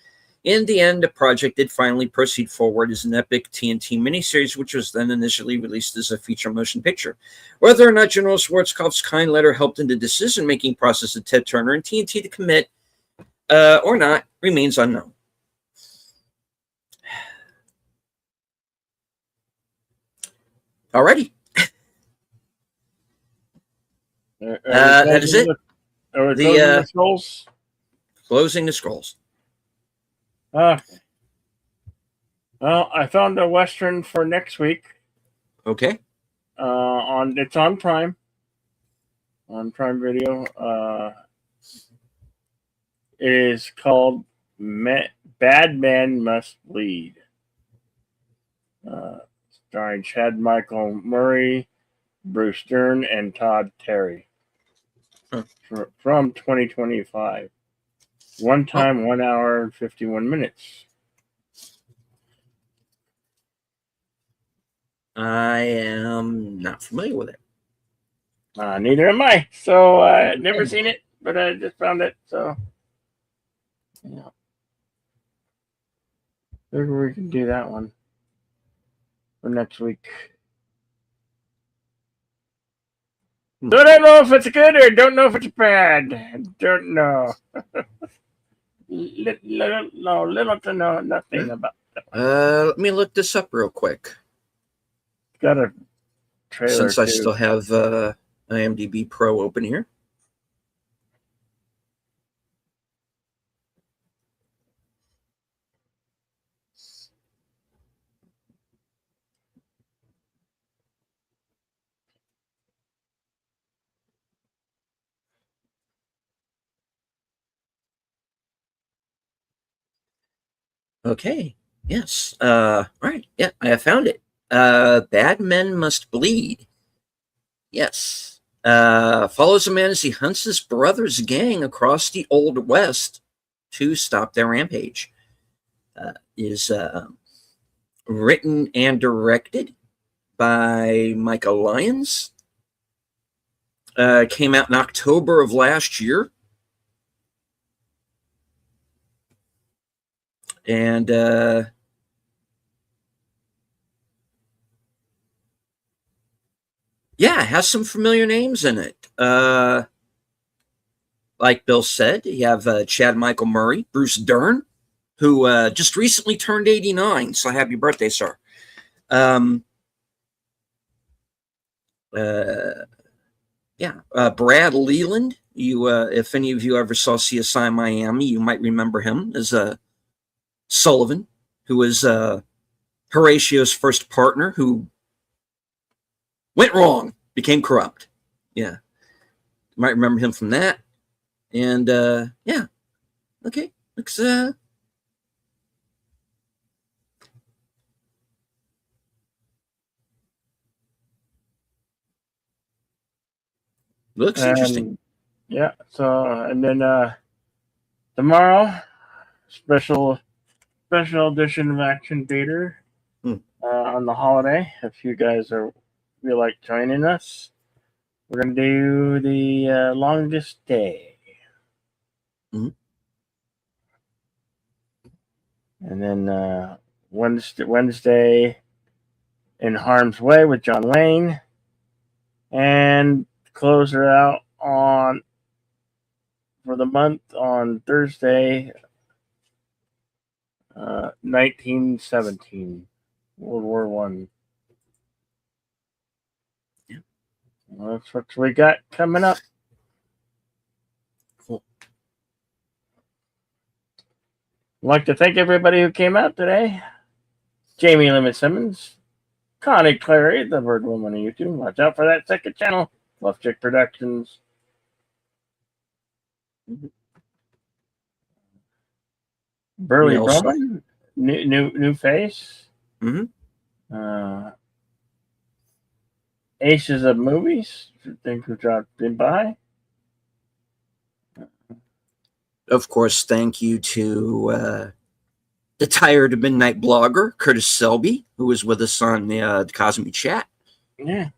In the end, the project did finally proceed forward as an epic TNT miniseries, which was then initially released as a feature motion picture. Whether or not General Schwarzkopf's kind letter helped in the decision-making process of Ted Turner and TNT to commit or not remains unknown. Alrighty. That is it. Are we closing the scrolls? Closing the scrolls. Well, I found a Western for next week. Okay. It's on Prime. On Prime Video. It is called Bad Man Must Lead. Starring Chad Michael Murray, Bruce Dern, and Todd Terry. From 2025. One time, 1 hour and 51 minutes. I am not familiar with it. Neither am I. So I've never seen it, but I just found it. So, yeah. Maybe we can do that one for next week. So I don't know if it's good or don't know if it's bad. I don't know. Little to know nothing about that. Let me look this up real quick. Got a trailer Since I too. still have IMDb Pro open here. Okay. Yes. Right. Yeah, I have found it. Bad Men Must Bleed. Yes. Follows a man as he hunts his brother's gang across the Old West to stop their rampage. Is written and directed by Michael Lyons. Came out in October of last year. And yeah, it has some familiar names in it. Like Bill said, you have Chad Michael Murray, Bruce Dern, who just recently turned 89. So happy birthday, sir. Brad Leland. If any of you ever saw CSI Miami, you might remember him as Sullivan, who was Horatio's first partner, who went wrong, became corrupt. Yeah, you might remember him from that. And yeah, okay, looks interesting. Yeah. So and then tomorrow, special edition of Action Theater on the holiday. If you guys feel like joining us, we're gonna do the Longest Day. Mm-hmm. And then Wednesday in Harm's Way with John Wayne, and close her out for the month on Thursday, 1917, World War One. Yeah. Well, that's what we got coming up. Cool. I'd like to thank everybody who came out today. Jamie Limit Simmons, Connie Clary, the Bird Woman on YouTube. Watch out for that second channel, Love Chick Productions. Burley Roman, new face. Mm-hmm. Aces of Movies, think who dropped in by. Of course, thank you to the Tired of Midnight blogger, Curtis Selby, who was with us on the Cosmic Chat. Yeah.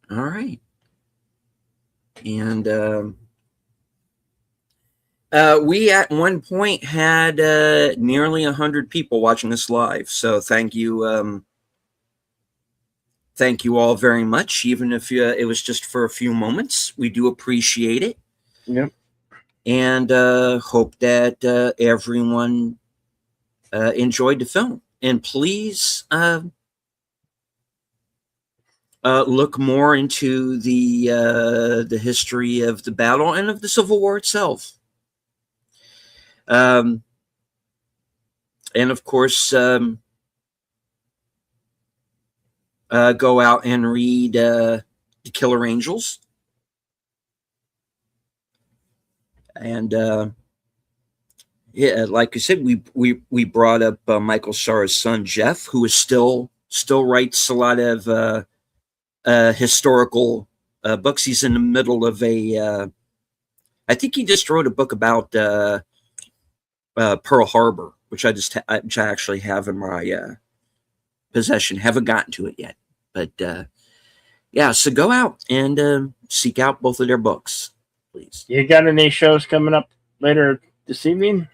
All right. And we at one point had nearly 100 people watching us live. So thank you. Thank you all very much. Even if it was just for a few moments, we do appreciate it. Yep. And hope that everyone enjoyed the film. And please look more into the history of the battle and of the Civil War itself. And of course, go out and read The Killer Angels. And yeah, like I said, we brought up Michael Sarah's son Jeff, who is still writes a lot of historical books. He's in the middle of I think he just wrote a book about Pearl Harbor, which I actually have in my possession. Haven't gotten to it yet, but yeah. So go out and seek out both of their books, please. You got any shows coming up later this evening?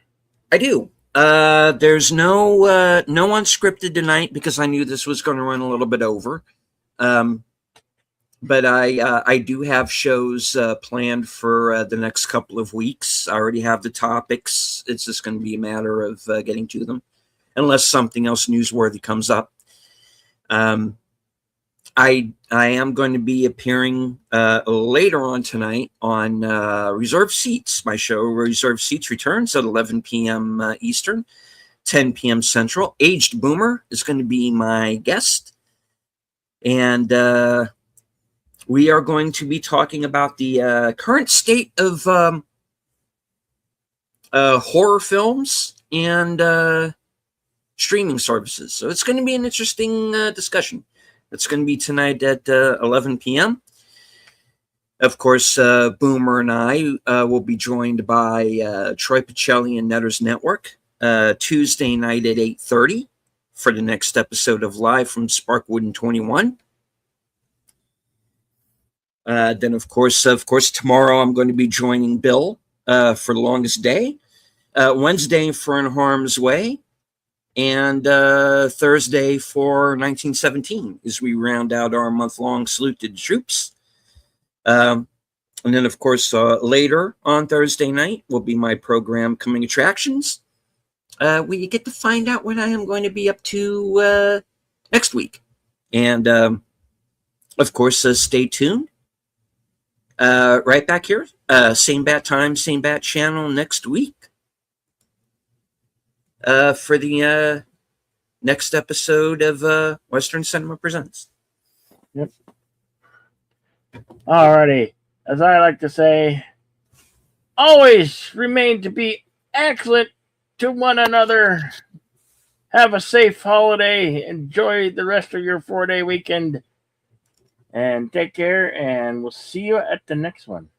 I do. There's no unscripted tonight because I knew this was going to run a little bit over. But I do have shows planned for the next couple of weeks. I already have the topics. It's just going to be a matter of getting to them, unless something else newsworthy comes up. I am going to be appearing later on tonight on Reserved Seats. My show Reserved Seats returns at 11 p.m. Eastern, 10 p.m. Central. Aged Boomer is going to be my guest. And we are going to be talking about the current state of horror films and streaming services. So it's going to be an interesting discussion. It's going to be tonight at 11 p.m. Of course, Boomer and I will be joined by Troy Pacelli and Netters Network Tuesday night at 8:30 for the next episode of Live from Sparkwood and 21. Then, of course, tomorrow I'm going to be joining Bill for The Longest Day, Wednesday for In Harm's Way, and Thursday for 1917 as we round out our month-long salute to the troops. And then, of course, later on Thursday night will be my program, Coming Attractions, where you get to find out what I am going to be up to next week. And, of course, stay tuned. Right back here, same bat time, same bat channel next week for the next episode of Western Cinema Presents. Yep. Alrighty. As I like to say, always remain to be excellent to one another. Have a safe holiday. Enjoy the rest of your 4-day weekend. And take care, and we'll see you at the next one.